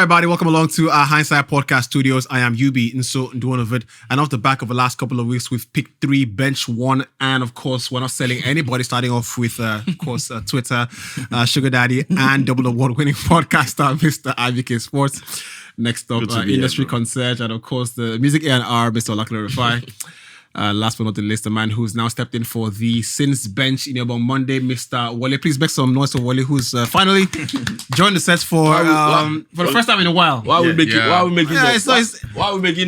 everybody, welcome along to our Hindsight Podcast Studios. I am Yubi Nso Nduonovid, and off the back of the last couple of weeks, we've picked 3, bench 1, and of course, we're not selling anybody. Starting off with, Twitter, Sugar Daddy, and double award-winning podcaster, Mr. IBK Sports. Next up, industry concierge, and of course, the music A&R, Mr. Olakule Rufai. Last but not the least, the man who's now stepped in for the Sins bench in on Monday, Mr. Wale. Please make some noise for Wale, who's finally joined the set for the first time in a while. Why are we making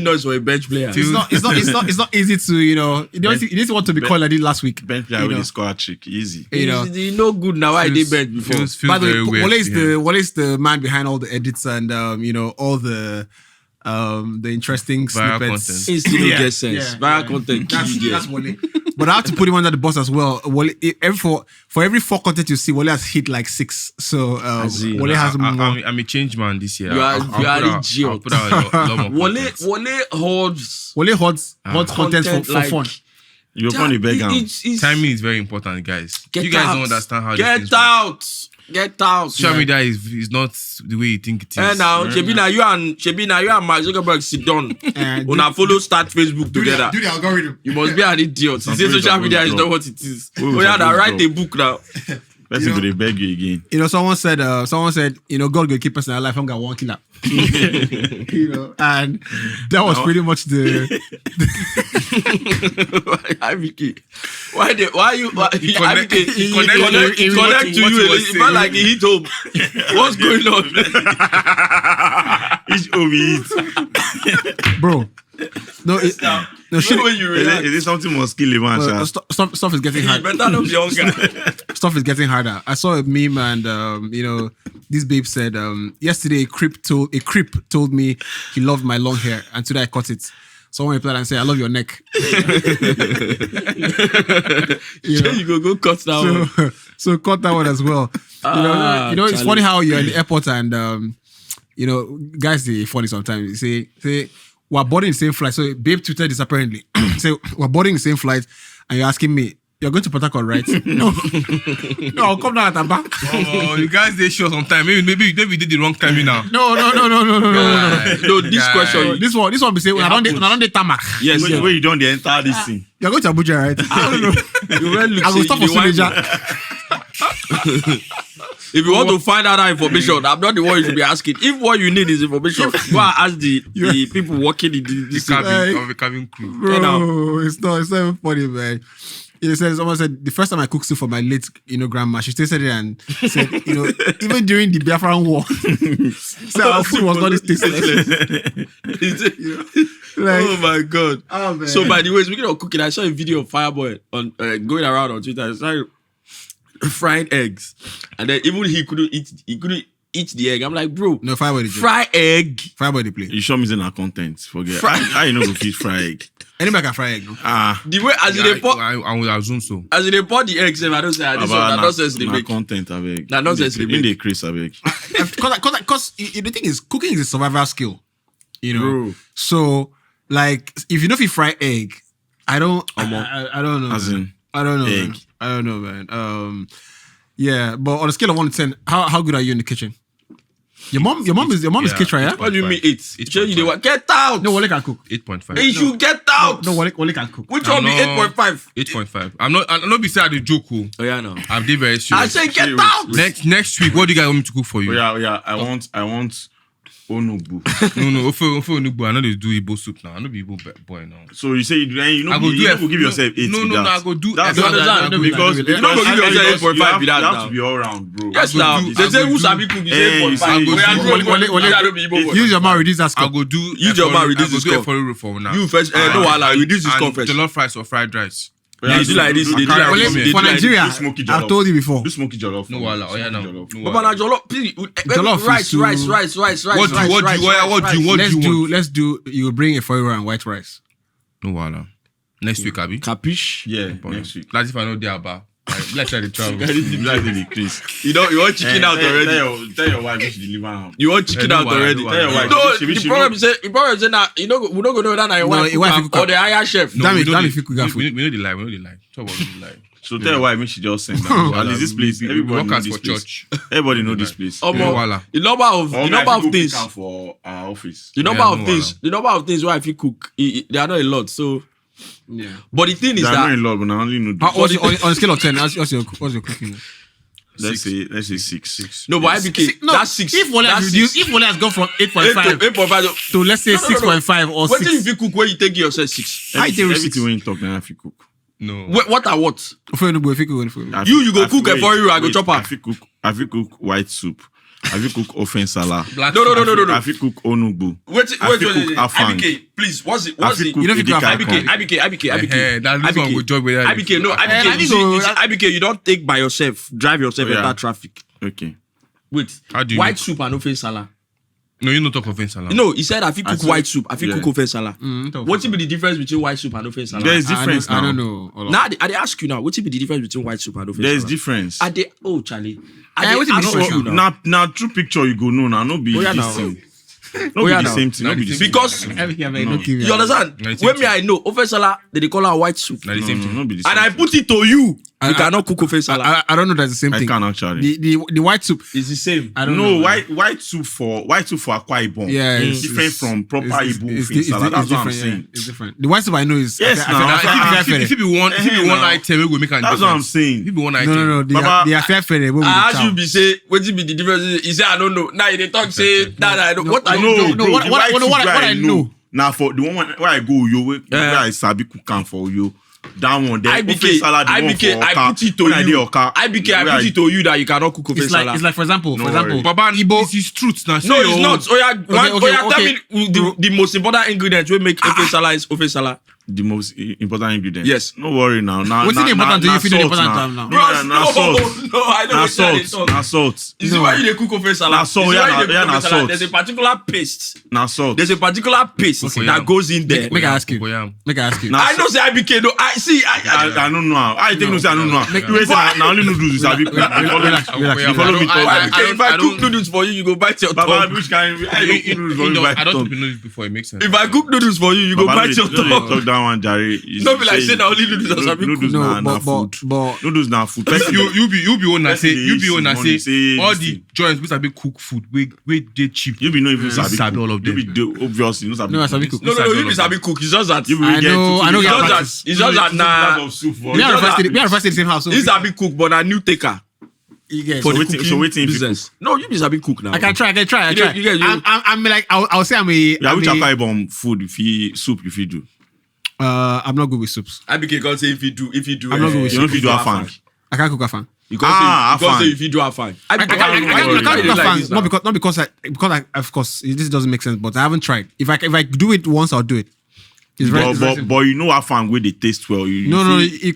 noise for a bench player? It's not easy to, you didn't want to be called like this last week. Bench player with a score trick, easy. You know good now. Why they bench before? By the way, Wale is the man behind all the edits and all the interesting snippets. Instantly get sense. Viral content. That's Wale. But I have to put him under the bus as well. Wale, for every 4 content you see, Wale has hit like 6. So Wale has more. I'm a change man this year. You are a idiot. I'll put out a lot more Wale holds content for fun. You're funny, beggar. Timing is very important, guys. You guys don't understand how Get out. Social media is not the way you think it is. And now, Shebina, you and Mark Zuckerberg sit down. Una follow start Facebook together. Do the algorithm. You must be an idiot. You say social media is not what it is. Write a book now. Let's go to beg you again. Someone said, God will keep us in our life. I'm gonna one killer. And that was pretty much the Why you connect to you? It felt like he hit home. What's going on? It's over. Bro. Shit. Is it something more skill, man? Stuff is getting hard. Better not be younger. Stuff is getting harder. I saw a meme and this babe said yesterday a creep told me he loved my long hair and today I cut it. Someone replied and said, I love your neck. You go cut that one. So cut that one as well. It's funny how you're in the airport and guys they funny sometimes. They say we're boarding the same flight. So babe tweeted this apparently. Say we're boarding the same flight and you're asking me, you're going to Port Harcourt, right? No, I'll come down at the back. Oh, you guys they show sometime. Maybe you did the wrong timing now. No. No, this question. This one be say when I don't tarmac. Yes, where you don't enter this thing. You're going to Abuja, right? I don't know. I will stop for Suleja. If you want to find out that information, I'm not the one you should be asking. If what you need is information, go and ask the people working in this cabin of the cabin crew. Bro, it's not even funny, man. Someone said the first time I cooked soup for my late, grandma, she still said it and said, even during the Biafran war, so our food was not this tasteless. Oh my God! Oh, man. So by the way, speaking of cooking, I saw a video of Fireboy on going around on Twitter. It's like frying eggs, and then even he couldn't eat the egg. I'm like, bro, no Fireboy. Fry egg. Fireboy play. You show me in our content. Forget. I know go feed fry egg. Anybody can fry egg. No? The way as they pour, I would assume so. As they pour the eggs, I don't say this one. That nonsense they make. Content, I beg. That nonsense they make. In the crease, I beg. Because the thing is, cooking is a survival skill. Bro. So like, if you know if you fry egg, I don't know. As in, I don't know. egg. Man. I don't know, man. Yeah, but on a scale of 1 to 10, how good are you in the kitchen? Your mom is kitchen, yeah? What do you mean 8? Get out! No, Wale can cook. 8.5. Hey, you get out! No, Wale can cook. Which one be 8.5? 8.5. I'm not beside the joke. Oh yeah, no. I'm being very serious. I say get out! Next week, what do you guys want me to cook for you? Yeah. I want onugbu. No. For onugbu, I know they do Igbo soup now. I know the Igbo boy now. So you say you go give yourself 8. No, I go do. That's because you don't go give yourself 8.5 with that. You have to be all round, bro. Yes, now. They say who sabi cook, you say 8.5. Use your mouth, reduce that score. I go do. Use your mouth, reduce the score. For now. You first. No, I'll reduce the score first. Jollof rice or fried rice. They do like this. For Nigeria, I've told you before. Do smoky jollof. No, wala. Oh yeah, no. But now jollof, please. Rice. What do you want? Let's do. You bring a foil and white rice. No, wala. Next week, Abi. Capiche? Yeah, next week. That's if I know they are about. Let's try the travel. You want chicken out already. Tell your wife you should deliver home. You want chicken out already. Tell your wife. No, the problem is now, we're not going to know that your wife or the higher chef. Damn if you could get food. We know the lie. Talk about the lie. So tell her why me she just send that. At least this place, everybody know workers this for place. church. Everybody know this place. The number of things for our office. the number of things where I feel cook, they are not a lot. So Yeah. but the thing is There are that not a lot, but I only know. On a scale of 10, what's your cooking? Let's say 6. no, but IBK that's 6. If Wale has reduced, if Wale has gone from 8.5 8.5 to let's say 6.5 or what 6. if you cook when you take yourself 6? Everything when you talk, now if you cook. No. What are what? For if you go for You go cook for you, I go chop her. I feel cook white soup. I feel cook offense salad. No. I feel cook onugbu. Wait. Afang. IBK, please. What's the You know if you go IBK. That one will job with that. IBK, no, IBK. You see, IBK, you don't take by yourself, drive yourself Oh, yeah. enter traffic. Okay. Wait, How do you white know? soup and offense salad. No, you don't talk offense salad. No, he said I feel cook said- white soup. I feel yeah. cook offense salad. talk What will be the difference between white soup and offense salad? There is difference now. I don't know. Now I dey ask you now. What will be the difference between white soup and offense There is salad? difference. Are they? Oh, Charlie. What will be the ask difference you now. Now true picture you go know now. No be Oh, yeah, this now. thing. No be yeah, the now. same thing. No be the same. Because you understand? No, it's When me same I know offense salad, they call her white soup, Not the same thing. No be the same. and I put it to you. You I- cannot cook offense salad. I don't know that's the same I thing. can actually. The white soup. It's the same. I don't know. No, white soup for Akwa Ibom. Yeah, it's different from proper Igbo offense salad. That's what I'm saying. It's different. The white soup I know is Yes, now. If you be one item, we go make an That's what I'm saying. If you be one No, item. no. Baba, The affair fair. I ask you be say what be the difference? He say I don't know. Now they talk say that I don't. What I No, know. bro, what- the what- white what- soup what where I know. Now for the one where I go yo, where I sabi cook am for you. That one, then offense salad, the one IBK, for I Oka. put it to When I dey you. Oka, IBK, I where put it to you that you cannot cook offense It's like salad. for example, worry. Baba, this is truth now. No, it's not. Oh yeah, tell okay. me the most important ingredient we make offense salad is offense salad. the most important ingredient. Yes. No worry now. What's the important to you if you do the important time now? Bros, Now salt. no, I know Now what you're salt. Now salt. You see why you dey cook offense salad? Na salt, You see yeah, why na- you dey yeah, cook na offense salad? salt. There's a particular paste. Now salt. There's a particular paste Okay, that yeah. goes in there. Make I ask you. Cocoyam. Make I ask you. Now I know say IBK though. I don't know how. I think no say I don't know how. You say na only noodles is abi. Relax. You follow me talk. If I cook noodles for you, you go bite your Baba, tongue. which kind? I don't cook noodles for you by I don't tongue. even know this before. It makes sense. If I cook noodles for you, you go Baba, bite your no dey tongue. talk that one, Jare. No be like say na only noodles as I be cook. Noodles No, na but food. Noodles na food. You be one that say Person dey you be use one that money, say all this the thing. joints which sabi cook food we dey cheap. You be no even sabi sabi cook. all of You them. be obviously no sabi No, I cook. sabi cook. No, you be sabi cook. It's just that. You be I get know- two I know two get glass practice. of- It's just that two na- glass of soup for We you. are just the that- first in the same house. So He's sabi cook, but a new taker you get. for So the waiting- cooking so waiting if you business. No, you be sabi cook now. I can try. You get- you get- I'm like I'll say I'm a. Yeah, which I'm a- Akwa Ibom food if you soup if you do. I'm not good with soups. IBK can't say if you do. I'm not good with You know if you do afang. I can't cook afang. You can't afang. say if you do afang. I can't cook afang. Not because I of course this doesn't make sense, but I haven't tried. If I do it once, I'll do it. It's very. it's very simple. But you know afang where they taste well. No. you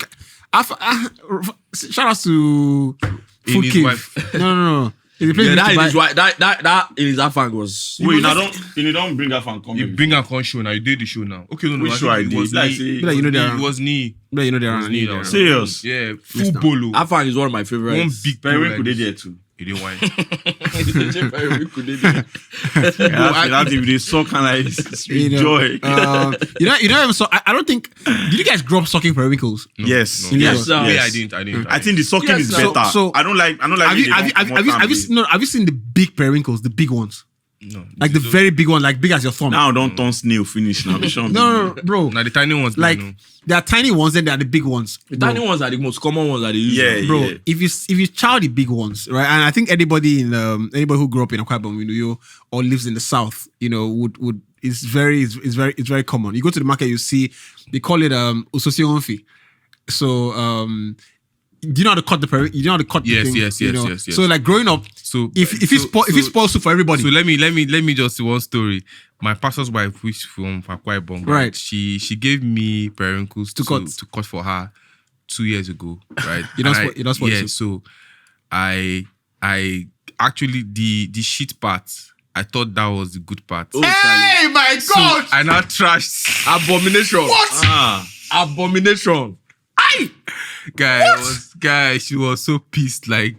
Shout out to Food his Cave. wife. No. It's a place Yeah, we that used to is buy- why that in his afang was. Wait, now don't bring afang come You here. bring a con show now. You did the show now. Okay, no. Which I show I think it was did? Like knee. say- Be like, you know they It are. was knee. Yeah, you know they're It was around. knee. They're around. Serious? Yeah, full bolo. Afang is one of my favorites. One big Periwinkle like they this. there too. He didn't whine. That's if they suck and like it's You know, joy. you know. So I don't think. Did you guys grow up sucking periwinkles? Yes. No. Yes, sir. Yeah, I didn't. I think the sucking Yes, is sir. better. So- I don't like. Have when you they have you don't have you come have you out seen, no, have you seen the big periwinkles, the big ones, No. like the very big one, like big as your thumb? now don't turn snail finish now. No, bro. Now the tiny ones. Like no. there are tiny ones, then there are the big ones. The bro. tiny ones are the most common ones that they use. Yeah, Bro, yeah. if you chow the big ones, right? And I think anybody who grew up in Akwa Ibom, you know, or lives in the south, you know, would it's very common. You go to the market, you see they call it usosionfi. So do you know how to cut the you know how to cut Yes, the thing? yes, you yes, know? yes. So like growing up, So if it spoils soup for everybody, So let me just one story. My pastor's wife, which from Akwa Ibom, Right. She gave me periwinkles To cut. to cut for her 2 years ago, right? You don't And spoil- you don't spoil yeah. soup. So I actually the shit part. I thought that was the good part. Oh, Charlie. my So I now trashed. Abomination. Ah, Abomination. She was so pissed. Like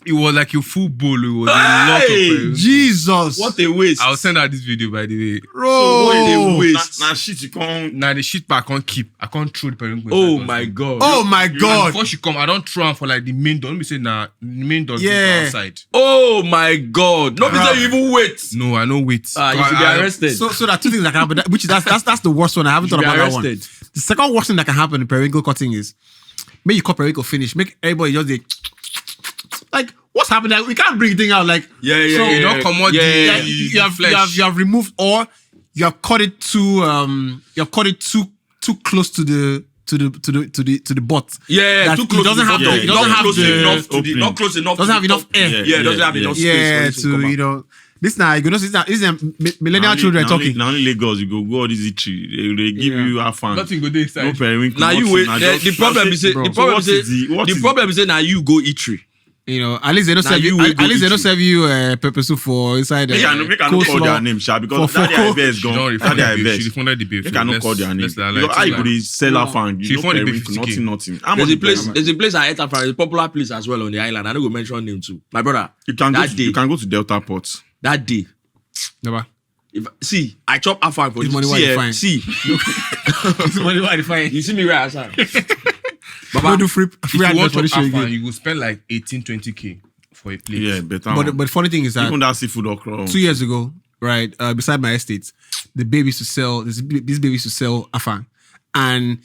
it was like a full bowl. It was a lot of periwinkle. Jesus. What a waste. I'll send her this video by the way. Bro. What a waste. Now shit you can't. Now the shit back I can't keep. I can't throw the periwinkle. Oh inside my dustbin. god. Oh my And God. before she come, I don't throw her for like the main door. Let me say the main door Yeah. outside. Oh my god. No, because you even wait. No, I don't wait. You should be arrested. So there are two things that can happen, which is that's the worst one. I haven't thought be about that one. arrested. The second worst thing that can happen in periwinkle cutting is make you cut periwinkle finish, make everybody just like what's happening? Like, we can't bring thing out like Yeah. You don't come out Yeah. you have removed or you have cut it too close to the butt. Yeah, That too close. It doesn't have yeah, it doesn't have not close enough. doesn't have enough air. Yeah, it doesn't have enough space. Yeah, for it to come to out. this now you know this is millennial children talking. Now only Lagos, you go all these tree. They give you a fan. Nothing go there inside. No periwinkle. Now you nothing, wait. now The just- problem now is say- the so problem what is what the is problem is now you go eatery. At least they don't Now serve you. you will At go least they eat don't it. serve you pepper soup for inside. Make I no call coleslaw. their name, sha, because For that their best She gone. don't That refund their the bill. She best. refunded the bill. Make I no call their name. Let's lie, Because how you lie. go dey sell a fan? She You know refunded the periwinkle, 50K. nothing. How There's much a place. periwinkle? There's a place I ate at. It's a popular place as well on the island. I don't go mention name too. My brother. You can that day. go to Delta Port. That day. Never. See, I chop afang for This this. money why you fine. See, Money why fine. you see me right outside. Baba, do free If you advert want for to this show have again. fun, you go spend like 18-20K for a plate. Yeah, better. But the funny thing is that even that seafood okra. 2 years ago, right, beside my estate, the baby used to sell this baby used to sell afang, and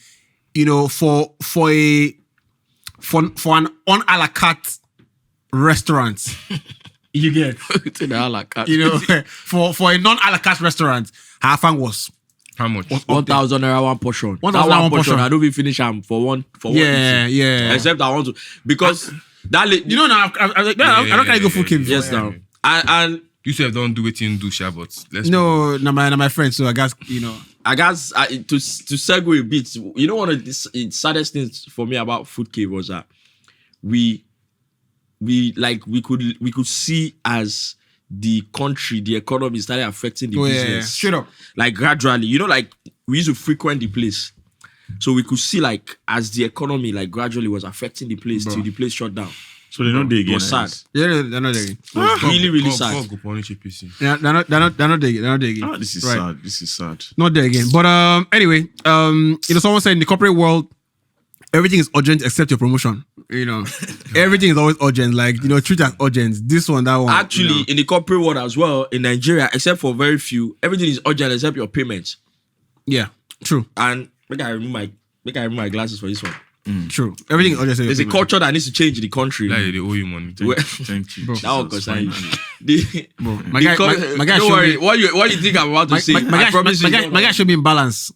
for an on a la carte restaurant, you get It's in the a la carte. for a non a la carte restaurant, her afang was How much? 1,000 naira one portion. 1,000 That one portion. I don't even finish them for one. yeah. Except I want to because that Now I don't carry go food came before. yes now and You say don't do it in do sha, but let's No, my friend. So I guess I guess to segue a bit, one of the saddest things for me about Food Cave was that we could see as the country, the economy started affecting the business. Straight up. Like gradually, like we used to frequent the place. So we could see like as the economy like gradually was affecting the place till the place shut down. So they don't dig It again. was sad. Yeah, they're not there. It was really, really sad. Go punish APC. Yeah, they're not there. They're not there again. Ah, this is Right. sad. This is sad. Not there again. But anyway, someone said in the corporate world, everything is urgent except your promotion. Everything is always urgent. Like treat as urgent. This one, that one. Actually, in the corporate world as well, in Nigeria, except for very few, everything is urgent except your payments. yeah, true, And make I remove my glasses for this one. true. Everything is urgent. There's a culture that needs to change in the country. Like they owe you money. Well, Thank you. that one Jesus, concerns finally. the My guy, my guy don't showed worry. me. What you think I'm about to say? My I promise you. guy, my guy showed me in balance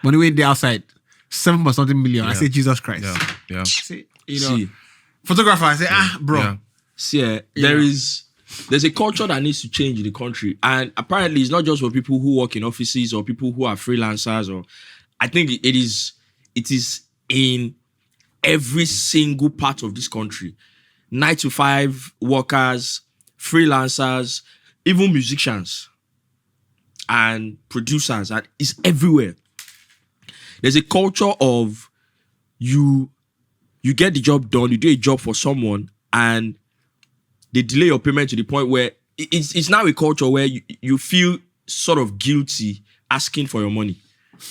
when we went there outside. 7 point something million. I say Jesus Christ. Yeah. See, See, photographer. I say bro. Yeah. see, there's a culture that needs to change in the country, and apparently it's not just for people who work in offices or people who are freelancers. Or I think it is in every single part of this country. 9 to 5 workers, freelancers, even musicians and producers, and it's everywhere. There's a culture of you get the job done, you do a job for someone, and they delay your payment to the point where it's now a culture where you feel sort of guilty asking for your money.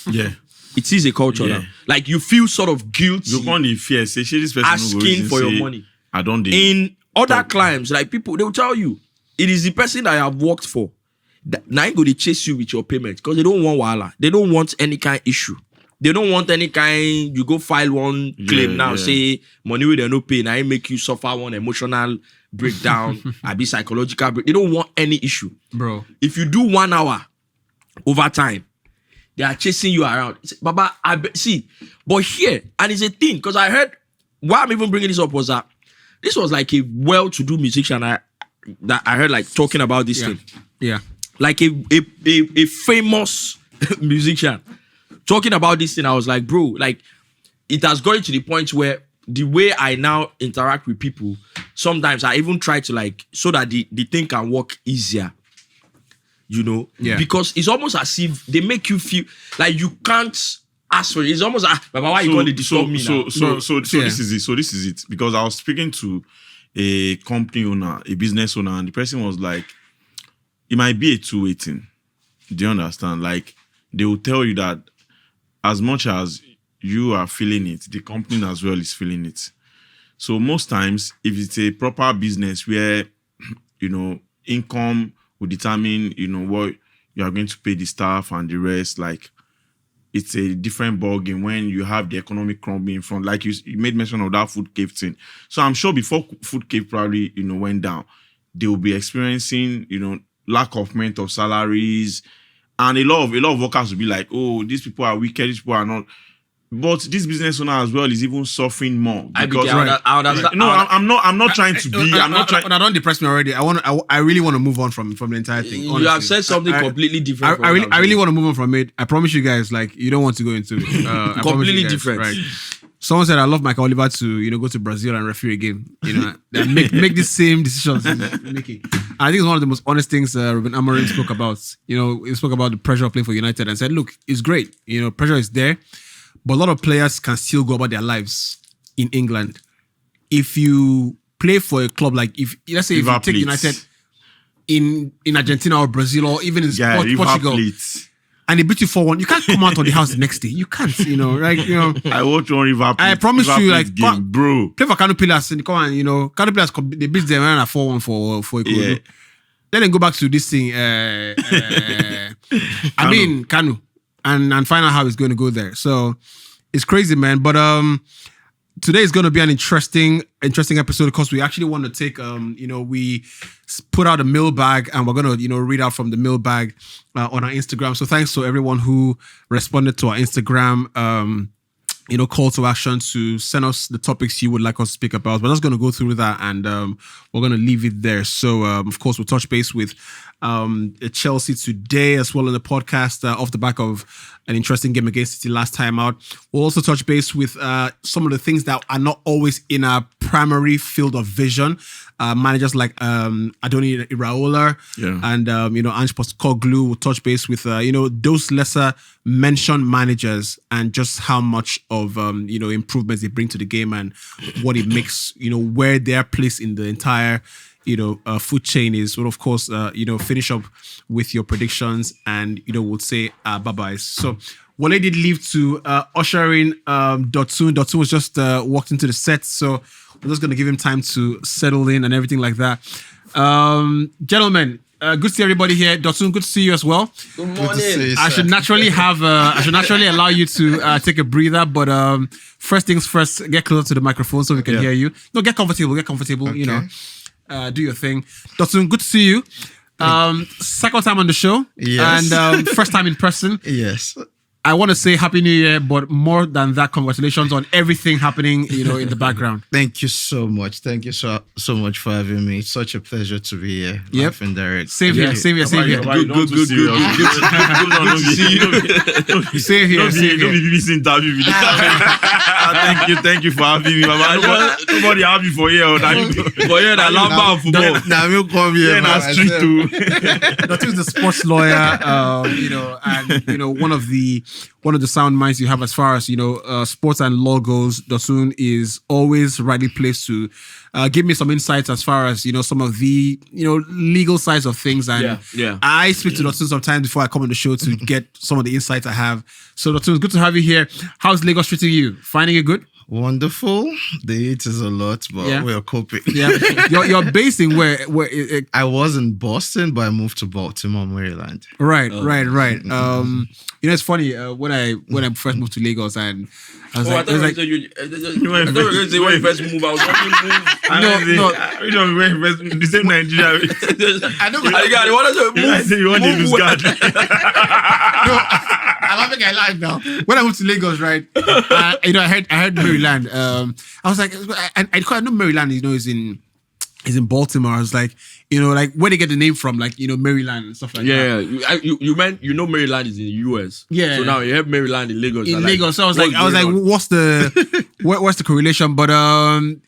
Yeah. It is a culture Yeah. now. Like you feel sort of guilty You can't the fear. Say, "Shey, this person no go asking reason for your say, money. I don't dey." In other climes, like people, they will tell you it is the person that I have worked for. Now go they chase you with your payment because they don't want wahala. They don't want any kind issue. They don't want any kind. You go file one claim now, say money will they no pay. Now it make you suffer one emotional breakdown. I be psychological break. They don't want any issue, Bro. If you do 1 hour overtime, they are chasing you around. Say, Baba, see, but here, and it's a thing, because I heard, why I'm even bringing this up was that this was like a well-to-do musician that I heard like talking about this thing. Yeah. Like a famous musician talking about this thing. I was like, bro, like it has gotten to the point where the way I now interact with people, sometimes I even try to like, so that the thing can work easier. Yeah. Because it's almost as if they make you feel like you can't ask for it. It's almost Baba, why you going to disturb me now? So this is it. So this is it. Because I was speaking to a company owner, a business owner, and the person was like, it might be a two-way thing. Do you understand? Like, they will tell you that as much as you are feeling it, the company as well is feeling it. So most times, if it's a proper business where, income will determine, what you are going to pay the staff and the rest, like, it's a different ballgame when you have the economic crumbling in front. Like you made mention of that food cave thing. So I'm sure before food cave probably, went down, they will be experiencing, lack of payment of salaries. And a lot of workers will be like, oh, these people are wicked, these people are not. But this business owner as well is even suffering more. Because, I understand. No, I'm not trying to be. I'm not trying. I don't depress me already. I really want to move on from the entire thing. Honestly. You have said something completely different. I really want to move on from it. I promise you guys, like, you don't want to go into it. Completely different. Right. Someone said, I love Michael Oliver to, go to Brazil and referee a game. Make the same decisions he's making. And I think it's one of the most honest things Ruben Amorim spoke about. He spoke about the pressure of playing for United and said, look, it's great. Pressure is there. But a lot of players can still go about their lives in England. If you play for a club like, let's say if you take United in Argentina or Brazil or even in Portugal, and they beat you 4-1, you can't come out of the house the next day. You can't, I watch one River Plate. I promise River you, Plate like, game, bro. Play for Kano Pillars and come on, Kano Pillars, they beat them and 4-1 for a goal. Then go back to this thing, Kano. And find out how it's going to go there. So it's crazy, man. But today is going to be an interesting episode because we actually want to take, we put out a mailbag and we're going to, read out from the mailbag on our Instagram. So thanks to everyone who responded to our Instagram, call to action to send us the topics you would like us to speak about. We're just going to go through that and we're going to leave it there. So, of course, we'll touch base with Chelsea today as well in the podcast off the back of an interesting game against City last time out. We'll also touch base with some of the things that are not always in our primary field of vision. Managers like Adoni Iraola and, Ange Postecoglou. We'll touch base with, those lesser mentioned managers and just how much of, improvements they bring to the game and what it makes, where their place in the entire food chain is. We'll, of course, finish up with your predictions and, we'll say bye-bye. So Wale did leave to usher in Dotun. Dotun was just walked into the set. So we're just going to give him time to settle in and everything like that. Gentlemen, good to see everybody here. Dotun, good to see you as well. Good morning. I should naturally allow you to take a breather, but first things first, get closer to the microphone so we can hear you. No, get comfortable, okay. Do your thing. Dotun, good to see you. Second time on the show. Yes. And first time in person. Yes. I want to say Happy New Year, but more than that, congratulations on everything happening, in the background. Thank you so much. Thank you so much for having me. It's such a pleasure to be here. Live and direct. Same here. Good to see you. Same here. Don't be BBC interview. Thank you for having me. Nobody happy for you. For you, that lamba of football. Now we'll come here. That's street too. That is the sports lawyer, and one of the sound minds you have as far as sports and law goes. Dotun is always rightly placed to give me some insights as far as some of the legal sides of things. And I speak to Dotun sometimes before I come on the show to get some of the insights I have. So Dotun, it's good to have you here. How's Lagos treating you? Finding it good? Wonderful. The heat is a lot, but we're coping. Yeah, you're based in where I was in Boston, but I moved to Baltimore, Maryland. Right. It's funny when I first moved to Lagos and I was I thought you were going to say when you first moved. I was No, the same Nigeria. I know. You want to lose God. I'm having a life now. When I moved to Lagos, right? I heard Maryland. I was like, I know Maryland. Is in Baltimore. I was like, where they get the name from, like Maryland and stuff like that. Yeah. You meant Maryland is in the US. Yeah. So now you have Maryland in Lagos. Lagos. So I was like, what's the correlation? But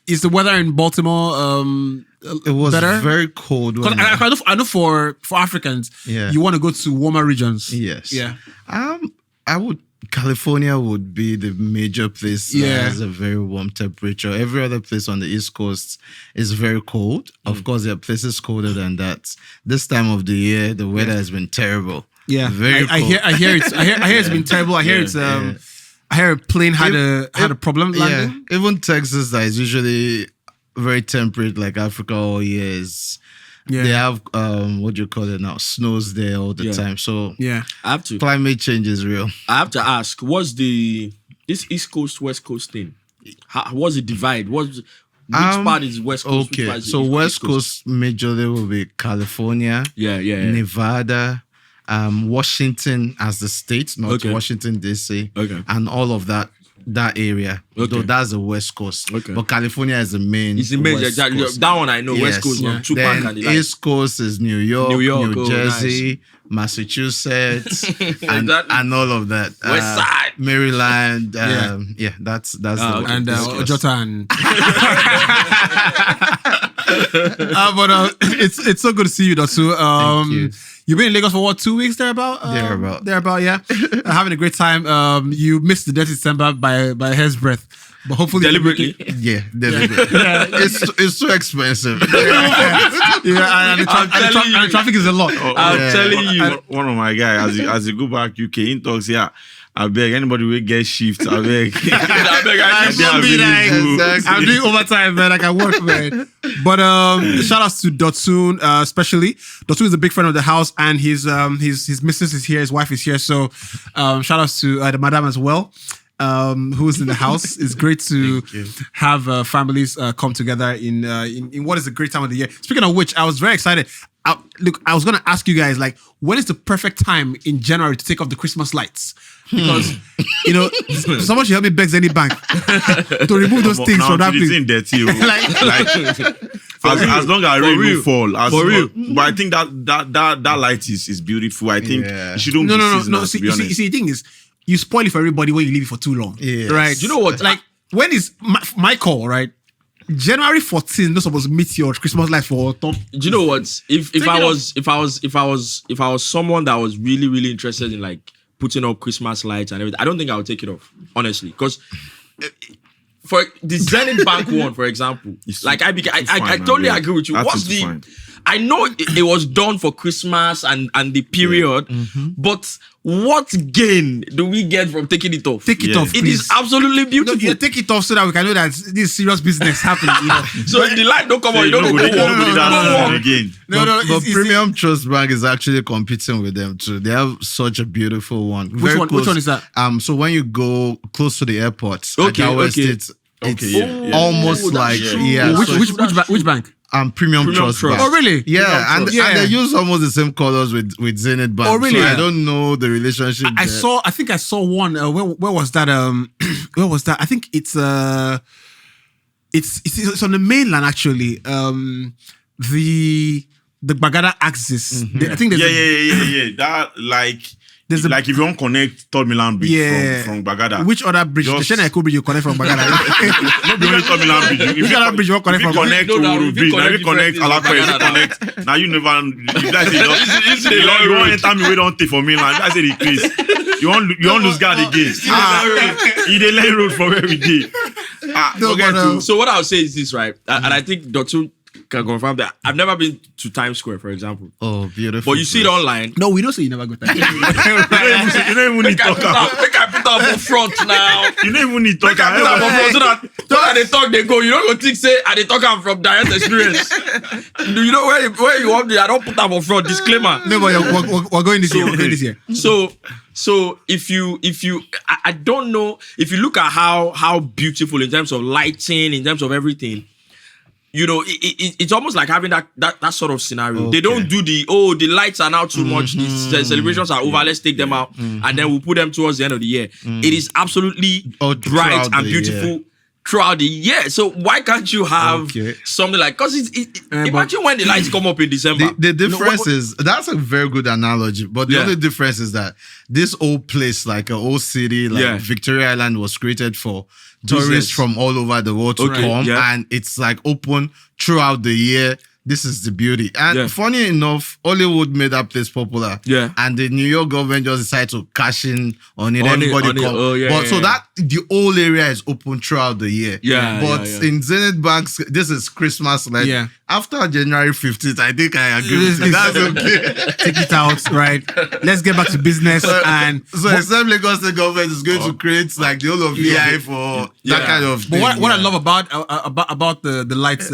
is the weather in Baltimore it was better? Very cold. I know for Africans, you want to go to warmer regions. Yes. Yeah. I would California would be the major place that Yeah. has a very warm temperature. Every other place on the East Coast is very cold. Of course, there are places colder than that. This time of the year, the weather has been terrible. Yeah, Very I hear it's been terrible. I hear it's I hear a plane had a problem landing. Yeah, even Texas that is usually very temperate like Africa all year is. Yeah. They have what do you call it now? Snows there all the time. So Yeah. I have to climate change is real. ask, what's this East Coast, West Coast thing? What's the divide? Which part is West Coast? Which Okay, part is so East West Coast majorly will be California, Yeah. Nevada, Washington as the state, not Okay. Washington DC, Okay. and all of that area. Okay. Though that's the West Coast. Okay. But California is the main. It's the main. West Coast. That one I know. West Coast, Yeah. Tupac Then and the like. East Coast is New York, New Jersey, Massachusetts, and all of that. West Side. Maryland. Yeah. That's the okay. And East Coast. Jota and but it's so good to see you, Dotsu. Thank you. You've been in Lagos for what, 2 weeks thereabout? Thereabout, yeah. Having a great time. You missed the Dirty December by a hair's breadth, but hopefully Deliberately. Yeah, definitely. It's too expensive. Yeah, and the traffic is a lot. I'm telling you. One of my guys, as you go back UK, he talks, I beg anybody will get shift. I beg. I'm doing overtime, man. I can work, man. But shout outs to Dotsun, especially. Dotsun is a big friend of the house, and his missus is here, his wife is here. So shout outs to the madam as well, who's in the house. It's great to have families come together in what is a great time of the year. Speaking of which, I was very excited. I was going to ask you guys, like, when is the perfect time in January to take off the Christmas lights? Because, someone should help me beg any bank to remove those things from that place. In dirty, as long as rain will fall. But I think that light is beautiful. I think it shouldn't be seasonal, No. to be honest. See, the thing is, you spoil it for everybody when you leave it for too long. Yes. Right? You know what? Like, when is my call, right? January 14th, not supposed to meet your Christmas lights for top. Do you know what? If I was someone that was really, really interested in like putting up Christmas lights and everything, I don't think I would take it off, honestly. Because for the Zenith Bank one, for example, like I totally agree with you. What's the fine. I know it was done for Christmas and the period, but what gain do we get from taking it off? Take it off, It please. is absolutely beautiful. No, take it off so that we can know that this is serious business happening. So if the light don't come on, you don't go walk. Again. But Premium Trust Bank is actually competing with them too. They have such a beautiful one. Which one is that? So when you go close to the airport, Okay, at Tower okay. Estate, it's yeah. almost that's like true. Which bank? Premium Trust Bank. Oh, really? Yeah, and they use almost the same colors with Zenith Bank. Oh, really? So I don't know the relationship. I think I saw one. Where was that? Where was that? I think it's on the mainland actually. The Bagada axis. I think there's Yeah. That like if you want connect Third Milan Bridge from Bagada. Which other bridge? The Shena Eko Bridge you connect from Bagada. Not the only Third Milan Bridge. Which other bridge you want connect from? Connect to Bridge. Now you connect Alakwa. You connect. Now you never. You guys say you want enter me. We don't take for Milan. I say the case. You want lose guard again. You dey lay road for every day. So what I'll say is this, right? And I think Dr. can confirm that I've never been to Times Square, for example. Oh, beautiful. But you see it online. No, we don't say you never go there. You don't even need to talk about. Make I put up for front now. You don't even need to talk Put up for front about. so that they talk, they go. You don't go think say I they talk am from direct experience. You know where you want me, I don't put up for front. Disclaimer. No, but we're going this year. We're going this year. So if you I don't know, if you look at how beautiful in terms of lighting, in terms of everything, you know, it's almost like having that sort of scenario. Okay. They don't do the lights are now too much, the celebrations are over, let's take them out, and then we'll put them towards the end of the year. It is absolutely bright throughout and the beautiful year. throughout the year. So why can't you have something like, because imagine when the lights come up in December. The difference is, that's a very good analogy, but the only difference is that this old place, like an old city, like Victoria Island, was created for tourists from all over the world to come, and it's like open throughout the year this is the beauty. And Yeah. funny enough, Hollywood made that place popular. Yeah. And the New York government just decided to cash in on it. On it, Everybody on it. come. Oh, yeah, but yeah, so yeah. that the whole area is open throughout the year. Yeah, But yeah, yeah. in Zenith Banks, this is Christmas. Like Yeah. after January 15th, I think I agree with you. That's okay. Take it out, right? Let's get back to business. And So except Lagos State government is going to create like the whole of VI for Yeah. that kind of But thing. what I love about the lights,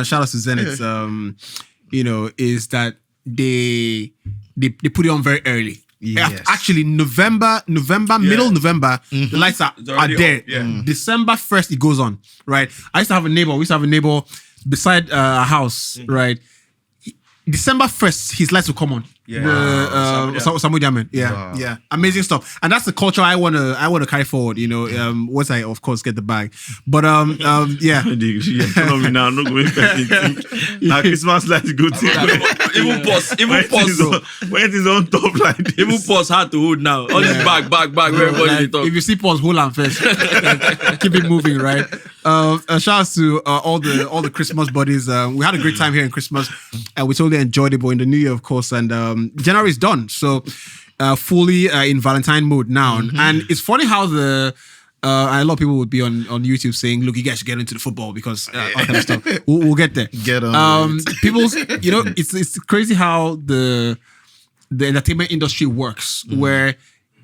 shout out to Zenith, is that they put it on very early. Yes. Actually, November, middle November, the lights are already there. up, yeah. December 1st, it goes on, right? I used to have a neighbor. We used to have a neighbor beside a house, right? December 1st, his lights will come on. Yeah. Samu Diamond. Yeah, Wow. yeah. Amazing stuff. And that's the culture I wanna carry forward, once I of course get the bag. But yeah. The economy now not going to now Christmas lights go to Even pause. when it is on top like this. Even pause hard to hold now. All this back, where everybody Like, dey talk. if you see pause, hold on first. Keep it moving, right? Shout out to all the Christmas buddies. We had a great time here in Christmas, and we totally enjoyed it. But in the New Year, of course, and January is done, so fully in Valentine mode now. And it's funny how a lot of people would be on YouTube saying, "Look, you guys should get into the football because all kind of stuff." We'll get there. Get on with it. People's, it's crazy how the entertainment industry works, where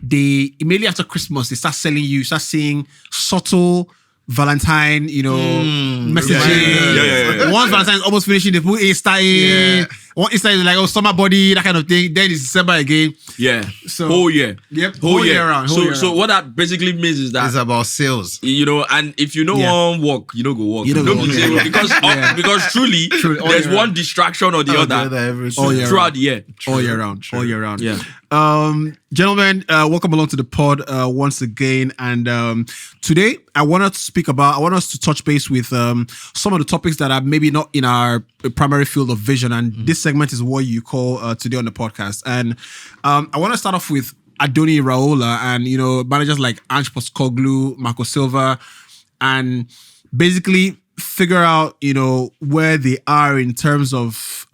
they immediately after Christmas they start seeing subtle Valentine, messaging. Yeah. Once Valentine's almost finishing, they put Easter in. One Easter is like summer body, that kind of thing. Then it's December again. Yeah. So- whole year. Yep. Whole year round. So what that basically means is that It's about sales. and if you know Yeah. one work, you don't go work. You don't go be work, saying, yeah. because truly True, all there's year one round. distraction or the other every Oh, yeah. throughout the year. All year round. All year round. Yeah. Gentlemen, welcome along to the pod once again. And today I want us to touch base with some of the topics that are maybe not in our primary field of vision. And this segment is what you call today on the podcast. And I want to start off with Iraola and managers like Ange Postecoglou, Marco Silva, and basically figure out where they are in terms of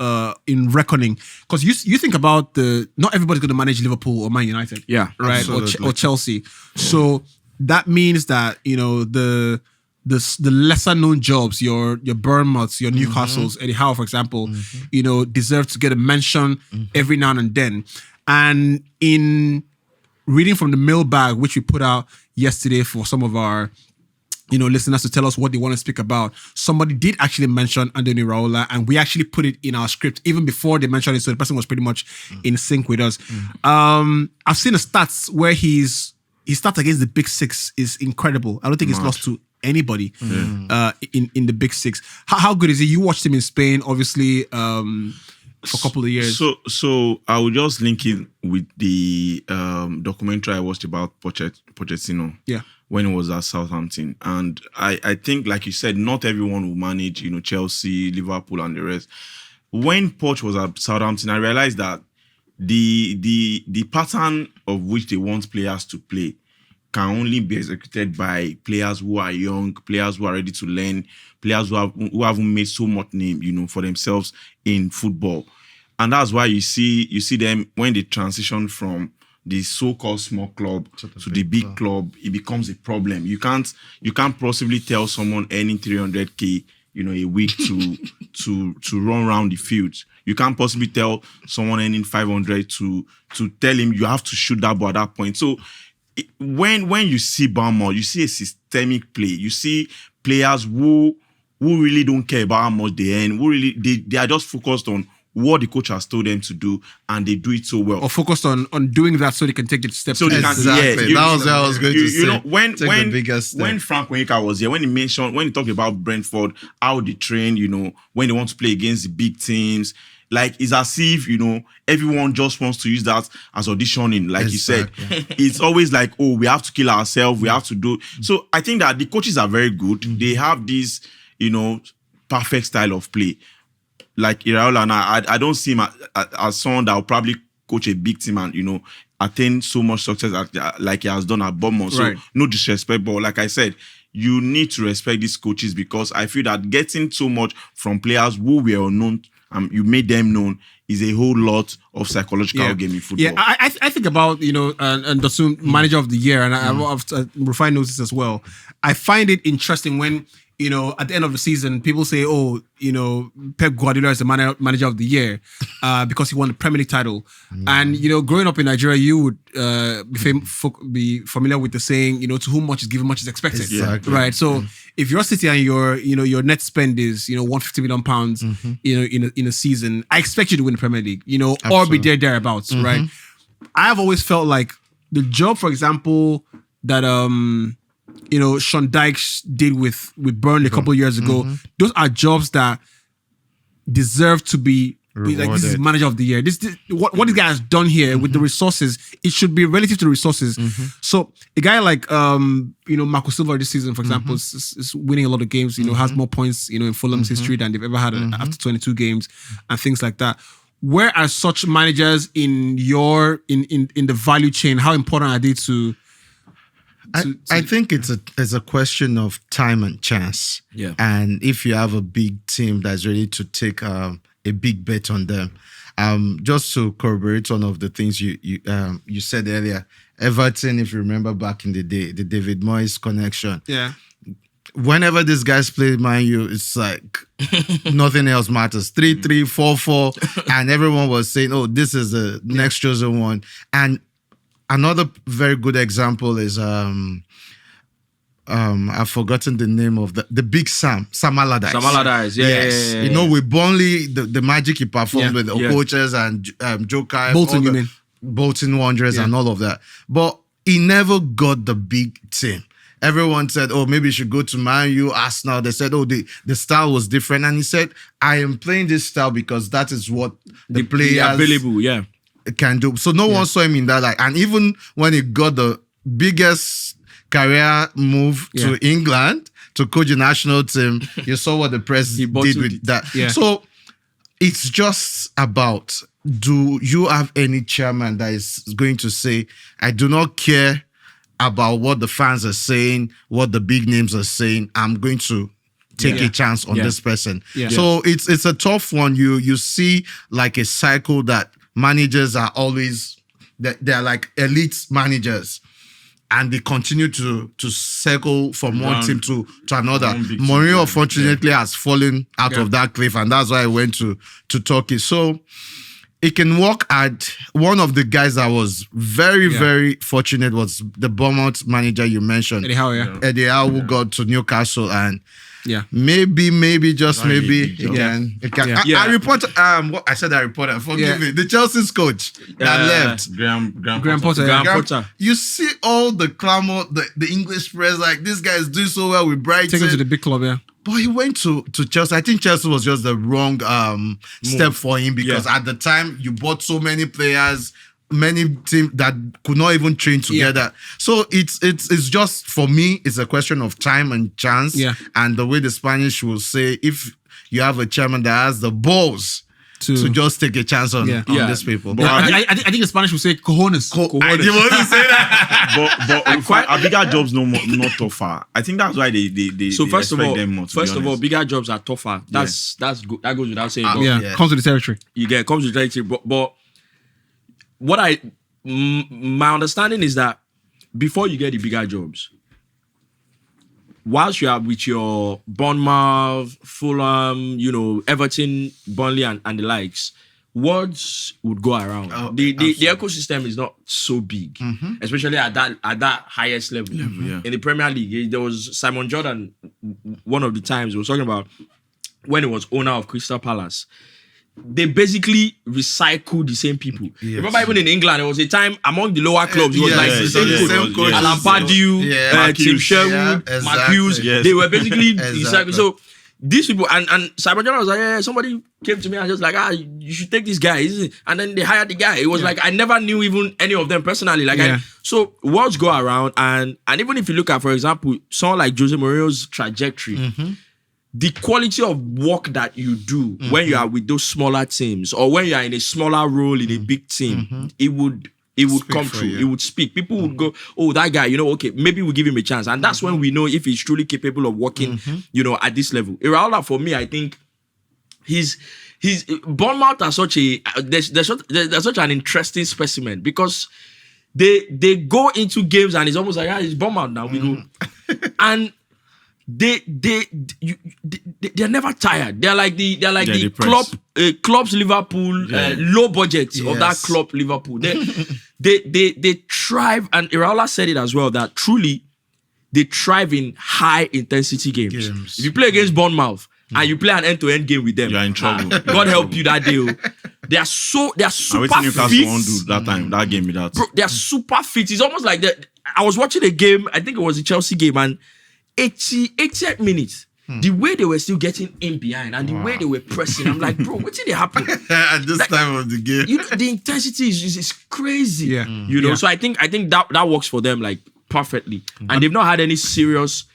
in reckoning, because you think about not everybody's going to manage Liverpool or Man United, Yeah, right, absolutely. or Chelsea. So that means that the lesser known jobs, your Bournemouths, your Newcastles, Eddie Howe, for example, deserve to get a mention every now and then. And in reading from the Mailbag, which we put out yesterday for some of our listeners to tell us what they want to speak about, somebody did actually mention Iraola, and we actually put it in our script even before they mentioned it, so the person was pretty much in sync with us. I've seen the stats where his stats against the Big Six is incredible. I don't think he's lost to anybody in the Big Six. How good is he? You watched him in Spain, obviously, for a couple of years. So I will just link it with the documentary I watched about Pochettino. Yeah. When he was at Southampton. And I think, like you said, not everyone will manage, Chelsea, Liverpool, and the rest. When Poch was at Southampton, I realized that the pattern of which they want players to play can only be executed by players who are young, players who are ready to learn, players who haven't made so much name, for themselves in football. And that's why you see them when they transition from the so-called small club to the big club, it becomes a problem. You can't possibly tell someone earning 300k, a week to run around the field. You can't possibly tell someone earning 500 to tell him you have to shoot that ball at that point. So when you see Bournemouth, you see a systemic play. You see players who really don't care about how much they earn. Who really they are just focused on what the coach has told them to do, and they do it so well. Or focused on doing that so they can take the steps. So they can, Exactly. That was what I was going to say. When Take the biggest step. when Frank Onyeka was here, when he talked about Brentford, how they train, when they want to play against the big teams, like it's as if everyone just wants to use that as auditioning. Like you said, it's always like, oh, we have to kill ourselves, we have to do. So I think that the coaches are very good. They have this, perfect style of play. Like Iraola, and I don't see him as someone that will probably coach a big team and attain so much success like he has done at Bournemouth. Right. So no disrespect, but like I said, you need to respect these coaches, because I feel that getting so much from players who were unknown you made them known is a whole lot of psychological Yeah. game in football. Yeah, I think about, and Dasun, manager of the year, and I've refined notice as well. I find it interesting when, at the end of the season, people say, oh, Pep Guardiola is the manager of the year because he won the Premier League title. And, growing up in Nigeria, you would be familiar with the saying, to whom much is given, much is expected. Exactly. Right. So if you're City and your net spend is, £150 million, in a season, I expect you to win the Premier League, or be thereabouts, right? I have always felt like the job, for example, that Sean Dyche did with Burnley a couple of years ago. Those are jobs that deserve to be like, this is manager of the year. This what this guy has done here with the resources. It should be relative to the resources. So a guy like Marco Silva this season, for example, is winning a lot of games. Has more points in Fulham's history than they've ever had after 22 games and things like that. Where are such managers in the value chain? How important are they to? I think it's a question of time and chance. Yeah. And if you have a big team that's ready to take a big bet on them, just to corroborate one of the things you said earlier, Everton, if you remember back in the day, the David Moyes connection. Yeah. Whenever these guys play Man U, it's like nothing else matters. 3-3, 4-4, and everyone was saying, "Oh, this is the next chosen one." And another very good example is I've forgotten the name of the big Sam Allardyce. Sam Allardyce, yeah. With Burnley, the magic he performed with the coaches and Joe Kai, Bolton Wanderers and all of that. But he never got the big team. Everyone said, oh, maybe he should go to Man U, Arsenal. They said, oh, the style was different. And he said, I am playing this style because that is what the players available, can do. So no one saw him in that light. And even when he got the biggest career move to England to coach the national team, you saw what the press did with that. Yeah. So it's just about, do you have any chairman that is going to say, I do not care about what the fans are saying, what the big names are saying, I'm going to take a chance on this person. Yeah. So it's a tough one. You see like a cycle that managers are always, they're like elite managers, and they continue to circle from one team to another. Mourinho, unfortunately, has fallen out of that cliff, and that's why I went to Turkey. So it can work. At one of the guys that was very, very fortunate was the Bournemouth manager you mentioned, Eddie Howe, Eddie Howe, who got to Newcastle, and maybe it can. I reported. What I said, I reported. Forgive me. The Chelsea's coach that left, Graham Potter. You see all the clamor, the English press, like, this guy is doing so well with Brighton. Take him to the big club, But he went to Chelsea. I think Chelsea was just the wrong step for him, because at the time you bought so many players, many teams that could not even train together. Yeah. So it's just, for me, it's a question of time and chance. Yeah. And the way the Spanish will say, if you have a chairman that has the balls to just take a chance on these people. But I think the Spanish will say cojones. I didn't want to say that. but a bigger jobs not tougher. I think that's why they so first of all, them more, all, bigger jobs are tougher. That's good. That goes without saying. Comes with the territory. Comes with the territory. But what my understanding is that before you get the bigger jobs, whilst you are with your Bournemouth, Fulham, Everton, Burnley, and the likes, words would go around. The ecosystem is not so big, especially at that highest level. In the Premier League, there was Simon Jordan. One of the times he was talking about when he was owner of Crystal Palace. They basically recycle the same people. Yes. Remember, even in England, there was a time among the lower clubs, it was like the same coach. Alan Pardew, Tim Sherwood, Mark Hughes. They were basically recycled. So these people, and Simon Jordan was like, somebody came to me and just like, you should take this guy. And then they hired the guy. It was like, I never knew even any of them personally. So words go around. And even if you look at, for example, someone like Jose Mourinho's trajectory, the quality of work that you do when you are with those smaller teams, or when you are in a smaller role in a big team, it would come true. It would speak. People would go, oh, that guy, okay, maybe we'll give him a chance. And that's when we know if he's truly capable of working, at this level. Iraola, for me, I think his Bournemouth are such a they're such an interesting specimen because they go into games and it's almost like it's Bournemouth now we go, and they're never tired. They're like the club's Liverpool low budget of that club Liverpool. They thrive, and Iraola said it as well that truly they thrive in high intensity games. If you play against Bournemouth and you play an end-to-end game with them, you're in trouble. God help you that day. They are super Newcastle fit. won't do that time. That game with that. Bro, they are super fit. It's almost like that. I was watching a game. I think it was a Chelsea game, and 88 minutes. The way they were still getting in behind and the way they were pressing, I'm like, bro, what did they happen? At this time of the game, you know, the intensity is crazy. Yeah. You know, so I think that works for them like perfectly, and they've not had any serious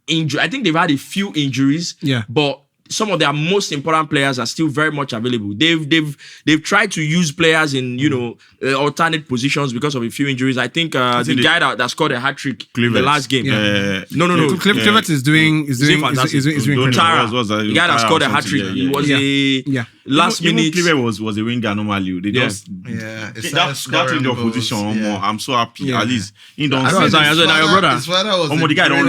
injury. I think they've had a few injuries. Yeah. But some of their most important players are still very much available. They've tried to use players in alternate positions because of a few injuries. I think the guy that scored a hat trick in the last game. No. Kluivert is doing fantastic. incredible. The guy that scored a hat trick. He was last minute. Kluivert was a winger normally. They just that in the opposition. I'm so happy. At least he don't. Your brother. The guy don't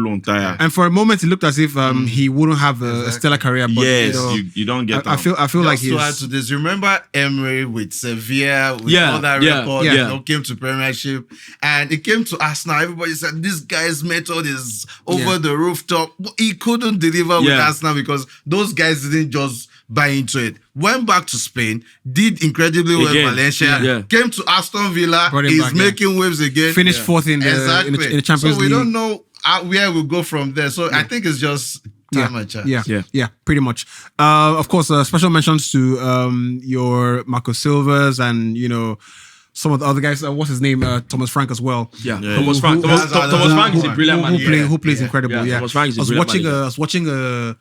loan tire. And for a moment, it looked as if he wouldn't have a stellar career. But you don't get. I feel like he's. To add to this, you remember Emery with Sevilla with all that record, came to Premiership, and it came to Arsenal. Everybody said this guy's method is over the rooftop. He couldn't deliver with Arsenal because those guys didn't just buy into it. Went back to Spain, did incredibly well in Valencia, came to Aston Villa, he's making waves again. Finished fourth in the Champions League. So we don't know where we'll go from there. So I think it's just time and chance. Yeah, pretty much. Of course, special mentions to your Marco Silvas and some of the other guys. What's his name? Thomas Frank as well. Thomas Frank. Thomas Frank is a brilliant man. Who plays incredible. Yeah. Thomas Frank is I was watching a.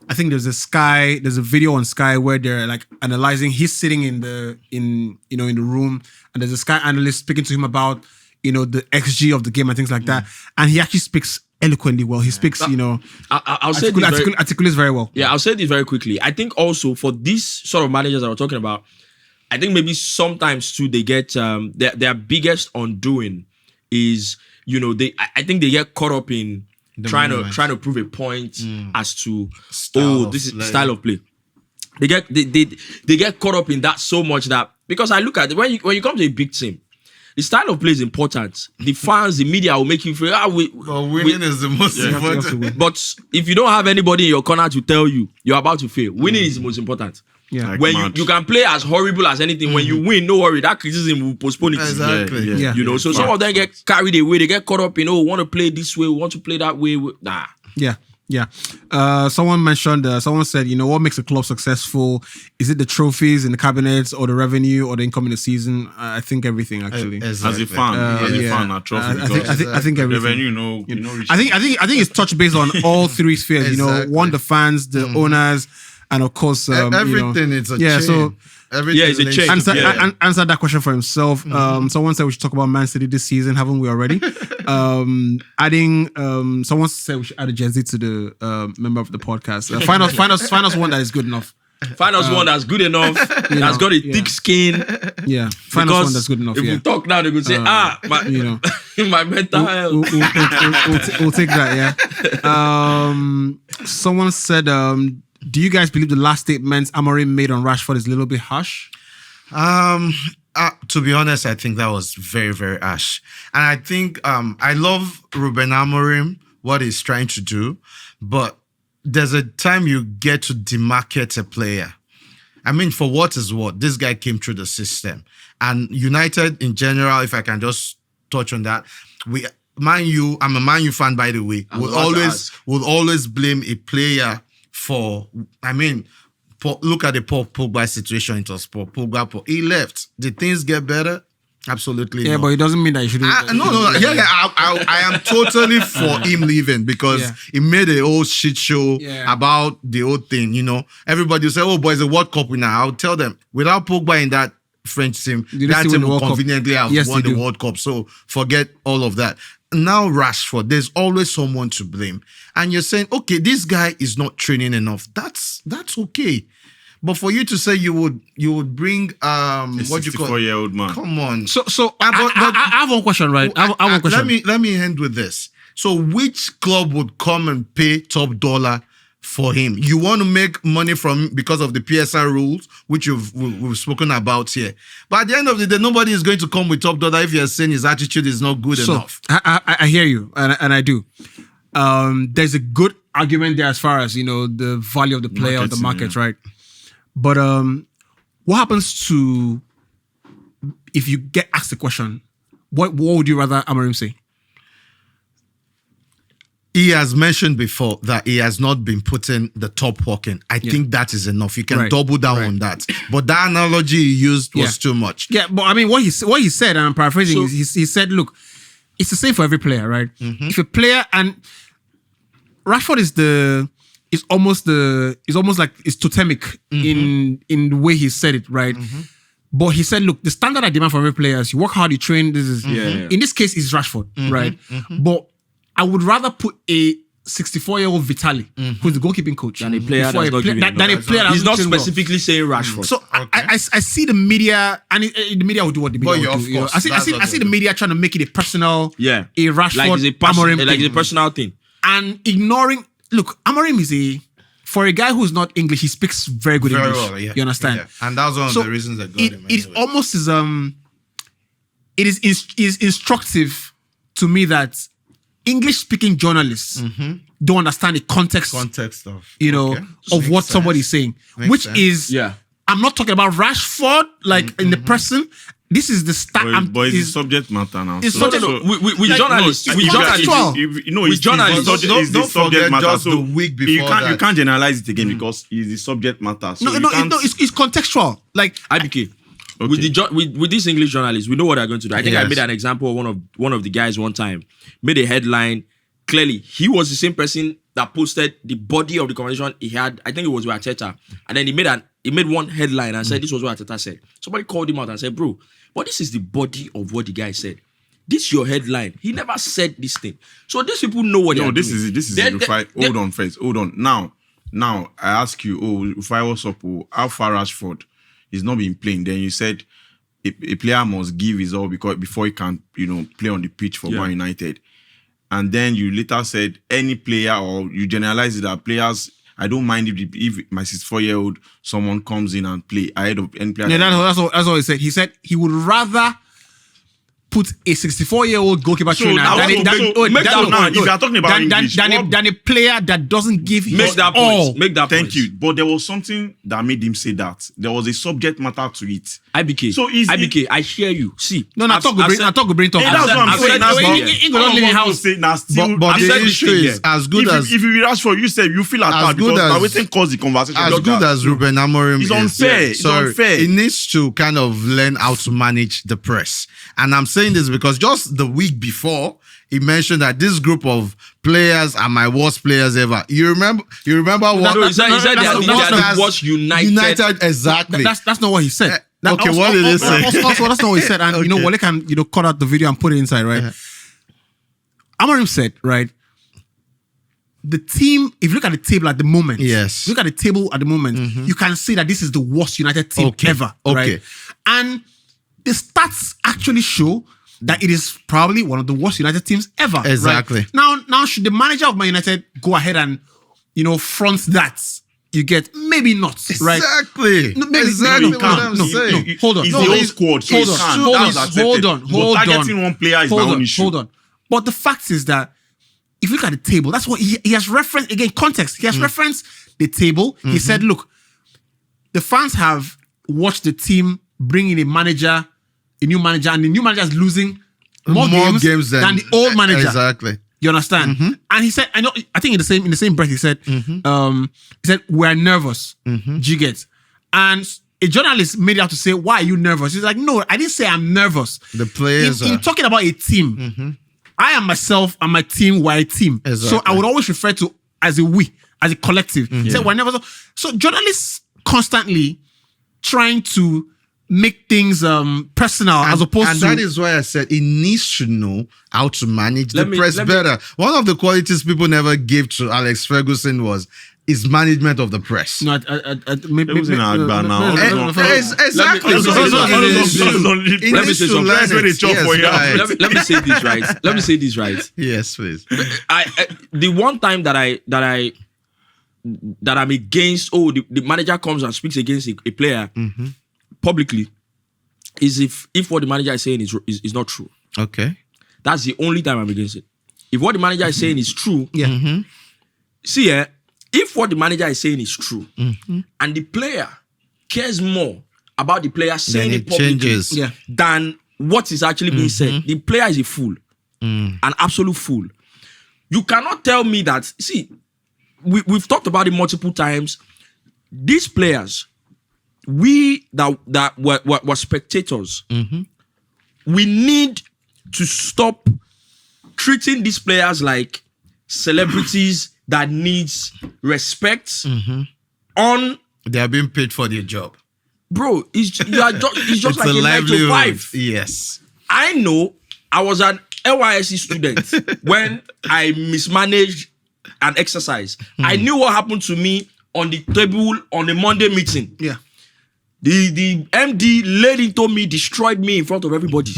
I think there's a video on Sky where they're like analyzing. He's sitting in the room, and there's a Sky analyst speaking to him about the XG of the game and things like that. And he actually speaks eloquently well. He speaks, I'll say articulates very well. Yeah, I'll say this very quickly. I think also for these sort of managers that we're talking about, I think maybe sometimes too they get their biggest undoing is I think they get caught up in trying to prove a point as to this is style of play. They get caught up in that so much that because I look at it, when you come to a big team, the style of play is important. The fans, the media will make you feel winning is the most important. But if you don't have anybody in your corner to tell you you're about to fail, winning is the most important. Yeah. Like when you can play as horrible as anything, when you win, no worry, that criticism will postpone it. Exactly. So some of them get carried away, they get caught up in want to play this way, want to play that way. Nah. Yeah. Someone said, what makes a club successful? Is it the trophies in the cabinets or the revenue or the income in the season? I think everything actually. Exactly. As a fan, a trophy. I think everything. Revenue, I think it's touched based on all three spheres. Exactly. One, the fans, the owners, and of course everything. It's a chain. So. It's a chain. Answer that question for himself. Someone said we should talk about Man City this season. Haven't we already? Adding. Someone said we should add a Jersey to the member of the podcast. Find us one that is good enough. Find us one that's good enough. That's got a thick skin. Yeah. Find us one that's good enough. If we talk now, they could say, my mental health. We'll take that. Yeah. Someone said. Do you guys believe the last statements Amorim made on Rashford is a little bit harsh? To be honest, I think that was very, very harsh. And I think I love Ruben Amorim, what he's trying to do, but there's a time you get to demarcate a player. I mean, for what is what, this guy came through the system. And United in general, if I can just touch on that, Man U, I'm a Man U fan, by the way, would always blame a player for, look at the Pogba situation. It was Pogba. He left. Did things get better? Absolutely. Yeah, no. but it doesn't mean that you shouldn't. I am totally for him leaving because he made a whole shit show about the whole thing. Everybody will say, "Oh, boy, it's a World Cup winner." I'll tell them, without Pogba in that French team, that team will conveniently have won the World Cup. So forget all of that. now Rashford, there's always someone to blame. And you're saying, okay, this guy is not training enough. That's okay. But for you to say you would bring what you call 64-year-old man. Come on. So I have one question, right? I have one question. Let me end with this. So which club would come and pay top dollar for him? You want to make money from because of the PSR rules, which we've spoken about here. But at the end of the day, nobody is going to come with top dollar if you're saying his attitude is not good enough. I hear you, and I do. There's a good argument there as far as the value of the player of the market, right? But what happens to if you get asked the question? What would you rather Amorim say? He has mentioned before that he has not been putting the top work in. I think that is enough. You can double down on that. But that analogy he used was too much. Yeah, but I mean, what he said, and I'm paraphrasing, he said, look, it's the same for every player, right? Mm-hmm. If a player, and Rashford is almost like it's totemic in the way he said it, right? Mm-hmm. But he said, look, the standard I demand from every player is you work hard, you train. This is in this case, it's Rashford, right? Mm-hmm. But I would rather put a 64-year-old Vitali, who's the goalkeeping coach, than a player that's not giving than a player. He's not specifically saying Rashford. So I see the media, and the media will do what the media will do. I see the media trying to make it a personal, a Rashford, Amorim like it's a personal thing, and ignoring. Look, Amorim is for a guy who's not English, he speaks very good English. Well, you understand? Yeah. And that's one of the reasons that got him. It almost is it is instructive to me that English-speaking journalists don't understand the context of of what somebody's saying, which sense. Is I'm not talking about Rashford in the person. This is the start. But it's the subject matter now. It's subject with journalists. With journalists, it's the subject matter. Just the week before you can't generalize it again because it's the subject matter. So it's contextual. Like IBK. Okay. With these English journalists, we know what they're going to do. I think I made an example of one of the guys one time. Made a headline. Clearly, he was the same person that posted the body of the conversation he had. I think it was with Arteta. And then he made one headline and said, this was what Arteta said. Somebody called him out and said, bro, but this is the body of what the guy said. This is your headline. He never said this thing. So these people know what they're doing. This is hold on first. Hold on. Now, I ask you, if I was up, how far Rashford is not been playing? Then you said a player must give his all before he can, play on the pitch for Man United. And then you later said any player, or you generalized it that players, I don't mind if my 64-year-old someone comes in and play ahead of any player. Yeah, that's what he said. He said he would rather put a 64-year-old goalkeeper trainer if you are talking about English, than a player that doesn't give his all. Make that point. Thank you. But there was something that made him say that. There was a subject matter to it. IBK. So IBK, I hear you. See. I talk with brain talk. That's what I'm saying. But the issue is as good as if you ask for, you said you feel attacked because waiting cause the conversation. As good as Ruben Amorim is, it's unfair. He needs to kind of learn how to manage the press. And I'm saying this because just the week before, he mentioned that this group of players are my worst players ever. You remember what? He said they are the worst United. Exactly. That's not what he said. What did he say? Also, that's not what he said. And Wale can cut out the video and put it inside, right? Amorim said, right, the team, if you look at the table at the moment, look at the table at the moment, you can see that this is the worst United team ever, right? And the stats actually show that it is probably one of the worst United teams ever. Exactly. Right? Now, should the manager of Man United go ahead and, front that? You get maybe not, right? Exactly. No, maybe exactly what I'm saying. No, hold on. It's the whole squad. Hold on. Targeting one player is my own issue. Hold on. But the fact is that if you look at the table, that's what he has referenced, again, context. He has referenced the table. He said, look, the fans have watched the team bring in a new manager, and the new manager is losing more games than the old manager. Exactly. You understand? And he said, I think in the same breath, he said, we're nervous. Do you get? And a journalist made it out to say, why are you nervous? He's like, no, I didn't say I'm nervous. The players in talking about a team, I am myself and my team, we're a team. Exactly. So I would always refer to as a we, as a collective. He said, we're nervous. So journalists constantly trying to make things personal as opposed and to. that is why I said he needs to know how to manage the press let me- better. One of the qualities people never gave to Alex Ferguson was his management of the press. No, maybe Ferguson are bad now. Exactly. Let me say something. Learn it. Yes, go ahead. Let me say this right. Let me say this right. Yes, please. The one time that I'm against, the manager comes and speaks against a player publicly, is if what the manager is saying is not true. Okay. That's the only time I'm against it. If what the manager is saying is true, see, if what the manager is saying is true, and the player cares more about the player saying Then it it publicly changes. than what is actually being said, the player is a fool, an absolute fool. You cannot tell me that. See, we've talked about it multiple times. These players, we that were spectators, we need to stop treating these players like celebrities that needs respect. They are being paid for their job. Bro, it's just like a 9 to 5. Yes. I know I was an NYSC student when I mismanaged an exercise. I knew what happened to me on the table on a Monday meeting. Yeah. The MD laid into me, destroyed me in front of everybody.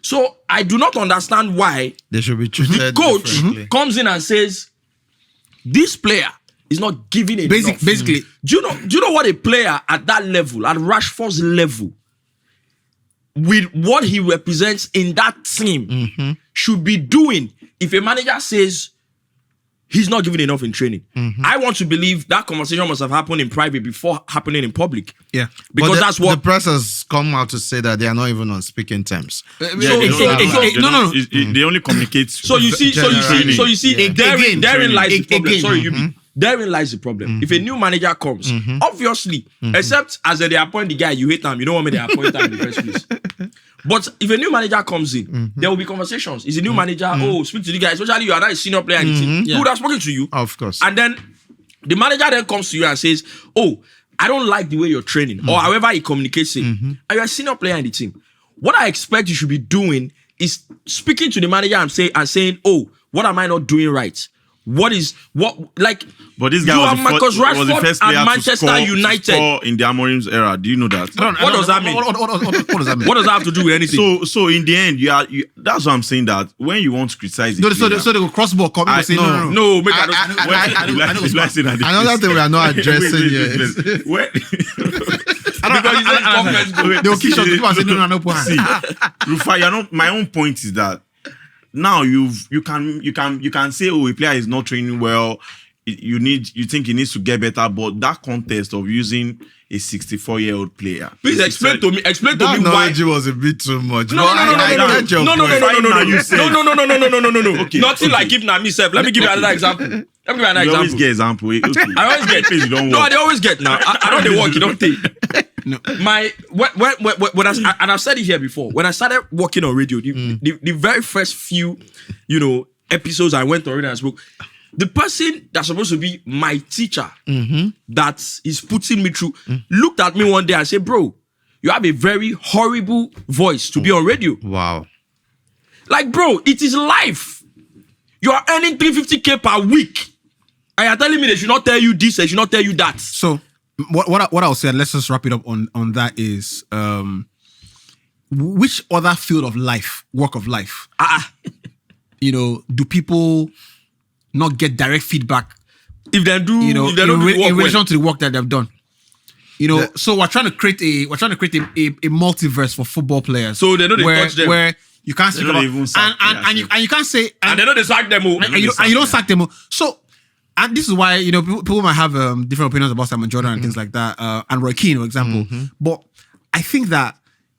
So I do not understand why They should be the treated coach differently. comes in and says, this player is not giving enough. Basically. Do you know what a player at that level, at Rashford's level, with what he represents in that team, should be doing if a manager says he's not giving enough in training? I want to believe that conversation must have happened in private before happening in public. Yeah. Because But that's the what. press has come out to say that they are not even on speaking terms. They only communicate. So you see, Training. therein lies the problem. Again. Sorry, therein lies the problem. If a new manager comes, obviously, except as they appoint the guy, you hate him, you don't want me to appoint him in the first place. But if a new manager comes in, there will be conversations. Is a new manager, speak to the guy, especially you are not a senior player in the team. Who would have spoken to you? Of course. And then the manager then comes to you and says, I don't like the way you're training, or however he communicates it. And you're a senior player in the team. What I expect you should be doing is speaking to the manager and saying, what am I not doing right? But this guy was Marcus the Rashford first player at Manchester to United. score in the Amorim's era. Do you know that? What does that mean? What does that mean? What does that have to do with anything? So in the end, that's what I'm saying, that when you want to criticize the So player, they will crossbow come and say no. No, make Another thing we are not addressing here. They will kick shot. People are saying no. See, Rufa, my own point is that now you can say, a player is not training well. You think he needs to get better, but that context of using a 64-year-old player. Please explain to me That why. analogy was a bit too much. No. Nothing like give me self. Let me give you another example. You always get example. Okay. I always get. Please, you don't No, work. they always get now. I don't they work. You don't think. No. When I've said it here before. When I started working on radio, the very first few, episodes I went on radio and spoke. The person that's supposed to be my teacher, that is putting me through, looked at me one day and said, "Bro, you have a very horrible voice to be on radio." Wow. Like, bro, it is life. You are earning 350K per week, and you're telling me they should not tell you this, they should not tell you that. So what I'll say, and let's just wrap it up on that, is which other field of life, work of life, do people not get direct feedback If they do, in relation relation to the work that they've done? So we're trying to create a multiverse for football players. So they know they touch them. where you can't speak don't about even sack and you can't say and they know they sack them. and you don't sack them. So, and this is why people might have different opinions about Simon Jordan and things like that, and Roy Keane, for example. But I think that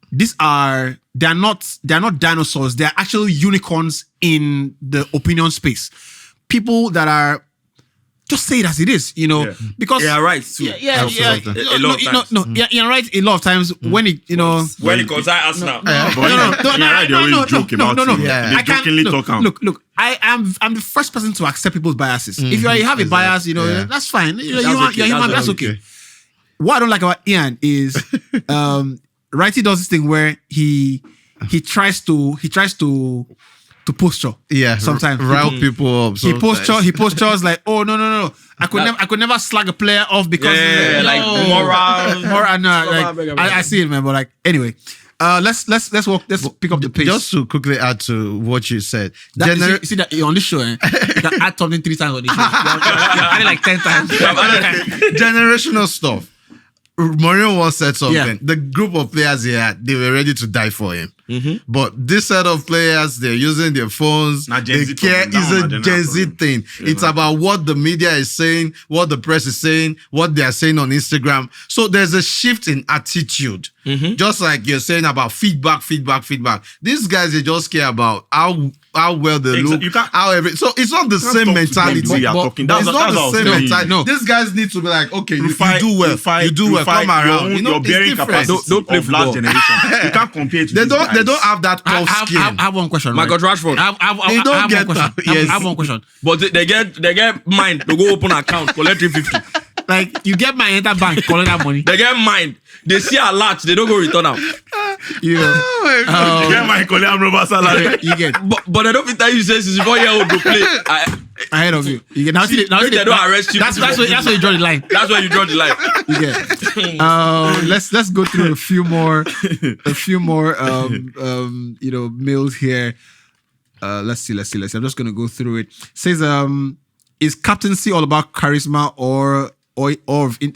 they're not dinosaurs. They're actually unicorns in the opinion space. People that are just say it as it is, because They are right too. yeah. A lot of times. You're right. A lot of times when it, When it concerns Arsenal. They always joke about it. Yeah. They jokingly talk out. Look. I'm the first person to accept people's biases. If you have a bias, that's fine. You're human. That's okay. what I don't like about Ian is Righty does this thing where he tries to posture. Yeah, sometimes rile people up. He postures like, oh no. I could never slag a player off because like moral. No, like, I see it, man. But like anyway, let's pick up the pace. Just to quickly add to what you said, you see that on this show, you can add something 3 times on this show. You add it like 10 times. generational stuff. Mourinho once said something. Yeah. The group of players he had, they were ready to die for him. But this set of players, they're using their phones. They care. It's a Gen Z thing. It's about what the media is saying, what the press is saying, what they are saying on Instagram. So there's a shift in attitude. Just like you're saying about feedback. These guys, they just care about how well they look. So it's not the same mentality. It's not the same mentality. No. These guys need to be like, okay, you do well. You do well. Come around. Your bearing capacity. Don't play for last generation. You can't compare to They don't have that tough skin. I have one question. My God, Rashford. I have one question. But they get mind to go open an account, collect 350. Like you get my enter bank, collect that money. They get mind. They see a lot, they don't go return out. You know, get my collect rubber salary. You get. But I don't think that you say 64-year-old to play ahead of you. You get now. They don't arrest you. That's where you draw the line. That's where you draw the line. You get. Let's go through a few more mails here. Let's see. I'm just gonna go through it. Says is captaincy all about charisma or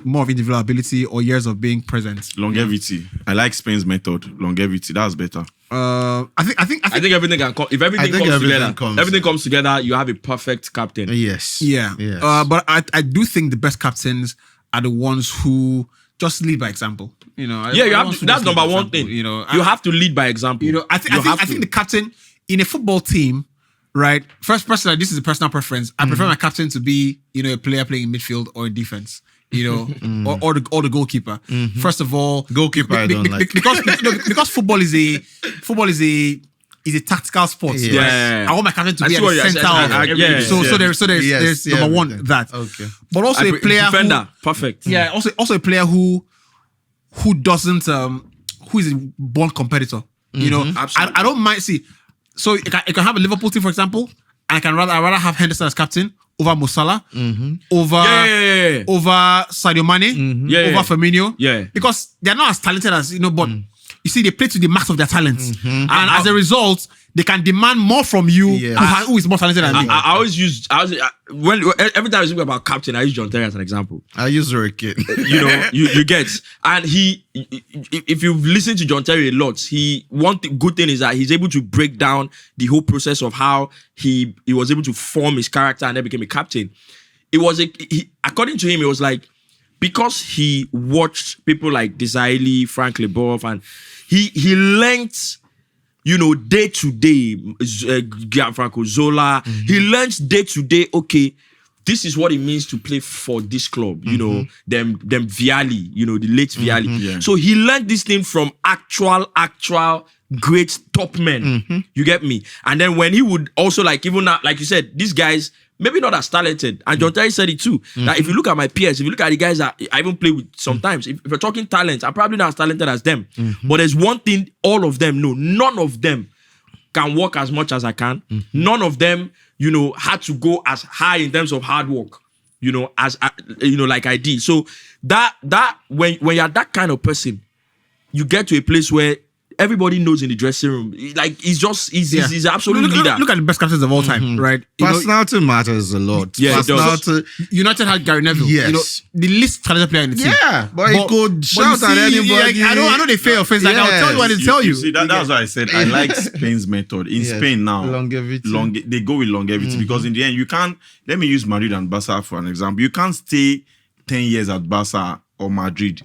more of individual ability or years of being present? Longevity. I like Spain's method. Longevity. That's better. I think everything can come. If everything comes together, you have a perfect captain. Yes. Yeah. Yes. But I do think the best captains are the ones who just lead by example. You know. You have to, that's number one thing. You know, you have to lead by example. You know, I think the captain in a football team. Right. First, personally, this is a personal preference. I prefer my captain to be, a player playing in midfield or in defense. Or the goalkeeper. First of all, goalkeeper I don't like because football is a tactical sport. Yes. Right? I want my captain to be at the center. So there's number one that. Okay. But also a player defender, perfect. Yeah. Also a player who doesn't who is a born competitor. I don't mind. See. So I can have a Liverpool team, for example, and I'd rather have Henderson as captain over Mo Salah, over Sadio Mane, over Firmino, because they're not as talented as but you see they play to the max of their talents, and as a result, they can demand more from you who is more talented than me. Every time I speak about captain, I use John Terry as an example. I use Roy Keane. You get, and if you've listened to John Terry a lot, one good thing is that he's able to break down the whole process of how he was able to form his character and then became a captain. It was according to him, it was like because he watched people like Desiree, Frank Leboeuf, and he learned. Day to day, Gianfranco Zola, he learns day to day, okay, this is what it means to play for this club, them Vialli, the late Vialli. Yeah. So he learned this thing from actual great top men. You get me? And then when he would also like you said, these guys, maybe not as talented. And John Terry said it too. That if you look at my peers, if you look at the guys that I even play with sometimes, if you're talking talent, I'm probably not as talented as them. But there's one thing all of them know. None of them can work as much as I can. None of them, had to go as high in terms of hard work, as like I did. So that when you're that kind of person, you get to a place where everybody knows in the dressing room. Like he's an absolute leader. Look at the best captains of all time, right? Personality matters a lot. Yeah, United had Gary Neville. Yes. The least talented player in the team. Yeah, but he could shout at anybody. I know they fail your face. Like I'll tell you what they tell you. See, that's why I said I like Spain's method. In Spain now, longevity. They go with longevity because in the end you can't. Let me use Madrid and Barca for an example. You can't stay 10 years at Barca or Madrid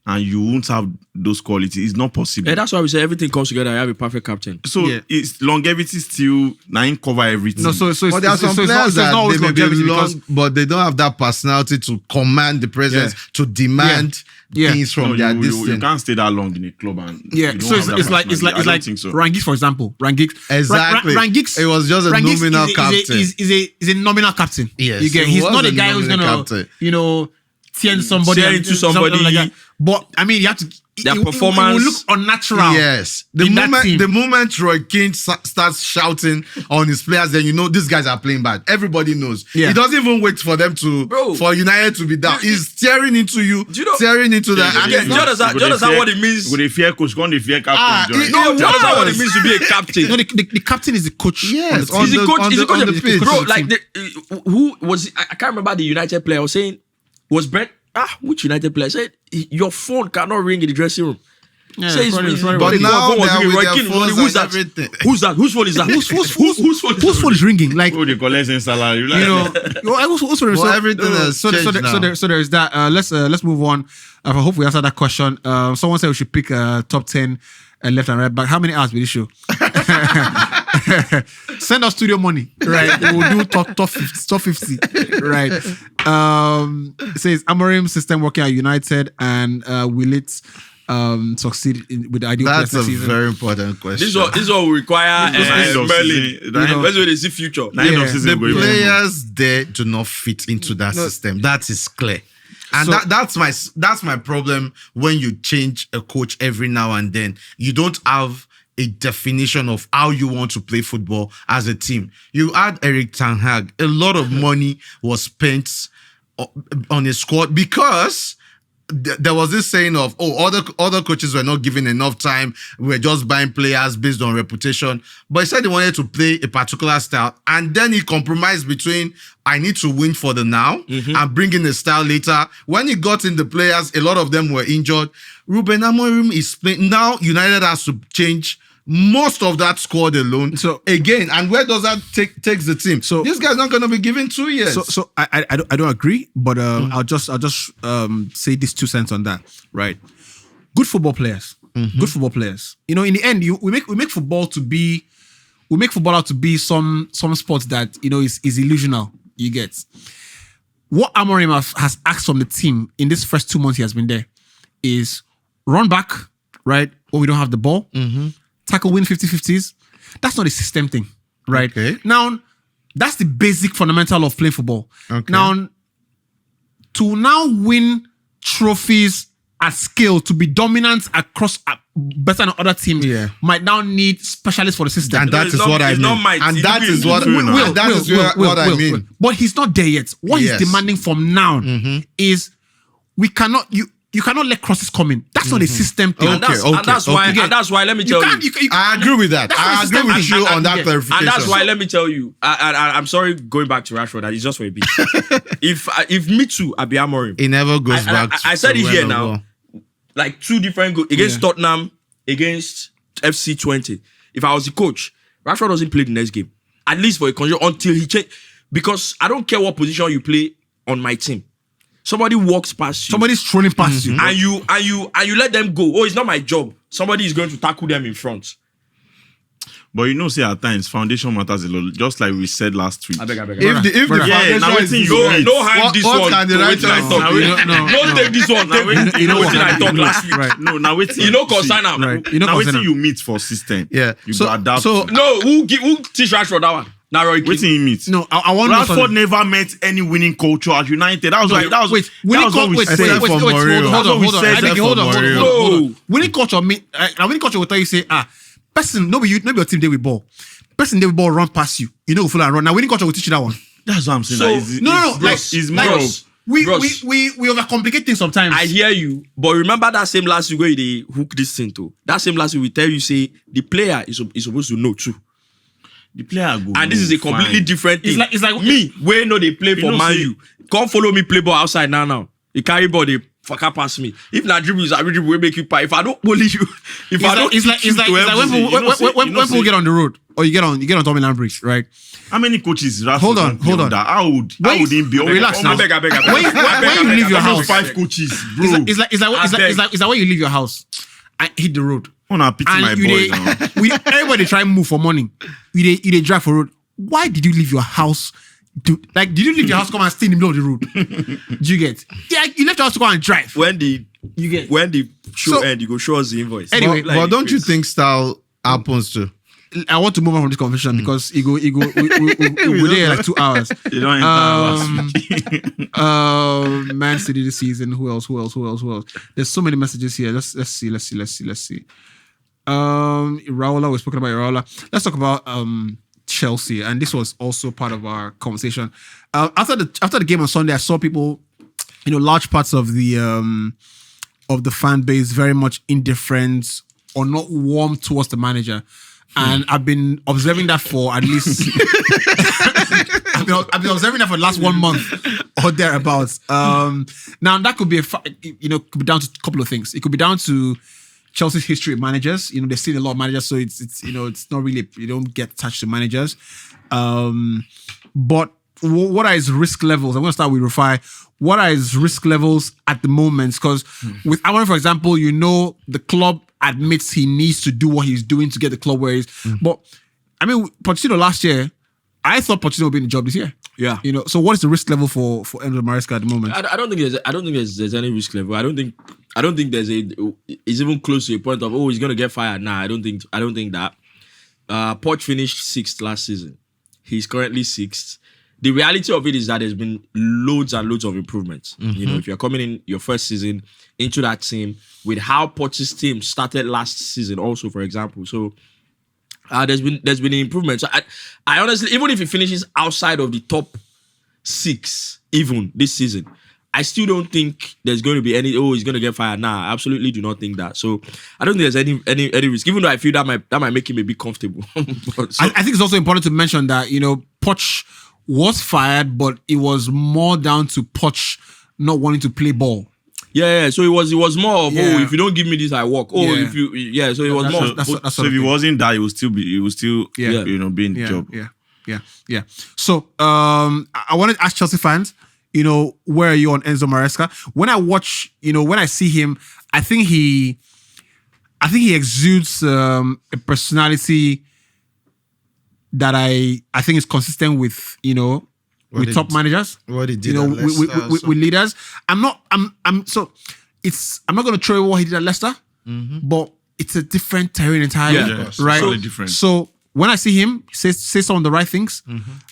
and you won't have those qualities. It's not possible. And that's why we say everything comes together. You have a perfect captain. So it's longevity still now cover everything. No, so but there are some players that they may be long, but they don't have that personality to command the presence, to demand things from their distance. You can't stay that long in a club and so it's like Rangis, for example. Rangis. Exactly. Rangis. It was just a nominal captain. Is a nominal captain. Yes. He's not a guy who's gonna tearing somebody, Tear into somebody. something like that. But I mean, you have to. Their it performance will look unnatural. Yes. in that team. The moment Roy Keane starts shouting on his players, then you know these guys are playing bad. Everybody knows. Yeah. He doesn't even wait for them for United to be down. He's tearing into you, tearing into that. Do you understand what it means? With a fear coach, going to fear captain. Do you understand what it means to be a captain? No, the captain is the coach. Yes, He's the coach. He's the coach on of the the pitch. Bro, like who was it? I can't remember the United player. I was saying, was Brent? Which United player said your phone cannot ring in the dressing room? Yeah, Says, But now they are with Roy their Keane, phones who's and that? everything. Who's that? Whose phone is that? Whose phone is ringing? Like, Oh, they collect in salary. you know, Well, everything has changed now. So there's that. Let's move on. I hope we answered that question. Someone said we should pick top 10 left and right back. How many hours will this show? Send us studio money, right? We will do top 50, right? It says Amorim system working at United, and will it succeed with the ideal That's players a next season? very important question. This will require Merlin. Let's say they see future. The players there do not fit into that system. That is clear. And that's my problem when you change a coach every now and then. You don't have a definition of how you want to play football as a team. You had Erik ten Hag. A lot of money was spent on his squad because there was this saying of, other coaches were not given enough time. We're just buying players based on reputation. But he said he wanted to play a particular style. And then he compromised between, I need to win for the now and bring in a style later. When he got in the players, a lot of them were injured. Ruben Amorim is playing. Now United has to change most of that squad alone. So again, and where does that takes the team? So this guy's not going to be given 2 years. So I don't agree, but I'll just say these 2 cents on that. Right, good football players. Good football players. You know, in the end, we make football to be, we make football out to be some sports that, you know, is illusional. You get what Amorim has asked from the team in this first 2 months he has been there is run back, right, when we don't have the ball. Tackle, win 50-50s. That's not a system thing, right? Okay. Now, that's the basic fundamental of playing football. Okay. Now, to now win trophies at scale, to be dominant across better than other teams, might now need specialists for the system. And that is what I mean. And that is what I mean. But he's not there yet. What he's demanding from now is we cannot... You cannot let crosses come in. That's not a system thing. And that's why, let me tell you. I agree with that. I agree with you on that clarification. And that's why, let me tell you, I'm sorry going back to Rashford, that is just for a bit. If me too, I'd be Amorim. It never goes back. I said it here now. Like 2 different goals against Tottenham, against FC 20. If I was the coach, Rashford doesn't play the next game. At least for a control until he change. Because I don't care what position you play on my team. Somebody walks past you. Somebody's trolling past you. And you let them go. Oh, it's not my job. Somebody is going to tackle them in front. But you know, say at times foundation matters a lot. Just like we said last week. I beg. If the foundation is no hide this one. What can the right Don't take this one. You know what I talked last week. Right. No, now wait. You know concern now. Right. Now wait till you meet for system. Yeah. You go adapt. So no, who teach Rashford that one? Now Roy Keane. Wait till he meets. No, I want Rashford never met any winning culture at United. That was what we said. Hold on. Winning culture mean winning culture will tell you say person no be your team there with ball. Person there with ball run past you. You know full and run. Now winning culture will teach you that one. That's what I'm saying. It's more of we overcomplicate things sometimes. I hear you, but remember that same last week where they hook this thing to. That same last week we tell you say the player is supposed to know too. The player go. And this is a completely different thing. It's like me, where no they play for Man U. Come follow me play ball outside now. You carry ball, they fuck up past me. If not dribbles, I dribble will make you pie. If I don't bully you, if I don't, it's like when people get on the road or you get on Tommy Land Bridge, right? How many coaches? Hold on. How would he be? Relax now. Beg. When you leave your house, 5 coaches, bro. It's like when you leave your house and hit the road. I pity my boy now. Everybody try and move for morning. You drive for road. Why did you leave your house? Did you leave your house come and stay in the middle of the road? Do you get? Yeah, you left your house to go and drive. When the show end, you go show us the invoice. Anyway, but don't you think style happens too? I want to move on from this conversation because we're there like 2 hours. You don't enter last week. Man City this season. Who else? There's so many messages here. Let's see. Iraola, we've spoken about Iraola. Let's talk about Chelsea, and this was also part of our conversation. After the game on Sunday, I saw people, large parts of the fan base very much indifferent or not warm towards the manager. And I've been observing that for at least I've been observing that for the last 1 month or thereabouts. Now that could be could be down to a couple of things. It could be down to Chelsea's history of managers. They've seen a lot of managers, so it's not really, you don't get attached to managers. But what are his risk levels? I'm going to start with Rufai. What are his risk levels at the moment? Because with Amorim, for example, the club admits he needs to do what he's doing to get the club where he is. But I mean, Pochettino last year, I thought Pochettino would be in the job this year. Yeah. So what is the risk level for Enzo Maresca at the moment? I don't think there's any risk level. I don't think it's even close to a point of he's gonna get fired. Nah, I don't think that. Poch finished 6th last season. He's currently 6th. The reality of it is that there's been loads and loads of improvements. If you're coming in your first season into that team with how Poch's team started last season, also for example, so there's been improvements. So I honestly, even if he finishes outside of the top 6, even this season, I still don't think there's going to be any. He's going to get fired. Nah, I absolutely do not think that. So I don't think there's any risk. Even though I feel that might make him a bit comfortable. I think it's also important to mention that Poch was fired, but it was more down to Poch not wanting to play ball. Yeah. So it was more of if you don't give me this, I walk. So it was more. So if he wasn't that, he would still be be in the job. Yeah. So I wanted to ask Chelsea fans, where are you on Enzo Maresca? When I see him, I think he exudes a personality that I think is consistent with with top managers. What he did with leaders. I'm not going to throw away what he did at Leicester, but it's a different terrain entirely. Yeah, right? Totally different. So when I see him, say some of the right things.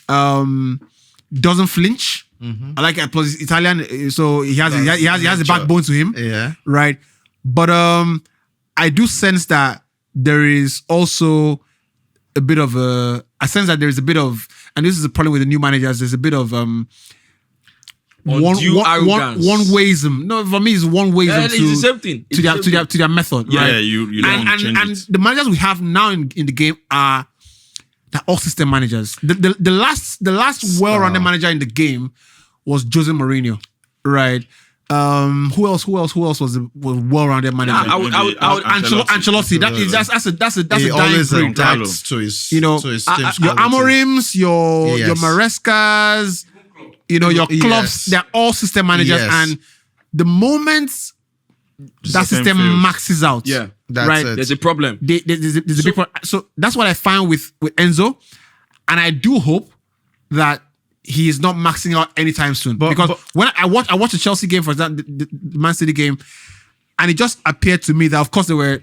Doesn't flinch. I like it. Plus he's Italian, so he has a backbone to him. Yeah. Right. But I do sense that there is also a bit of and this is the problem with the new managers. There's a bit of one-waysm. No, for me, it's one-waysm it's the same thing. to their method. Yeah, right? you don't change and it. the managers we have now in the game are all system managers. The last well-rounded manager in the game was Jose Mourinho, right? Who else was a well-rounded manager? Ancelotti. That's a He dying always breed, right? adapts to his Your team's Amorims, your Marescas, your clubs, they're all system managers. Yes. And the moment that system fails. maxes out, That's right? it. There's a problem. There's a big problem. So that's what I find with Enzo. And I do hope that he is not maxing out anytime soon. Because when I watched the Chelsea game, for example, the Man City game, and it just appeared to me that, of course, there were,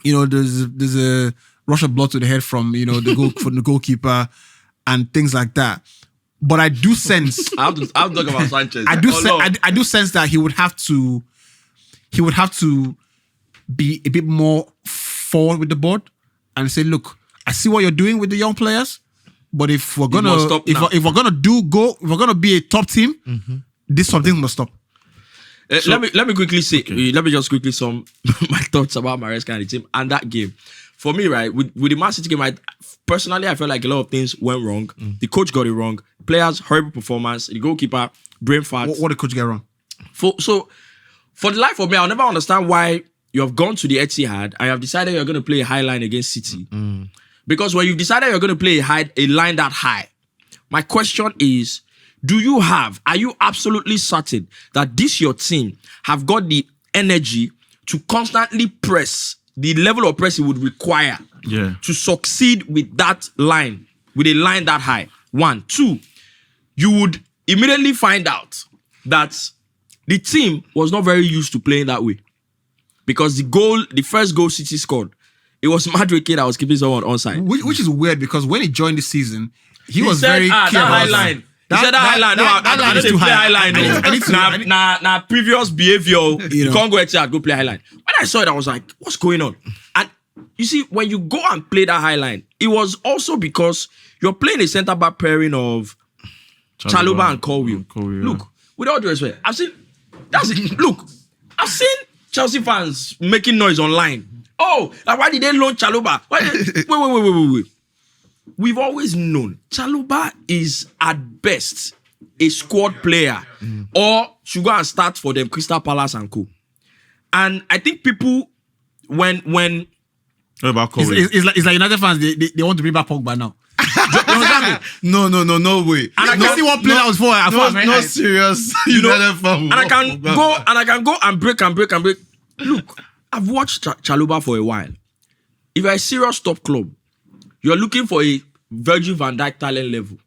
there's a rush of blood to the head from, from the goalkeeper and things like that. But I do sense... I'll talk about Sanchez. I do sense that he would have to be a bit more forward with the board and say, look, I see what you're doing with the young players, but if we're gonna be a top team, this something must stop. Let me quickly say. Okay. Let me just quickly sum my thoughts about Maresca and the team and that game. For me, right, with the Man City game, I felt like a lot of things went wrong. The coach got it wrong. Players, horrible performance. The goalkeeper, brain fart. What did the coach get wrong? For the life of me, I'll never understand why you have gone to the Etihad and you have decided you're going to play a high line against City. Because when you've decided you're going to play a line that high, my question is, are you absolutely certain that this your team have got the energy to constantly press the level of press it would require to succeed with that line, with a line that high? 1, 2, you would immediately find out that the team was not very used to playing that way. Because the first goal City scored, it was Madueke that was keeping someone onside. Which is weird because when he joined this season, he was said, very that clear high about line. He said that high line. No, that I line don't is dey too play high. high line. I need to- Nah, previous behavior. You can't go Etihad, go play high line. When I saw it, I was like, what's going on? And you see, when you go and play that high line, it was also because you're playing a centre back pairing of Chalobah and Colwill. Look, with all due respect, I've seen Chelsea fans making noise online. Oh, like why did they loan Chalobah? Wait. We've always known Chalobah is at best a squad player or should go and start for them Crystal Palace and co. And I think people when What about Kobe? It's like United fans, they want to bring back Pogba now. No way. And I can see what player that was for. No serious. and I can go and break. Look, I've watched Chalobah for a while. If you're a serious top club, you're looking for a Virgil van Dijk talent level.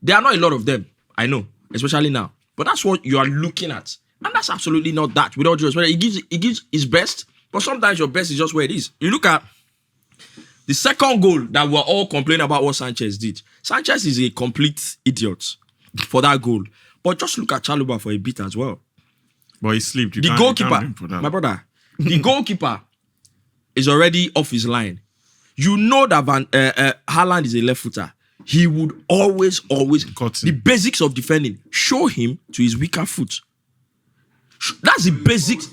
There are not a lot of them, I know, especially now. But that's what you are looking at. And that's absolutely not that. With all due respect, he gives his best, but sometimes your best is just where it is. You look at the second goal that we're all complaining about what Sanchez did. Sanchez is a complete idiot for that goal. But just look at Chalobah for a bit as well. But he slipped. The goalkeeper, my brother, the goalkeeper is already off his line. You know that Haaland is a left footer. He would always the basics of defending. Show him to his weaker foot. That's the basics.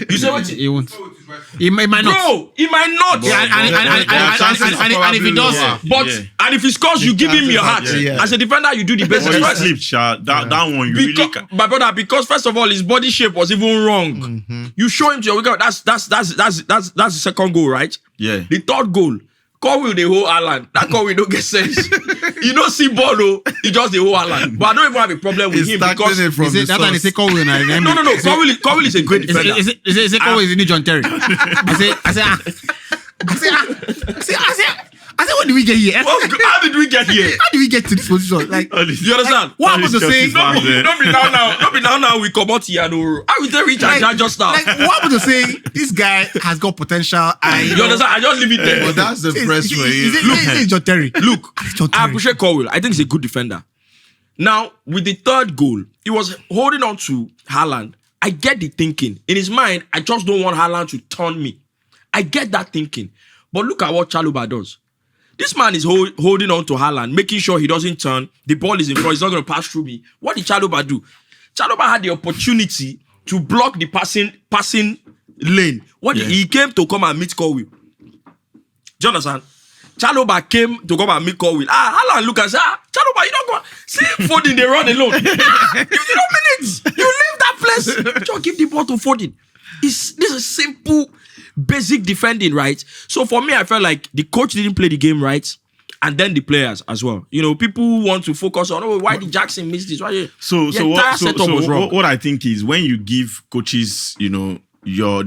You say what? He won't. He might not. Bro, he might not. And if he does, and if he scores, you give him your heart. As a defender, you do the best. But he slipped, Sha. That one, you really can. My brother, because first of all, his body shape was even wrong. You show him to your weaker. That's the second goal, right? Yeah. The third goal. Colwill the whole Haaland. That Colwill don't get sense. You don't see ball though. He just the whole Haaland. But I don't even have a problem with him because that time they say Colwill. No. Colwill is a great defender. Is it Colwill is the new John Terry? I said, what did we get here? How did we get here? How did we get to this position? Like, you understand? What happened to say? Don't be now. We come out here. No, how will they reach and just now? Like, what happened to say this guy has got potential? And you understand? I just leave it there. But that's the press for you. Look, John Terry. Look, I appreciate Colwill. I think he's a good defender. Now, with the third goal, he was holding on to Haaland. I get the thinking. In his mind, I just don't want Haaland to turn me. I get that thinking. But look at what Chalobah does. This man is holding on to Haaland, making sure he doesn't turn. The ball is in front. He's not going to pass through me. What did Chalobah do? Chalobah had the opportunity to block the passing lane. He came to come and meet Colwill. Do you understand? Chalobah came to come and meet Colwill. Haaland look and say, Chalobah, you don't go. See, Foden, they run alone. You don't minutes. You leave that place. Just give the ball to Foden. This is simple, basic defending, right? So for me, I felt like the coach didn't play the game right, and then the players as well. You know, people want to focus on, why did Jackson miss this? What I think is when you give coaches, you know, your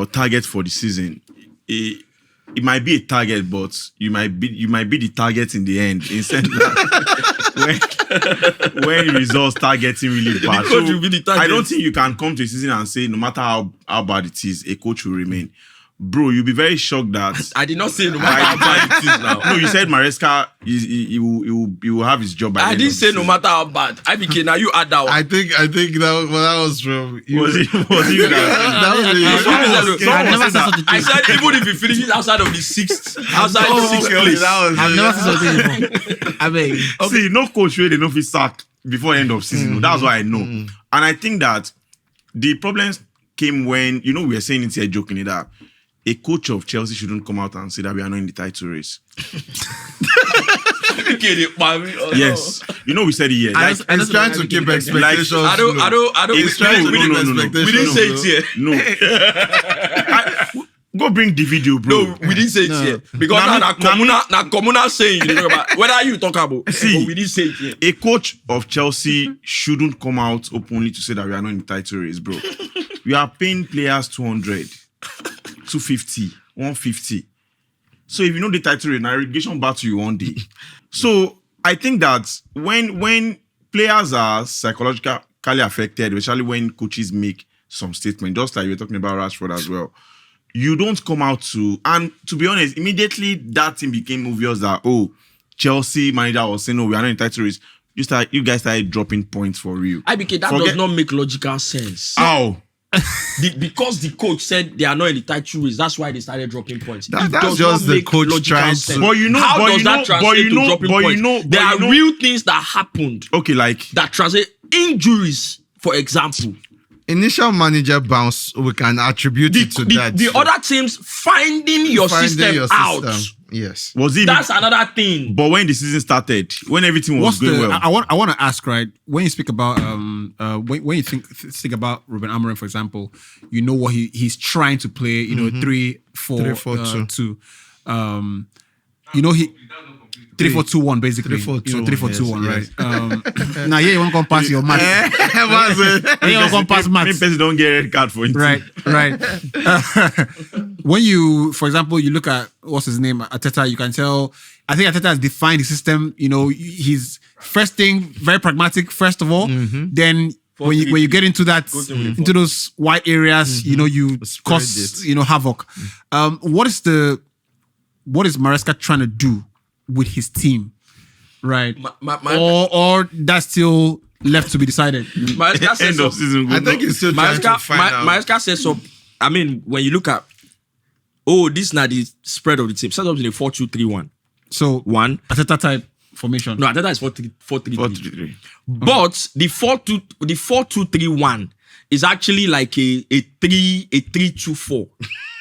target for the season, it might be a target, but you might be the target in the end. Instead when results start getting really bad. So I don't think you can come to a season and say no matter how bad it is, a coach will remain. Bro, you'll be very shocked that I did not say no matter how bad it is now. No, you said Maresca he will have his job by I didn't say no matter how bad. IBK, now you add that one. I think that was from you. Was he I said even if he finishes outside of the sixth place. I've never seen something before. I mean, see, no coach really know if he sack before end of season. That's what I know. And I think that the problems came when, you know, we were saying it here jokingly that a coach of Chelsea shouldn't come out and say that we are not in the title race. Yes, you know we said it here. Like, he's trying to keep expectations. I don't. He's trying to keep expectations. We didn't say it here. No. Go bring the video, bro. No, we didn't say it here because na communal saying you talk about. Whether you talk about, see, we didn't say it here. A coach of Chelsea shouldn't come out openly to say that we are not in the title race, bro. We are paying players 200, 250, 150. So if you know the title race, navigation battle you one day. So I think that when players are psychologically affected, especially when coaches make some statement, just like we were talking about Rashford as well, you don't come out and to be honest, immediately that thing became obvious that Chelsea manager was saying, no, we are not in title race. You guys started dropping points for real. IBK, that does not make logical sense. How? Because the coach said they are not in the title race, that's why they started dropping points. That's just the coach trying to. How does that translate to dropping points? There are real things that happened. Okay, like that translate injuries, for example. Initial manager bounce, we can attribute it to that. The other teams finding your system out. Yes. That's another thing. But when the season started, when everything was going well. I want to ask, right? When you speak about when you think about Ruben Amorim, for example, you know what he's trying to play, 3-4-2. You know 3-4-2-1 basically. 3-4-2-1, right? Now you want to come past your math. You want to come past maths. Me don't get a red card for it. Right. When you, for example, you look at what's his name, Arteta, you can tell. I think Arteta has defined the system. He's first thing very pragmatic. First of all, then when you get into that into those wide areas, you cause havoc. What is Maresca trying to do with his team, right? Or that's still left to be decided. End of season. I think he's still trying to find out. Maresca says so. I mean, when you look at this is not the spread of the team. Set up in a 4-2-3-1. So one Arteta type formation. No, Arteta is 4-3-3. 4-3-3. But the 4-2-3-1 is actually like a 3-2-4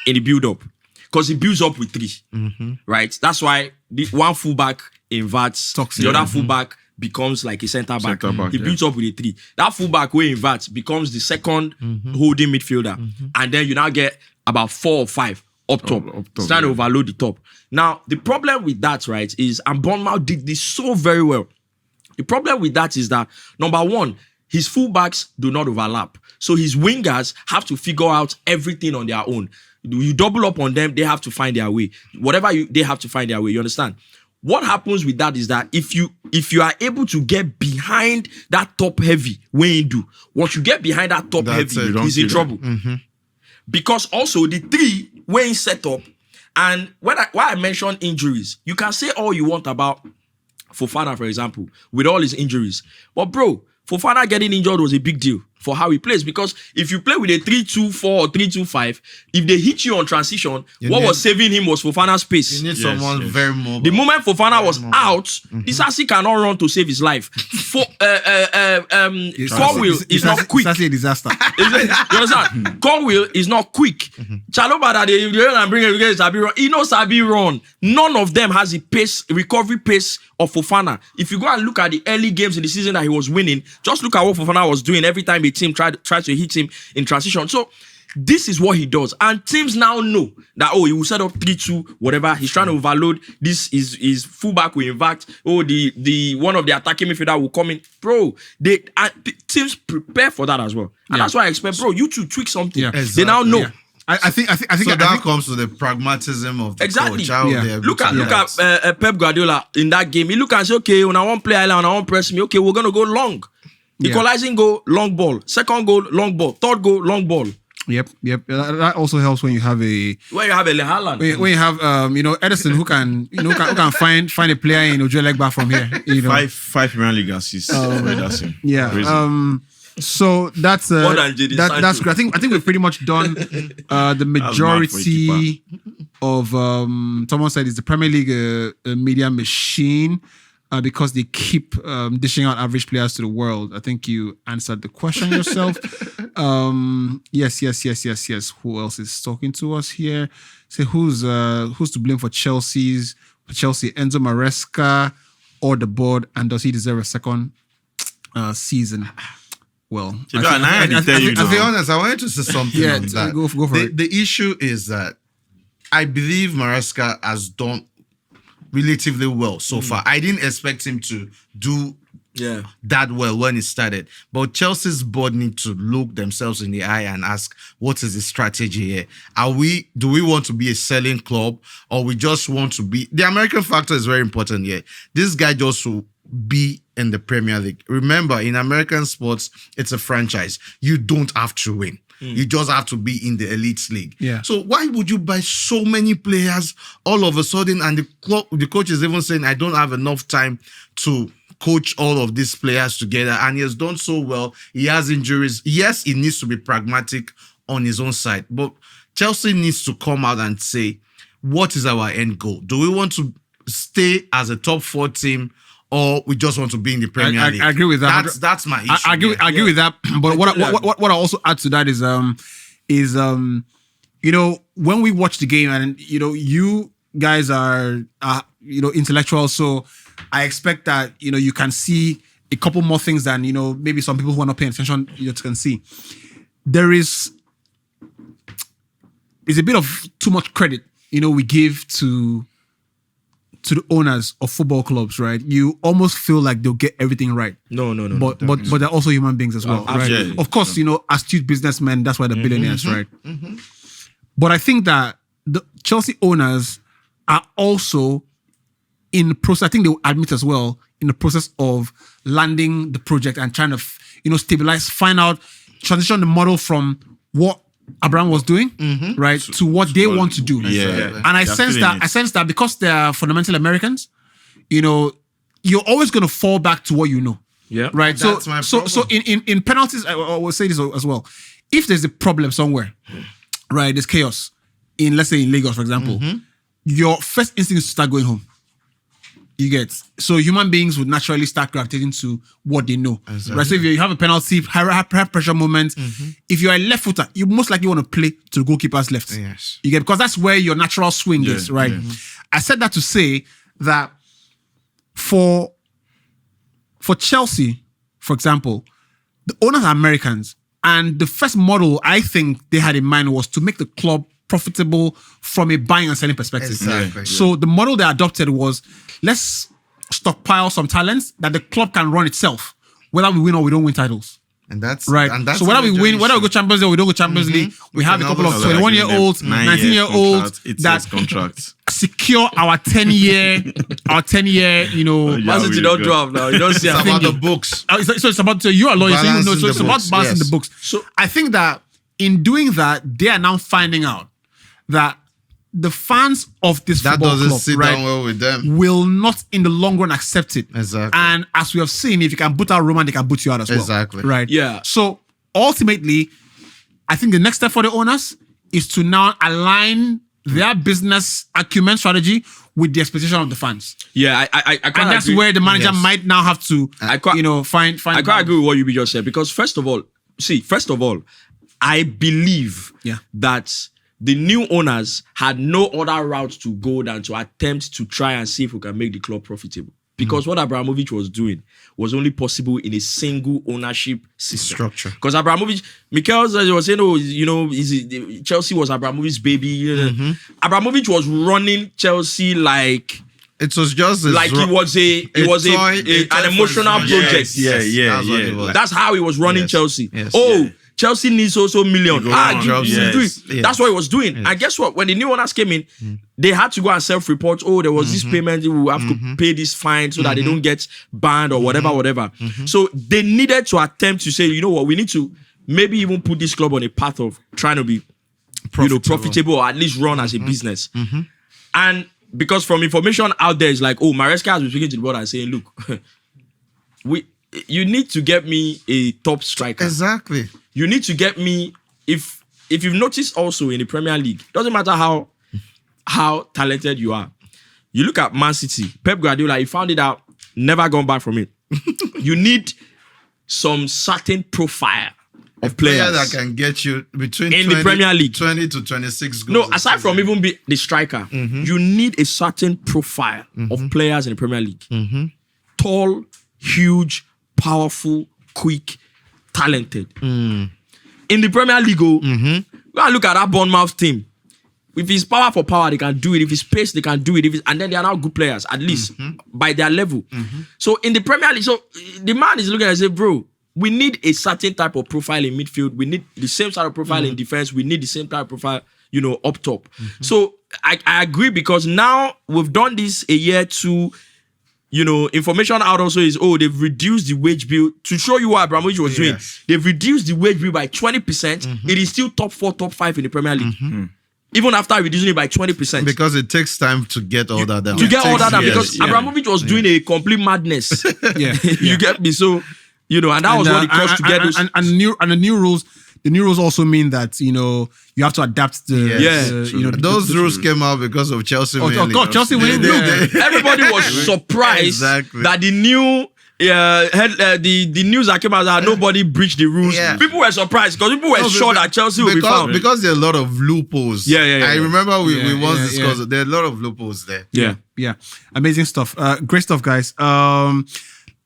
in the build-up. Because he builds up with 3, right? That's why the one fullback inverts, the other fullback becomes like a centre back. He builds up with a 3. That fullback where inverts becomes the second holding midfielder, and then you now get about 4 or 5 up top. It's trying to overload the top. Now the problem with that, right, is and Bournemouth did this so very well. The problem with that is that number one, his fullbacks do not overlap, so his wingers have to figure out everything on their own. You double up on them, they have to find their way. They have to find their way. You understand? What happens with that is that if you are able to get behind that top heavy, when you do, once you get behind that top heavy, is in trouble. Because also the 3 when set up, and why I mention injuries, you can say all you want about Fofana, for example, with all his injuries. But bro, Fofana getting injured was a big deal for how he plays, because if you play with a 3-2-4 or 3-2-5, if they hit you on transition, was saving him was Fofana's pace. You need someone very mobile. The moment Fofana was out, Disasi cannot run to save his life. Cornwell is not quick. That's a disaster. You understand? Cornwell is not quick. Chaloba that they bring against Sabi run. He knows Sabi run. None of them has the recovery pace of Fofana. If you go and look at the early games in the season that he was winning, just look at what Fofana was doing every time a team tried to hit him in transition. So this is what he does, and teams now know that he will set up 3-2 whatever. He's trying to overload. This is fullback will invert. The one of the attacking midfielder will come in, bro. Teams prepare for that as well, and that's why I expect, bro, you to tweak something. Yeah, exactly. They now know. Yeah. I think so that comes to the pragmatism of the coach. Look at Pep Guardiola in that game. He look and say, okay, when I want play island, I want press me. Okay, we're gonna go long. Equalizing goal, long ball. Second goal, long ball. Third goal, long ball. Yep. That also helps when you have a Haaland. When you have Edison who can find a player in Ojo Legba from here. 5 Premier League assists. So that's that's great. I think we've pretty much done the majority of someone said it's the Premier League media machine. Because they keep dishing out average players to the world. I think you answered the question yourself. Yes. Who else is talking to us here? Say who's to blame for Chelsea? Enzo Maresca or the board? And does he deserve a second season? Well, to be honest, I wanted to say something on that. Go for it. The issue is that I believe Maresca has done relatively well so far. I didn't expect him to do that well when he started. But Chelsea's board need to look themselves in the eye and ask, what is the strategy here? Do we want to be a selling club, or we just want to be... The American factor is very important here. This guy just will be in the Premier League. Remember, in American sports, it's a franchise. You don't have to win. You just have to be in the elite league. Yeah. So why would you buy so many players all of a sudden? And the coach is even saying, I don't have enough time to coach all of these players together. And he has done so well. He has injuries. Yes, he needs to be pragmatic on his own side. But Chelsea needs to come out and say, what is our end goal? Do we want to stay as a top 4 team, or we just want to be in the Premier League? I agree with that. That's my issue. I agree with that. But what I also add to that is when we watch the game, and you guys are intellectual, so I expect that you can see a couple more things than maybe some people who are not paying attention can see. There is a bit of too much credit we give to the owners of football clubs, right? You almost feel like they'll get everything right. No. But they're also human beings as well, right? Yeah. Of course, astute businessmen. That's why they're billionaires, right? But I think that the Chelsea owners are also in the process. I think they will admit as well in the process of landing the project and trying to stabilize, find out, transition the model from what Abraham was doing, right, to what they want to do. Yeah. And I sense that because they're fundamental Americans, you're always going to fall back to what you know. Yeah. Right. That's my So problem. in penalties, I will say this as well. If there's a problem somewhere, right, there's chaos let's say in Lagos, for example, your first instinct is to start going home. You get. So human beings would naturally start gravitating to what they know. Exactly. Right. So if you have a penalty, high pressure moment, if you're a left footer, you most likely want to play to the goalkeeper's left. Yes. You get, because that's where your natural swing is, right? Yeah. I said that to say that for Chelsea, for example, the owners are Americans, and the first model I think they had in mind was to make the club profitable from a buying and selling perspective. Exactly. So the model they adopted was, let's stockpile some talents that the club can run itself, whether we win or we don't win titles. And that's right. And that's so whether we win, whether we go Champions League or we don't go Champions League, we have a couple of 21-year-olds, 19-year-olds that contracts secure our 10-year, Man City don't draft now. You don't see it's about the books. So it's about you are lawyers, so Balancing it's the about books, balancing yes. the books. So I think that in doing that, they are now finding out that the fans of this That football doesn't club, sit right, down well with them. will not in the long run accept it. Exactly. And as we have seen, if you can boot out Roman, they can boot you out as well. Exactly. Right. Yeah. So ultimately, I think the next step for the owners is to now align their business acumen strategy with the expectation of the fans. Yeah, I And that's agree. where the manager might now have to, find. I quite agree with what you just said, because first of all, I believe that the new owners had no other route to go than to attempt to try and see if we can make the club profitable. Because what Abramovich was doing was only possible in a single ownership system. Structure. Because Abramovich, Mikel was saying, Chelsea was Abramovich's baby. Abramovich was running Chelsea like it was just it was an emotional project. Yeah. That's how he was running Chelsea. Yes. Chelsea needs also million. Yes. That's what he was doing. Yes. And guess what? When the new owners came in, they had to go and self-report. Oh, there was this payment. We will have to pay this fine so that they don't get banned or whatever. So they needed to attempt to say, you know what, we need to maybe even put this club on a path of trying to be profitable or at least run as a business. And because from information out there, it's like, Maresca has been speaking to the board and saying, look, you need to get me a top striker. Exactly. You need to get me, if you've noticed also in the Premier League, doesn't matter how talented you are. You look at Man City, Pep Guardiola, he found it out, never gone back from it. You need some certain profile of players that can get you between in the Premier League 20 to 26 goals. No, aside from even be the striker, you need a certain profile of players in the Premier League. Tall, huge, powerful, quick, talented. In the Premier League, go and look at that Bournemouth team. If it's power for power, they can do it. If it's pace, they can do it. And then they are now good players, at least by their level. So in the Premier League, so the man is looking and say, bro, we need a certain type of profile in midfield. We need the same sort of profile in defense. We need the same type of profile, up top. So I agree, because now we've done this a year, 2. information out also is, they've reduced the wage bill to show you what Abramovich was doing. They've reduced the wage bill by 20%. It is still top 4, top 5 in the Premier League. Even after reducing it by 20%. Because it takes time to get all that down. Because Abramovich was doing a complete madness. You get me? So, and that was what it cost to get those. And the new rules. The new rules also mean that you have to adapt those rules came out because of Chelsea winning. Oh God, Chelsea winning. Everybody was surprised that the new the news that came out that nobody breached the rules. People were surprised because people were sure that Chelsea would be found because there are a lot of loopholes. I remember we once discussed there are a lot of loopholes there. Yeah. Amazing stuff. Great stuff, guys.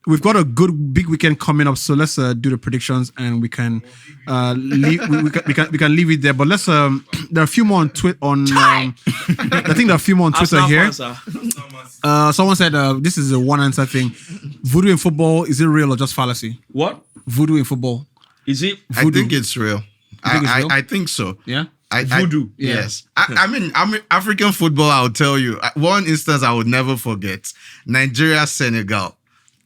We've got a good big weekend coming up, so let's do the predictions and we can leave. We can leave it there. But let's. There are a few more on Twitter. I think there are a few more on Twitter here. Someone said this is a one answer thing. Voodoo in football, is it real or just fallacy? What? Voodoo in football. Is it? Voodoo? I think it's real. I think so. Yeah. Voodoo. Yes. I mean, African football. I'll tell you one instance I would never forget. Nigeria, Senegal.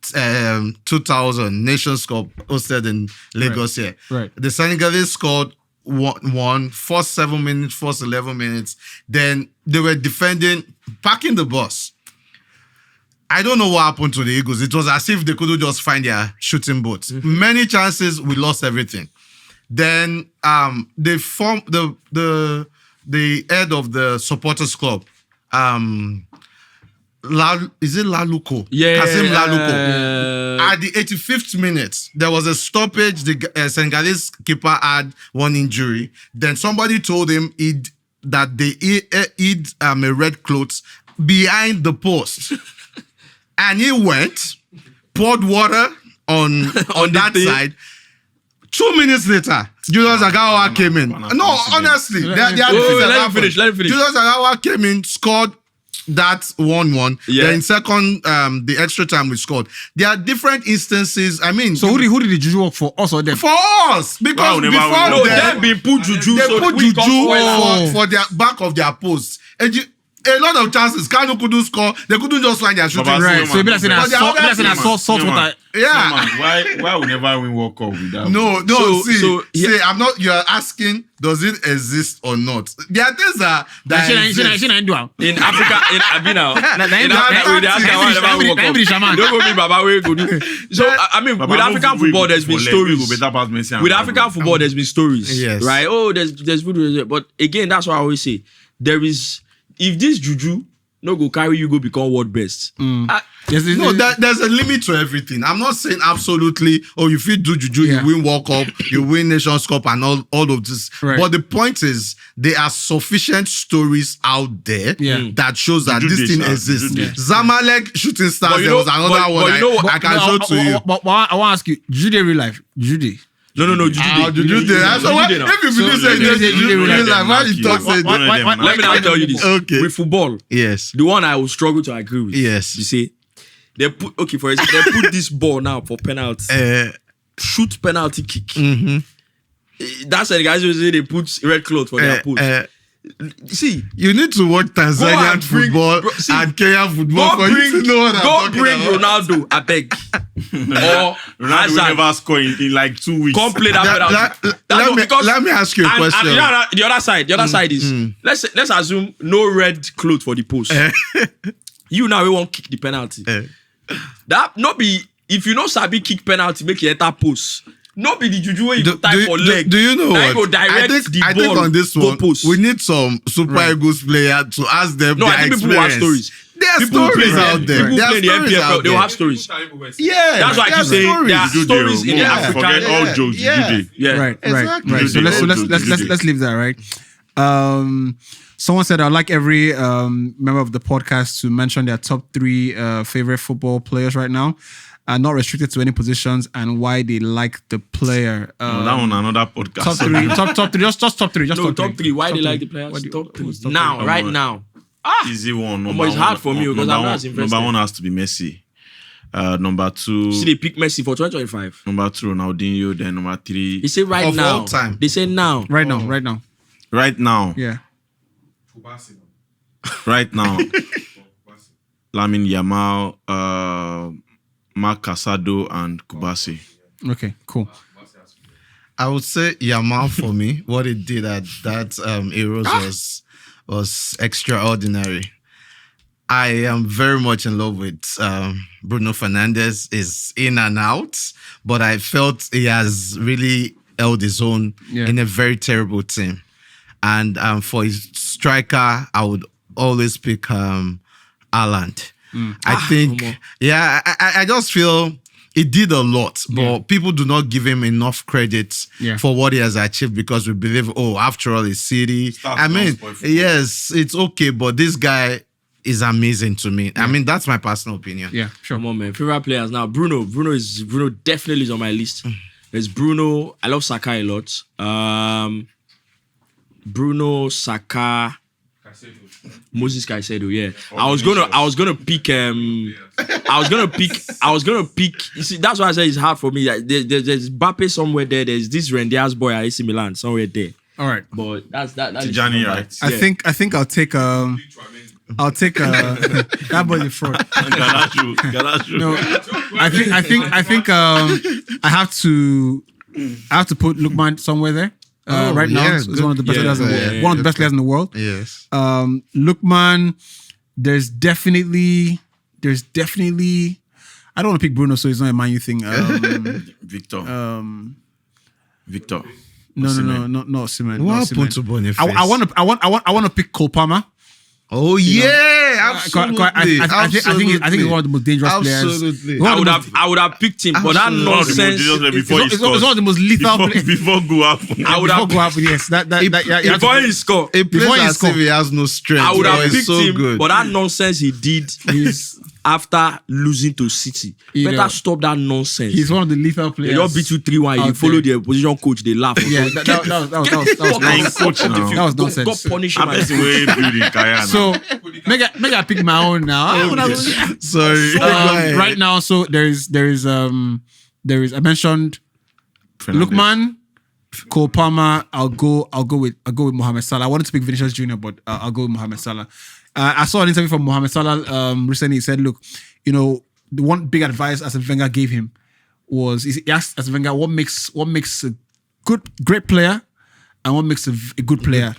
2000 Nations Cup hosted in Lagos here. Right. The Senegalese scored one first 7 minutes, first 11 minutes. Then they were defending, parking the bus. I don't know what happened to the Eagles. It was as if they couldn't just find their shooting boats. Many chances, we lost everything. Then they formed the head of the supporters club. Is it Laluko? Kasim Laluko. At the 85th minute, there was a stoppage. The Senegalese keeper had one injury. Then somebody told him that they hid a red cloth behind the post. And he went, poured water on that side. 2 minutes later, Julius Agawa came in. No, honestly. Let him finish. Julius Agawa came in, scored that 1-1. Then second, the extra time we scored. There are different instances. I mean, so who did the juju work for us or them? For us, because before them they put juju. They put juju for their back of their posts. And a lot of chances, Kanu couldn't score. They couldn't just find their shooting. Right. So maybe that's an assault water. Why we never win World Cup with that? No. See, I'm not. You are asking, does it exist or not? There are things that exist. In Africa, in Abina, so I mean, with African football, there's been stories. With African football, there's been stories. Yes. Right. Oh, there's voodoo. But again, that's what I always say. There is. If this juju no go carry you go become world best. There's a limit to everything. I'm not saying absolutely, you feel do juju, you win World Cup, you win Nations Cup and all of this. Right. But the point is, there are sufficient stories out there that shows that this thing exists. Zamalek Shooting Stars, there was another one I can show to you. But I want to ask you, Jude real life? Jude. No, Juju. So if you believe Juju real life, why you talk say let me now tell you this. Okay. With football, yes, the one I will struggle to agree with. Yes. You see, for example, they put this ball now for penalty. Shoot penalty kick. That's why the guys usually they put red cloth for their post. See, you need to watch Tanzanian football and Kenyan football for you to know what I'm talking about. Go bring Ronaldo, I beg. Or Ronaldo will never score in like 2 weeks. Come play that penalty. Let me ask you a question. And the other side is let's assume no red cloth for the post. You now we won't kick the penalty. That not be if you know Sabi kick penalty, make you enter post. Not be the juju way you type for leg. Do you know what? I think on this one, we need some Super Eagles player to ask them their I think people have stories. There are stories out there. People play the MPFL, they'll have stories. Yeah. That's why I keep saying there are stories in the African. Forget all jokes. Right. Exactly. So let's leave that, right? Someone said I'd like every member of the podcast to mention their top 3 favorite football players right now. Not restricted to any positions and why they like the player. That one another podcast. Top 3, just top 3. Top 3. Why they like the players? Top 3. Now, right now. Easy one. It's hard for me because I'm not invested. Number 1 has to be Messi. Number 2. See, they pick Messi for 2025. Number 2, Ronaldinho. Then number 3. They say right now. All time. They say now. Right now. Right now. Yeah. Right now. Lamine Yamal, Mark Casado, and Kubasi. Okay, cool. I would say Yamal for me. What he did at that Euros was extraordinary. I am very much in love with Bruno Fernandes. Is in and out, but I felt he has really held his own in a very terrible team. And for his striker, I would always pick Haaland. I think, I just feel he did a lot, but people do not give him enough credit for what he has achieved because we believe, after all, it's City. I mean, yes, it's okay, but this guy is amazing to me. I mean, that's my personal opinion. Yeah, sure. Come on, man. Favorite players now. Bruno definitely is on my list. There's Bruno. I love Saka a lot. Bruno, Saka, Moses Caicedo. Yeah, I was gonna pick. You see, that's why I say it's hard for me. There's Mbappe somewhere there. There's this Rendia's boy at AC Milan somewhere there. All right, but that's Tijani, right? I think I'll take that boy is fraud. Galacho. No, I think I have to put Lookman somewhere there. Right now, it's one of the best players in the world. One of the best players in the world. Yes. Lookman, there's definitely. I don't want to pick Bruno, so it's not a Man U thing. Victor. No, Simon. What happened to Boniface? I want to pick Cole Palmer. Oh yeah, absolutely. I think he's one of the most dangerous players. Absolutely. I would have picked him, but that nonsense. It's one of the most lethal players. Before go up. I would have go up. Yes, before he score. He plays as if he has no strength. I would have picked so him, good. but that nonsense he did is after losing to City. Better stop that nonsense. He's one of the lethal players. They just beat you 3-1. You follow the opposition coach. They laugh. Yeah, that was nonsense. God punish him. So make I pick my own now. Sorry. Right now, so there is I mentioned Lookman, Cole Palmer. I'll go with Mohamed Salah. I wanted to pick Vinicius Junior, but I'll go with Mohamed Salah. I saw an interview from Mohamed Salah recently. He said, "Look, the one big advice Arsene Wenger gave him was he asked Arsene Wenger what makes a great player and what makes a good player.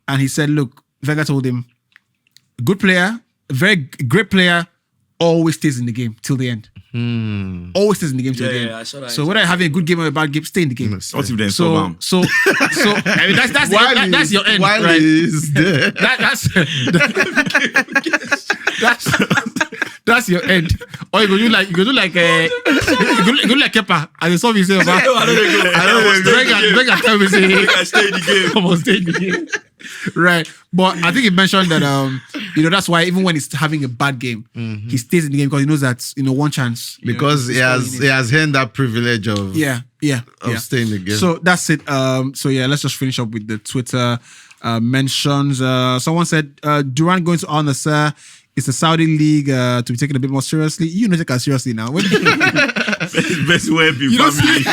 And he said, look, Wenger told him, a good player, a very great player, always stays in the game till the end. Always stays in the game till the end. I saw that. So whether you're having a good game or a bad game, stay in the game. What if they So I mean, that's your end, While right? he's there. That's your end. Or you go do like Kepa. And some you say about tell me say stay in the game. Come on, stay in the game. Right. But I think he mentioned that that's why even when he's having a bad game, he stays in the game because he knows that one chance. Because he has earned that privilege of staying in the game. So that's it. Let's just finish up with the Twitter mentions. Someone said Durant going to Al Nassr. It's a Saudi league to be taken a bit more seriously. You take us seriously now. Best way be family.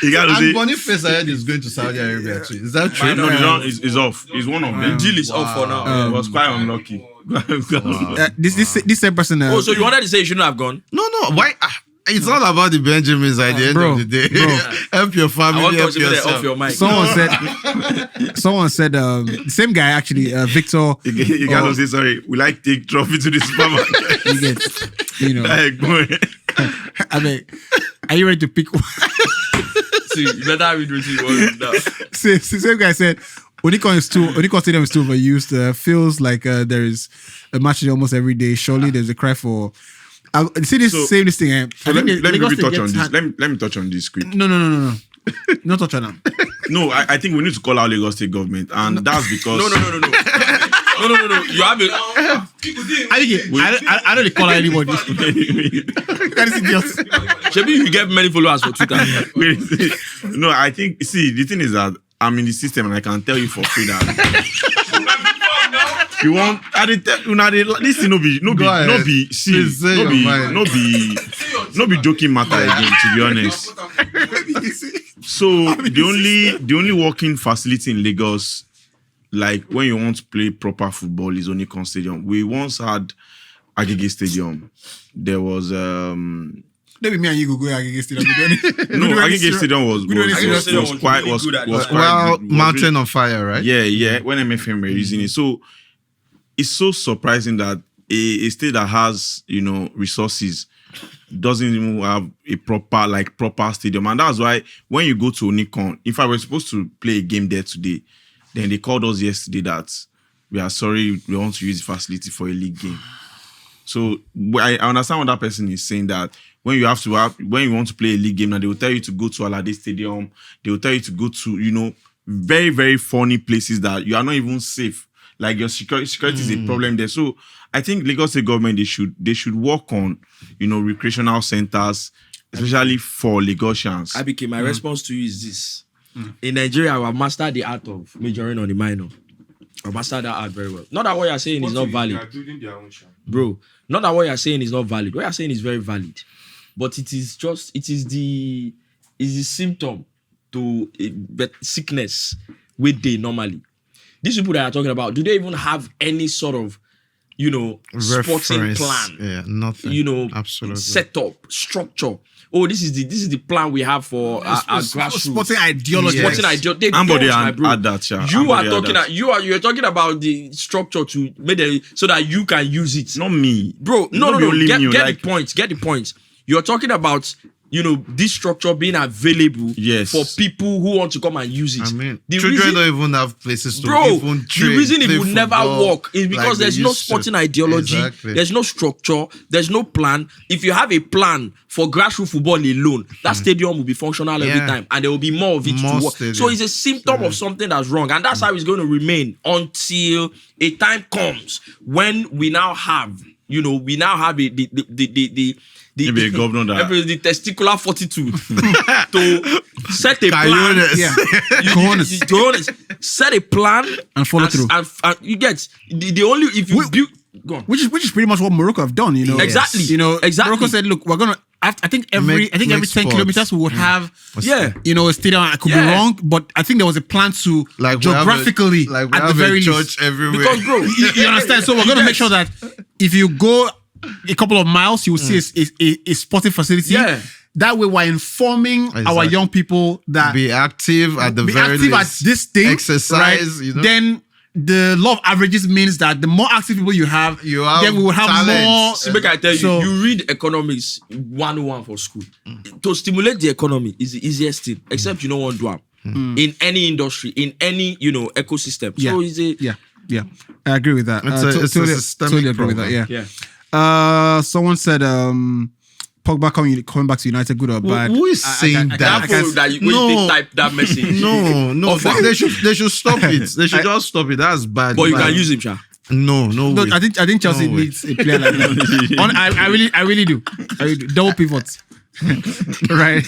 You gotta and Boniface is going to Saudi Arabia too. Is that true? No, he's off. He's one of them. Deal is off for now. He was quite unlucky. This same person. So you wanted to say you shouldn't have gone? No. Why? It's all about the Benjamins at the end of the day. Help your family, help yourself. Off your mic. Someone said, the same guy actually, Victor. You gotta say sorry. We like take trophy to the supermarket. I mean, are you ready to pick one? See, you better read what you want now. Same guy said, Onikon Stadium is still overused. Feels like there is a match almost every day. Surely there's a cry for. See this same thing. Let me touch on this. Let me touch on this quick. No. Not touch on them. No, I think we need to call out Lagos State government, and that's because No. No. You have it. I don't call out anybody. That is idiot. Maybe you get many followers for Twitter. No, I think the thing is that I'm in the system, and I can tell you for free that. You want? This thing no be joking matter again. To be honest. So the only working facility in Lagos, like when you want to play proper football, is Onikon Stadium. We once had Agege Stadium. There was Maybe me and you go Agege Stadium. Agege Stadium was quite good. Mountain on Fire, right? Yeah. When MFM were using it, so it's so surprising that a state that has resources doesn't even have a proper stadium, and that's why when you go to Onikon, if I were supposed to play a game there today, then they called us yesterday that we are sorry, we want to use the facility for a league game. So I understand what that person is saying, that when you want to play a league game, now they will tell you to go to Alade Stadium. They will tell you to go to very, very funny places that you are not even safe. Like your security is a problem there. So I think Lagos State government they should work on recreational centers, especially for Lagosians. Abike, my response to you is this: in Nigeria, I have mastered the art of majoring on the minor. I mastered that art very well. Not that what you're saying is not valid, bro. Not that what you're saying is not valid. What you're saying is very valid, but it is the symptom to sickness with they normally. These people that are talking about, do they even have any sort of, sporting plan? Yeah, nothing. Absolutely. Setup, structure. Oh, this is the plan we have for our grassroots. Sporting ideology. Sporting ideology. Somebody add that, yeah. You're talking about the structure to make so that you can use it. Not me, bro. No. Get the point. Get the point. You're talking about this structure being available for people who want to come and use it. I mean, children don't even have places to even train. The reason it will never work is because there's no sporting ideology, there's no structure, there's no plan. If you have a plan for grassroots football alone, that stadium will be functional every time, and there will be more of it to work. So it's a symptom of something that's wrong, and that's how it's going to remain until a time comes when we now have, the testicular fortitude to set a plan. Set a plan and follow through. And you get the only if you build. Go on. Which is pretty much what Morocco have done. Exactly. Exactly. Morocco said, "Look, we're gonna." I think every 10 kilometers we would have, a stadium. I could be wrong, but I think there was a plan to geographically at the very least everywhere. Because, bro, you understand. So we're gonna make sure that if you go a couple of miles, you will see a sporting facility. Yeah. That way, we're informing our young people that be active at the very least at this thing. Exercise, right? Then the law of averages means that the more active people you have then we will have talent. more. So make I tell you, you read economics 101 for school. To stimulate the economy is the easiest thing, except you don't want to do in any industry, in any ecosystem. Yeah. So it's yeah. I agree with that. It's a systemic totally agree with that. Yeah. Someone said Pogba coming back to United, good or bad? Who is saying that? When type that message. No. They should stop it. They should just stop it. That's bad. But you can use him, Sha. No. Way. I think Chelsea needs a player like that. I really do. Double pivot. Right.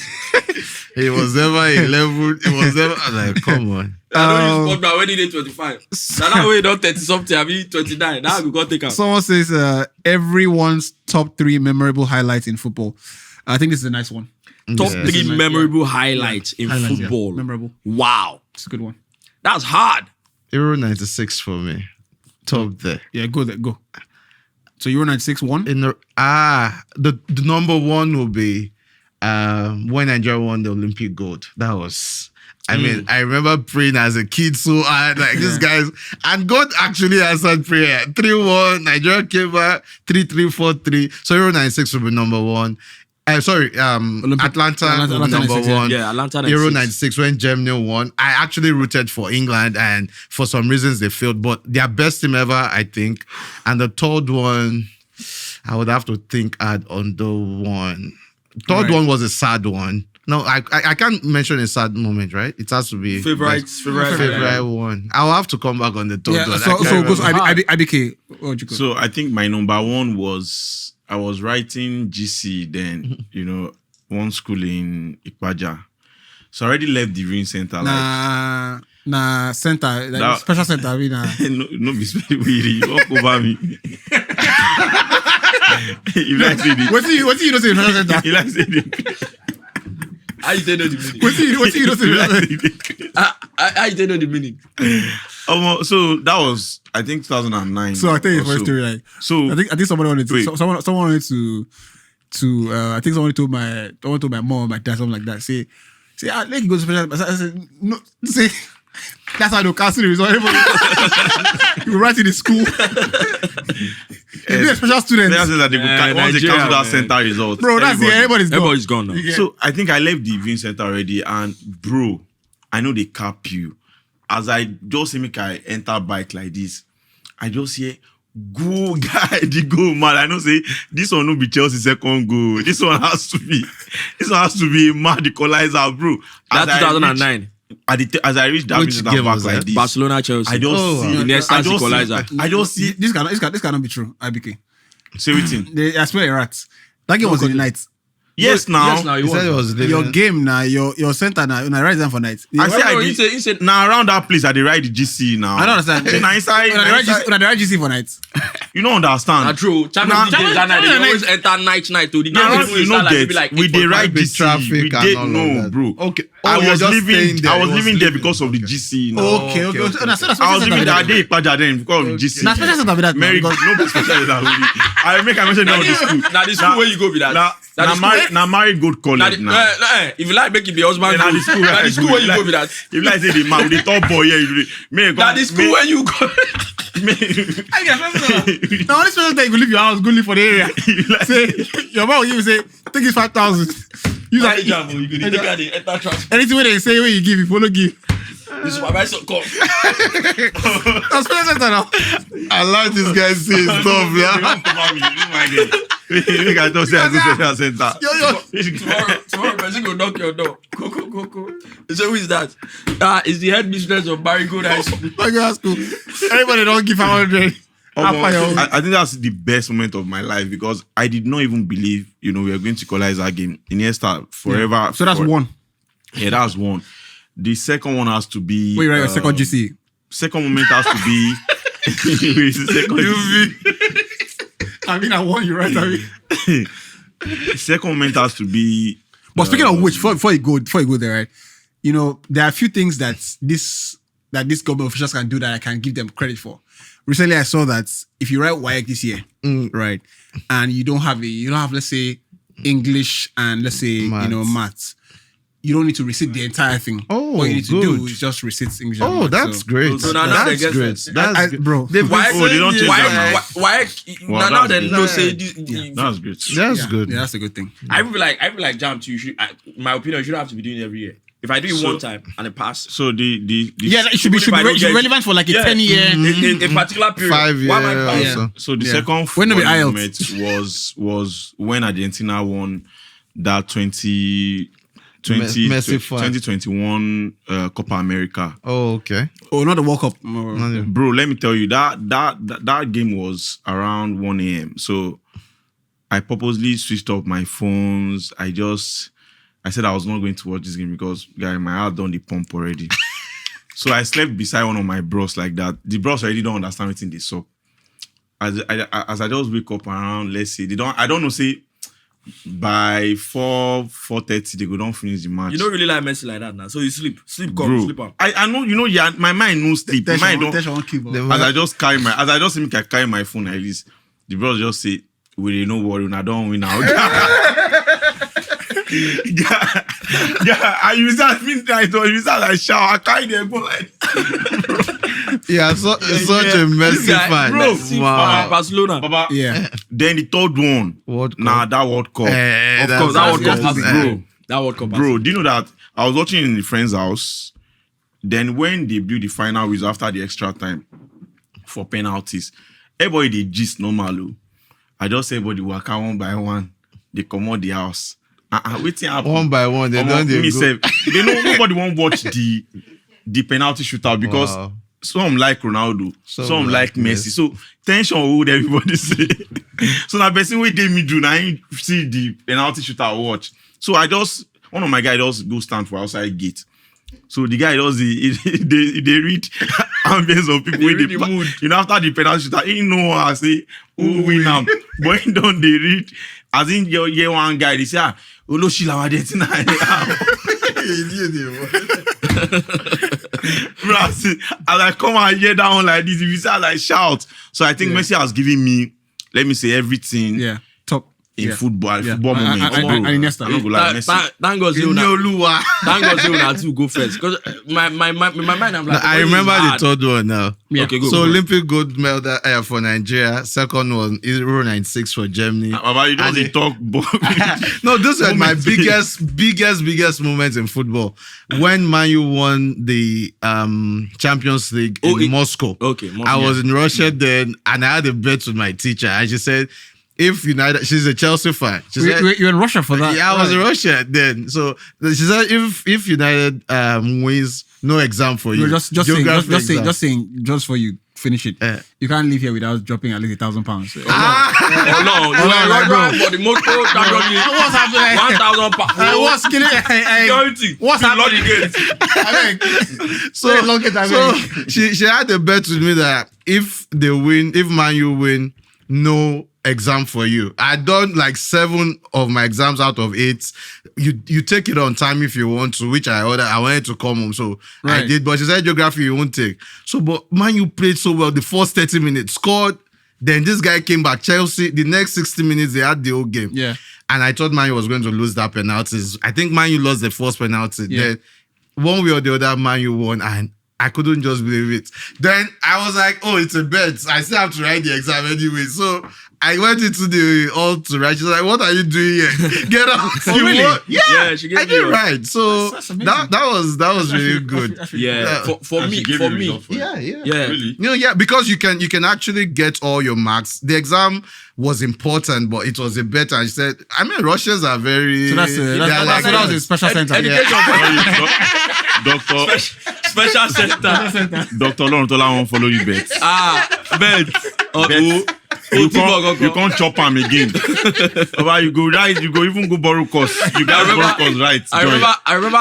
It was never 11. It was never like, come on. I don't use Pogba when he did 25. Now that way don't 30 something, I mean 29. Now we got take out. Someone says everyone's top 3 memorable highlights in football. I think this is a nice one. Top 3 memorable highlights in football. Yeah. Memorable. Wow. It's a good one. That's hard. Euro 96 for me. Top there. Yeah, go there. Go. So Euro 96 won? The number one will be when Nigeria won the Olympic gold. That was... I mean, I remember praying as a kid so hard, like these guys, and God actually answered prayer. 3-1, Nigeria came back, 3-3, 4-3. So Euro 96 will be number one. Atlanta will be number 96, one. Yeah, Atlanta 96. Euro 96 when Germany won. I actually rooted for England, and for some reasons they failed, but their best team ever, I think. And the third one, I would have to think hard on the one. Third one was a sad one. No, I can't mention a sad moment, right? It has to be favorite one. I'll have to come back on the third one. So goes IBK. So I think my number one was I was writing GC then, one school in Ikpaja. So I already left the viewing center. Center, like special center. I mean, no, be special. You walk over me. You like saying it. What do you know? Say special center. You like saying it. How you don't know the meaning? What do you know? How you don't know the meaning? So that was, I think 2009. So I think it's or my story. Like, So I think somebody wanted to. Wait. Someone wanted to. I think someone told my mom or my dad something like that. Say, let you go to special. I said no. Say that's how they'll cancel the result. You write in the school. If you're a special student, they said that they could once they Nigeria, cancel that man. center result. bro, that's it. Everybody's Everybody's gone gone. now. Yeah. So I think I left the viewing center already, and bro, I know they cap you. As I just see me enter bike like this, I just hear go guy, the goal man. I know say this one no be Chelsea second goal. This one has to be a mad equalizer, bro. That's 2009. As I reach that Which viewing game back was like that? this, Barcelona, Chelsea. I just see Iniesta's equalizer. I just see. This cannot be true. IBK. Say everything. I swear, rats. That game was in the night. Yes, now. Yes, now He said it was Your living. game now, your center now, I write them for night. I say No, I he did. said Now around that place, I dey ride the GC now. I don't understand. Now inside, When I write GC for night. you don't understand. Nah, true. Champions League games that night, they always enter night to the game. Now Before you start, know like, that be like we dey 8:45. ride with GC. traffic We and did all of no, that. bro. Okay. I you're was just living. staying there. I was He living there sleeping. because of the GC. No. Okay. okay. So that's I was living there. I did Ipaja then because of the GC. Now special center be that. Mary, Because no be special that holy. I make a mention now of the school. Now the school where you go be that. Now married good college now. If you like make it be husband, Now the school now the school where you go be that. If like say the man, the top boy here, Now the school where you go. now this special time you go leave your house, go live for the area. Say your mom will give you say take this 5,000. You like You could take out the enter transfer. anything where they say when you give, you follow give. The supervisor come. That's special center now. I like this guy say stuff, yeah. Make I don't say I go special center. Tomorrow person go knock your door. Go. They say, who is that? It's the head mistress of Marigold High School. My God, school. Everybody don't give 500. I think that's the best moment of my life because I did not even believe, we were going to equalize that game. Iniesta forever. So that's one. Yeah, that's one. The second one has to be. Wait, right, your second GC. Second moment has to be. I mean, I won you, right? Second moment has to be. But speaking of which, before you go there, right? There are a few things that this government officials can do that I can give them credit for. Recently, I saw that if you write WAEC this year, right, and you don't have let's say English and let's say maths, you don't need to recite the entire thing. Oh, all you need to do good. is just recite English. Oh, and maths. that's great. So now they That's get great. that. That's great. bro. They've been Why? Oh, they don't change that Why? Now they know say this. That's great. That's good. Yeah, that's a good thing. I feel like Jam too. You should, in my opinion, you shouldn't have to be doing it every year. If I do it one time and it pass, So the It should be relevant for like a 10-year. in a particular period. 5 years. Why am I Yeah. Also. So the Yeah. second When did we football IELTS? moment was when Argentina won that 2021 Copa America. Oh, okay. Oh, not the World Cup. Bro, let me tell you that game was around 1 a.m. So I purposely switched off my phones. I said I was not going to watch this game because my heart done the pump already. So I slept beside one of my bros like that. The bros already don't understand anything they saw. As I just wake up around, let's say I don't know, say by 4:30 they go don't finish the match. You don't really like Messi like that now. So you sleep Bro, on. I know, yeah, my mind no sleep. My mind don't. As I just carry my phone like this, the bros just say, "We no worry, I don't win now." I use that midnight or use that I shower. I carry them go like. Yeah, such a messy fan. bro. Wow. Barcelona. Baba, Yeah. Then the third one, World Cup. that World Cup. Of course, that World Cup has to bro. go. That World Cup has Bro, do you know that I was watching in a friend's house? Then when they blew the final whistle after the extra time for penalties, everybody they gist normal. I just say everybody work out one by one. They come out the house. Waiting happen. One by one, they don't me go. say, they know nobody won't watch the penalty shootout because Wow. some like Ronaldo, some like Messi. Messi. So tension would everybody say. So now person we did me do now I see the penalty shootout watch. So one of my guys just go stand for outside gate. So the guy does they read ambience of people with read the the mood. after the penalty shootout, he know what I say who win now. But he don't they read as in your one guy they say Oloshi la wa de tonight. Bro, as I come and hear that one like this, if you say I like shout. So I think Messi has given me, let me say, everything. Yeah. Top. In football Yeah. moment. And Iniesta. I'm not gonna lie, Messi. Thank God, say una two go first. Because my mind, I'm like, I remember the third one now. Yeah. Okay, go. So Olympic gold medal for Nigeria. Second one Euro 96 for Germany. Baba, you don't And talk. No, those were my Moments. biggest moments in football. When Man U won the Champions League in Moscow. Okay, I was in Russia then, and I had a bet with my teacher, and she said, if United, she's a Chelsea fan. She said, You're in Russia for that. yeah, I was in Russia then. So she said, if United wins, no exam for you. Just saying, for you, finish it. You can't leave here without dropping at least £1,000. Oh no, you are right for the Moscow Champions League. What's happening? £1,000. What's killing? Security. What's happening? So she had a bet with me that if Man U win, no exam for you. I done like 7 of my exams out of 8. You take it on time if you want to, which I wanted to come home, so I did. But she said geography you won't take. So, but Man U played so well. The first 30 minutes scored. Then this guy came back. Chelsea. The next 60 minutes they had the whole game. Yeah. And I thought Man U was going to lose that penalties. I think Man U lost the first penalty. Yeah. Then one way or the other, Man U won, and I couldn't just believe it. Then I was like, oh, it's a bet. I still have to write the exam anyway. So I went into the hall to write. She's like, what are you doing here? Get out. Oh, really? Yeah, she gave I you did a- right. So That's amazing. that was really good. Yeah, for me, Yeah. yeah. Really? Yeah, because you can actually get all your marks. The exam was important, but it was a better. I said, I mean, Russians are very. So that was a special center. Education Doctor special center. Dr. Laurentola won't follow you bet. Bet. You can't chop him again. Baba, you go right, you go even go borrow course. You guys borrow course, right? I remember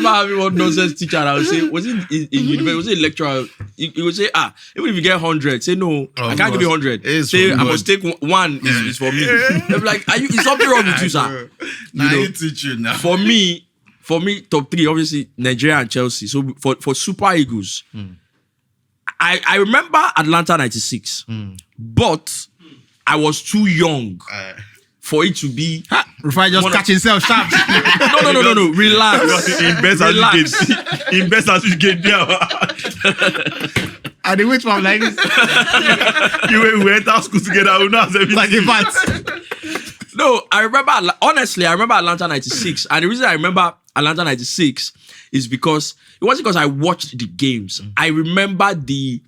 having one nonsense teacher. And I would say, was it in university? Was it a lecturer? He would say, even if you get 100, say no, I can't give you 100. Say I must take one. Is for me. They'll be like, is something wrong with you, sir? Now you teach you now. For me, top 3, obviously Nigeria and Chelsea. So for Super Eagles, I remember Atlanta 96, but I was too young for it to be. Rufai just catch himself sharp. No. Relax. Invest as you get there. And they wait for him like this. We enter school together. We know everything. Like a bat. No, I remember Atlanta 96. And the reason I remember Atlanta 96 is because it wasn't because I watched the games. I remember the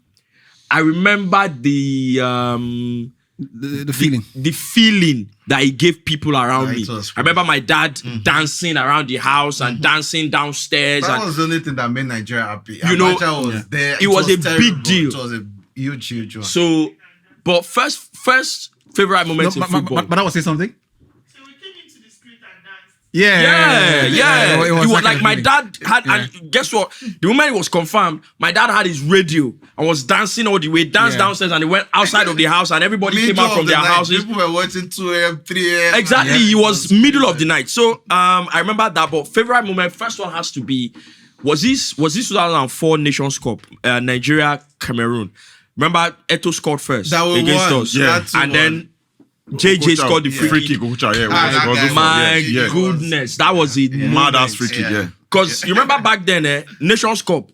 feeling. The feeling that it gave people around me. was I remember my dad dancing around the house and dancing downstairs. That And was the only thing that made Nigeria happy. You know, Abacha was there. it was a terrible. big deal. It was a huge one. so, but first favorite moment in football. But I was saying something. So we came into the street and danced. Yeah. It It was like like a my feeling. dad had, and guess what? The moment it was confirmed, my dad had his radio and was dancing all the way, danced downstairs, and he went outside of the house, and everybody came out from their houses. People were watching 2 a.m., 3 a.m. Exactly, it was middle of the night. So I remember that. But favorite moment, first one has to be, was this 2004 Nations Cup, Nigeria Cameroon. Remember, Eto scored first That we against won. us, Yeah. and then JJ scored the free kick. My goodness, that was a Mad ass free kick, yeah. Because you remember back then, Nations Cup,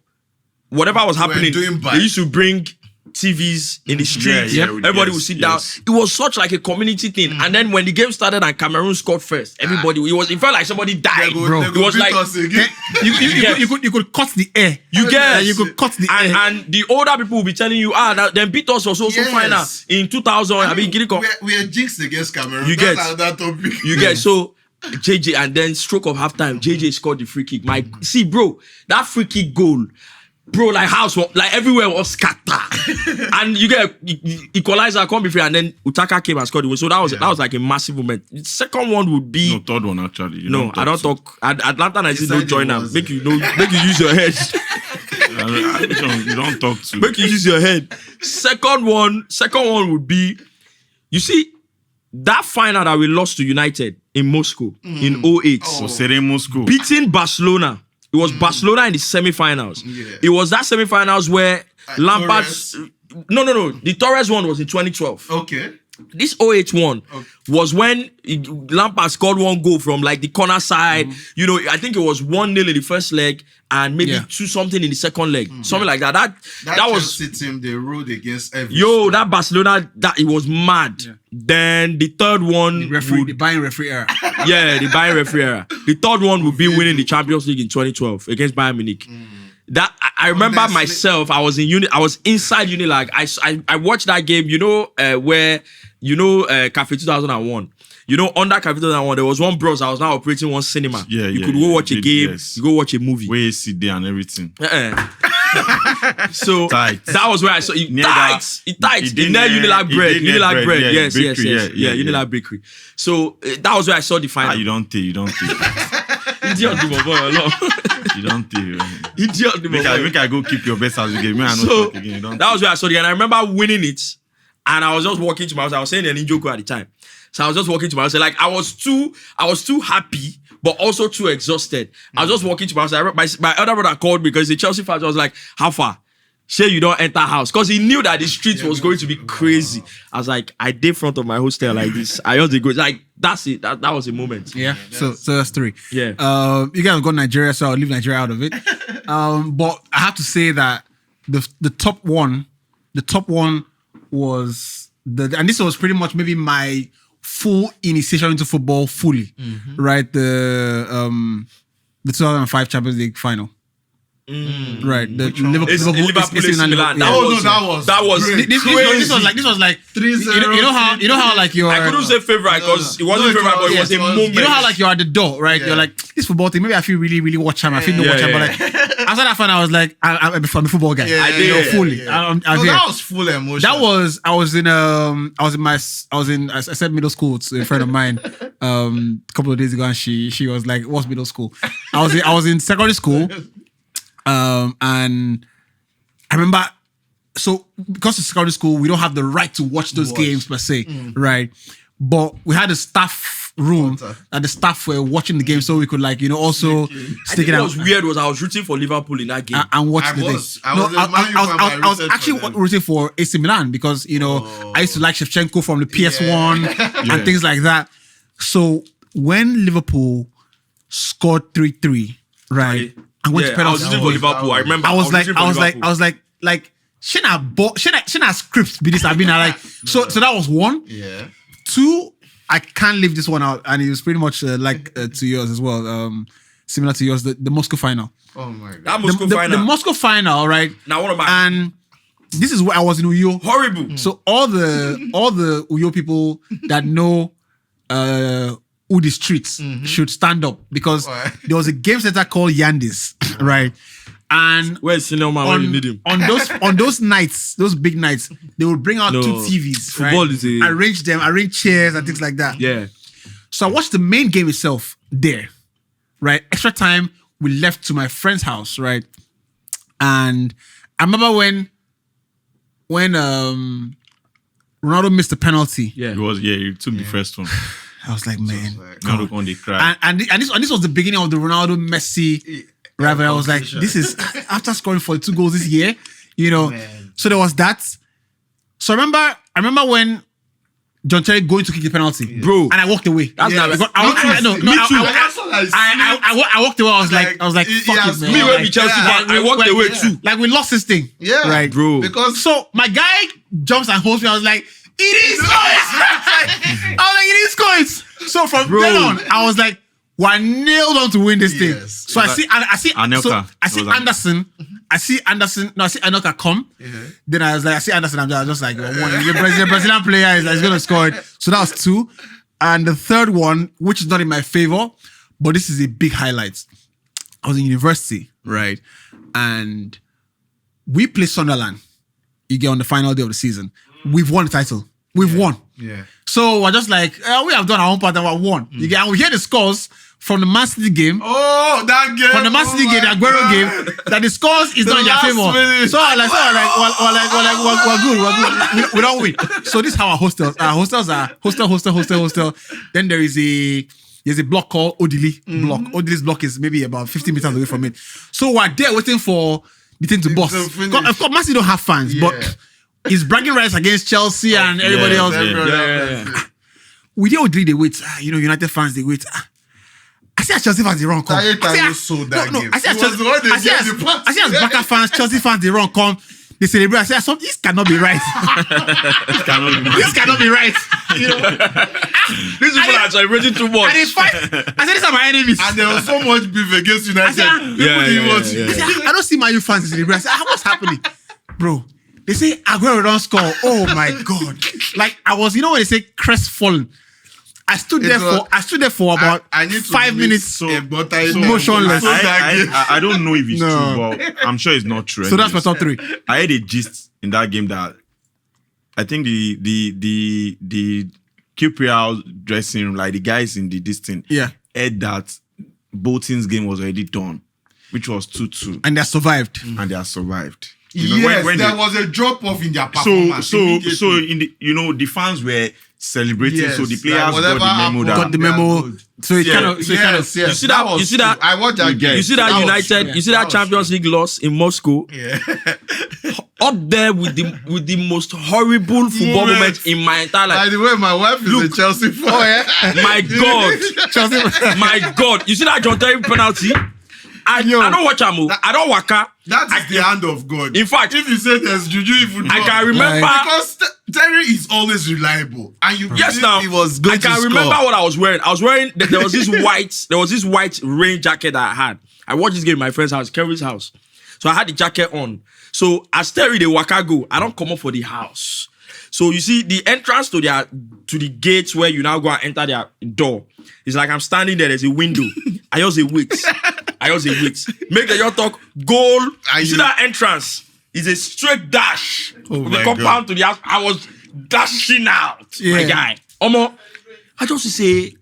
whatever was happening, doing bad. they used to bring TVs in the streets. Yeah, Everybody would sit down. It was such like a community thing. And then when the game started and Cameroon scored first, everybody, it felt like somebody died, bro. It was like You could cut the air. you get You could cut the air. and the older people will be telling you, then beat us was also Yes. final in 2000. I mean, we are jinxed against Cameroon. You That's get- another topic. you get so JJ, and then stroke of halftime, JJ scored the free kick. See, bro, that free kick goal, bro, like like everywhere was scatter, and you get equalizer, come be free, and then Utaka came and scored the goal. So that was like a massive moment. The second one would be No, third one actually. You no, I don't to- talk. Atlanta 96 said don't it join them. was- Make you use your head. You don't talk to. Make you use your head. Second one would be, you see, that final that we lost to United in Moscow in 08. So Serene Moscow. Beating Barcelona It was Barcelona in the semi-finals. It was that semi-finals where Lampard. No. The Torres one was in 2012. Okay. This 08 one was when Lampard scored one goal from like the corner side. You know, I think it was 1-0 in the first leg and maybe 2-something in the second leg. Something like that. That was Chelsea team they ruled against every that Barcelona, that it was mad. Yeah. Then the third one, the buying referee era. The buying referee era. The third one would be winning the Champions League in 2012 against Bayern Munich. That I remember myself. I was inside Unilag. I watched that game. You know where Cafe 2001. You know, under Cafe 2001, there was one bros. I was now operating one cinema. You could go watch a game. You go watch a movie. Where you sit there and everything. So tight. That was where I saw it. Tight. In there, Unilag bread. Unilag bread. Yes. Unilag bakery. So that was where I saw the final. You don't think. Idiot, the boy. You don't think. Idiot, the boy. Make I go keep your best as you game. So that was where I saw it, and I remember winning it. And I was just walking to my house. I was saying an Njoku at the time. So I was just walking to my house. Like I was too happy, but also too exhausted. I was just walking to my house. My elder brother called me because the Chelsea fans was like, "How far? Say you don't enter house." Because he knew that the street was going to be crazy. I was like, I did front of my hostel like this. I just go like that's it. That was a moment. Yeah. So that's 3. Yeah. You guys got Nigeria, so I'll leave Nigeria out of it. But I have to say that the top one was and this was pretty much maybe my full initiation into football fully, right? The 2005 Champions League final. Right, the Liverpool AC Milan. That was this was like 3-0. You know how like you're. I couldn't say favorite because it wasn't favorite, but it was a moment. You know how like you're at the door, right? You're like, this football thing. Maybe I feel really, really watch him. I feel no watch him, but like after that final, I was like, I'm a football guy. I did fully. That was full emotion. I said middle school to a friend of mine a couple of days ago, and she was like, "What's middle school?" I was in secondary school. And I remember, so because it's secondary school, we don't have the right to watch those games per se, right? But we had a staff room and the staff were watching the game, so we could also stick it out. What was weird was I was rooting for Liverpool in that game and watch the thing. I was actually rooting for AC Milan because I used to like Shevchenko from the PS1 and things like that. So when Liverpool scored 3-3, right? I went to penalty. I was rooting for Liverpool. I remember. I was like, shouldn't scripts be this? I've been like, so that was 1. Yeah. 2, I can't leave this one out, and it was pretty much to yours as well. Similar to yours, the Moscow final. Oh my god. That Moscow final. The Moscow final, right? Now one of my and this is where I was in Uyo. Horrible. So all the Uyo people that know Udi streets should stand up because there was a game center called Yandis, right? And where's Cinema when you need him? On those nights, those big nights, they would bring out 2 TVs, Football right? is arrange chairs and things like that. Yeah. So I watched the main game itself there, right? Extra time, we left to my friend's house, right? And I remember when Ronaldo missed the penalty. Yeah. He took the first one. I was like, man. Ronaldo on the cry. And this was the beginning of the Ronaldo Messi rivalry. I was like, this is after scoring 42 goals this year, Man. So there was that. So I remember when John Terry going to kick the penalty, bro, and I walked away. That's not I walked away. I was like, fuck it, man. Me when we Chelsea fan, I walked away too. Like we lost this thing, right, bro? Because so my guy jumps and holds me. I was like, it is coins. It is coins. So from then on, I was like, we're nailed on to win this thing. So I see Anelka. I see Anelka come. Then I was like, I see Anderson. I'm just like, the Brazilian player is going to score it. So that was 2. And the third one, which is not in my favor, but this is a big highlight. I was in university, right? And we play Sunderland. You get on the final day of the season. We've won the title. We've won. Yeah. So we're just like, we have done our own part and we won. You get, and we hear the scores from the Man City game. Oh, that game. From the Man City game, the Aguero game, that the scores is not in their favor. So we're good. We don't win. So this is how our hostels are. Hostel. Then there is there's a block called Odili block. Odili's block is maybe about 50 meters away from it. So we're there waiting for the thing to bust. Of course, Man City don't have fans, but it's bragging rights against Chelsea and everybody else. We did Odili, they wait. United fans, they wait. I see as Chelsea fans, they run come. I see as Barca fans, Chelsea fans, they run come. They celebrate. I say, this cannot be right. This cannot be right. These people are celebrating too much. And they fight. I said, these are my enemies. And there was so much beef against United. I don't see my U fans celebrate. I say, what's happening? Bro, they say Aguero don't score. Oh my God. Like, I was, when they say crestfallen. I stood there for about 5 minutes. Motionless. I don't know if it's true, but I'm sure it's not true. So that's my top 3. I had a gist in that game that I think the QPR dressing room, like the guys in the distance, heard that Bolton's game was already done, which was 2-2. And they survived. And they survived. When there was a drop off in their performance. So in the the fans were celebrating, so the players got the memo. So it kind of you see that I watched that game. You see that United, you see that Champions League loss in Moscow. Up there with the most horrible football moment in my entire life. By the way, my wife is a Chelsea fan. My God. My God. You see that John Terry penalty? I don't watch Amo. I don't waka. That is the hand of God. In fact, if you say there's juju, even I can remember because Terry is always reliable, and you now he was going I can remember what I was wearing. I was wearing there was this white rain jacket that I had. I watched this game in my friend's house, Kerry's house. So I had the jacket on. So as Terry the waka go, I don't come up for the house. So you see the entrance to the gates where you now go and enter their door. It's like I'm standing there. There's a window. I just say wait. Make the talk goal. You see that entrance is a straight dash from the compound to the house. I was dashing out, my guy. Omo, I just say,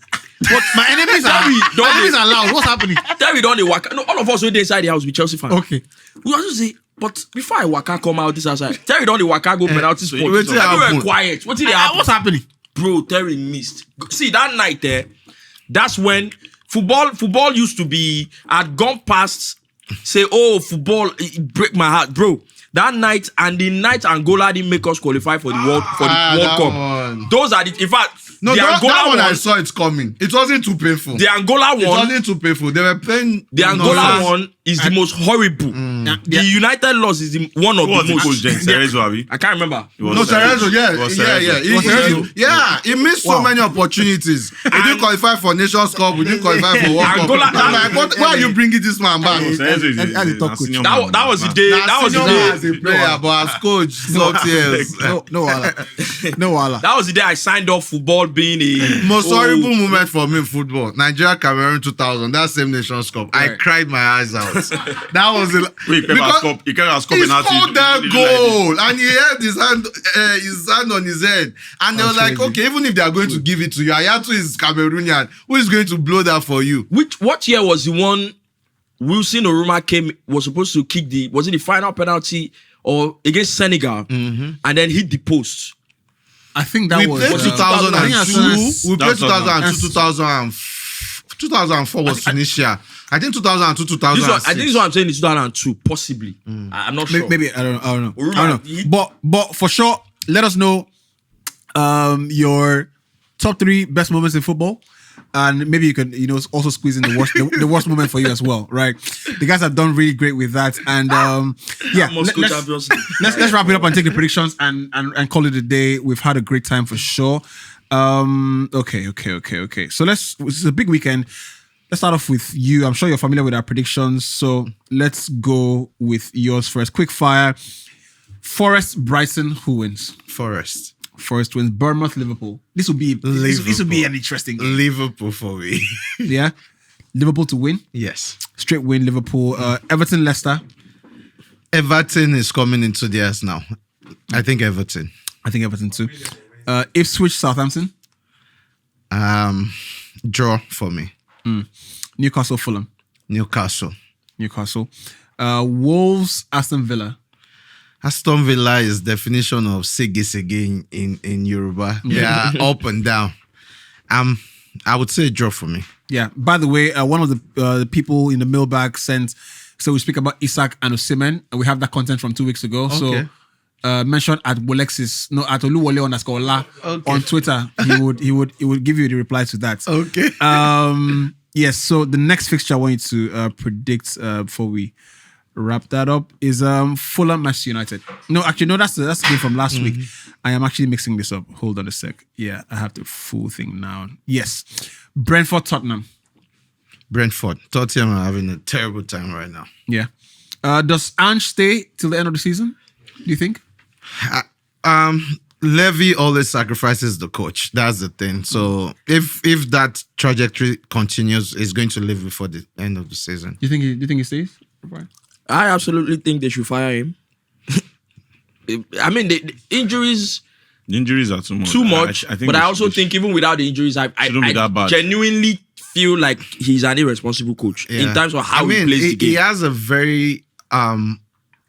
what my enemies are loud. What's happening? Terry don't they waka. No, all of us were inside the house with Chelsea fans. Okay. We also say, but before I waka come out this outside, Terry don't they waka go penalty spot. We were quiet. What's happening? Bro, Terry missed. See that night there. That's when football used to be. I'd gone past. Say, football it break my heart, bro. That night and the night Angola didn't make us qualify for the World Cup. One. Those are in fact. No, the that Angola one I saw it coming. It wasn't too painful. The Angola one. It wasn't too painful. They were playing. The Angola one is the most horrible. The United loss is one of the most. I can't remember. No, Cerezo, yeah. He missed so many opportunities. He didn't qualify for Nations Cup. We didn't qualify for World Cup. Why are you bringing this man back? That was the day. That was the day. As a player, but as coach, no wala. That was the day I signed off football being a most horrible moment for me in football. Nigeria Cameroon 2000, that same Nations Cup. I cried my eyes out. That was he scored that goal and he had his hand on his head. And they were like, okay, even if they are going to give it to you, Ayatu is Cameroonian. Who is going to blow that for you? What year was the one Wilson Oruma was supposed to kick was it the final penalty or against Senegal and then hit the post? I think that was 2002. We played 2002, 2004 was Tunisia. I think 2002, 2006. I think this one I'm saying is 2002, possibly. I'm not sure. Maybe I don't know. But for sure, let us know your top 3 best moments in football. And maybe you can, also squeeze in the worst moment for you as well, right? The guys have done really great with that, and let's wrap it up and take the predictions and call it a day. We've had a great time for sure. Okay. So this is a big weekend. Let's start off with you. I'm sure you're familiar with our predictions, so let's go with yours first. Quick fire. Forest, Brighton, who wins? Forest wins. Bournemouth, Liverpool. This will be an interesting game. Liverpool for me. Yeah. Liverpool to win? Yes. Straight win, Liverpool. Everton, Leicester. Everton is coming into theirs now. I think Everton too. Ipswich, Southampton. Draw for me. Newcastle, Fulham. Newcastle. Wolves, Aston Villa. Aston Villa is definition of Sege in Yoruba. Yeah, up and down. I would say draw for me. Yeah. By the way, one of the people in the mailbag sent, so we speak about Isak and Osimhen, and we have that content from 2 weeks ago. Okay. So mention at Bolexis, no, at Oluwole_Ola on Twitter. He would give you the reply to that. Okay. Yes. So the next fixture I want you to predict before we wrap that up is Fulham Manchester United. No, actually, no, that's the game from last week. I am actually mixing this up. Hold on a sec. Yeah, I have the full thing now. Yes. Brentford Tottenham. Brentford. Tottenham are having a terrible time right now. Yeah. Does Ange stay till the end of the season? Do you think? Levy always sacrifices the coach. That's the thing. So if that trajectory continues, he's going to leave before the end of the season. Do you think he stays? I absolutely think they should fire him. I mean, the injuries. The injuries are too much. I think but I also think even without the injuries, I genuinely feel like he's an irresponsible coach in terms of how he plays the game. He has a very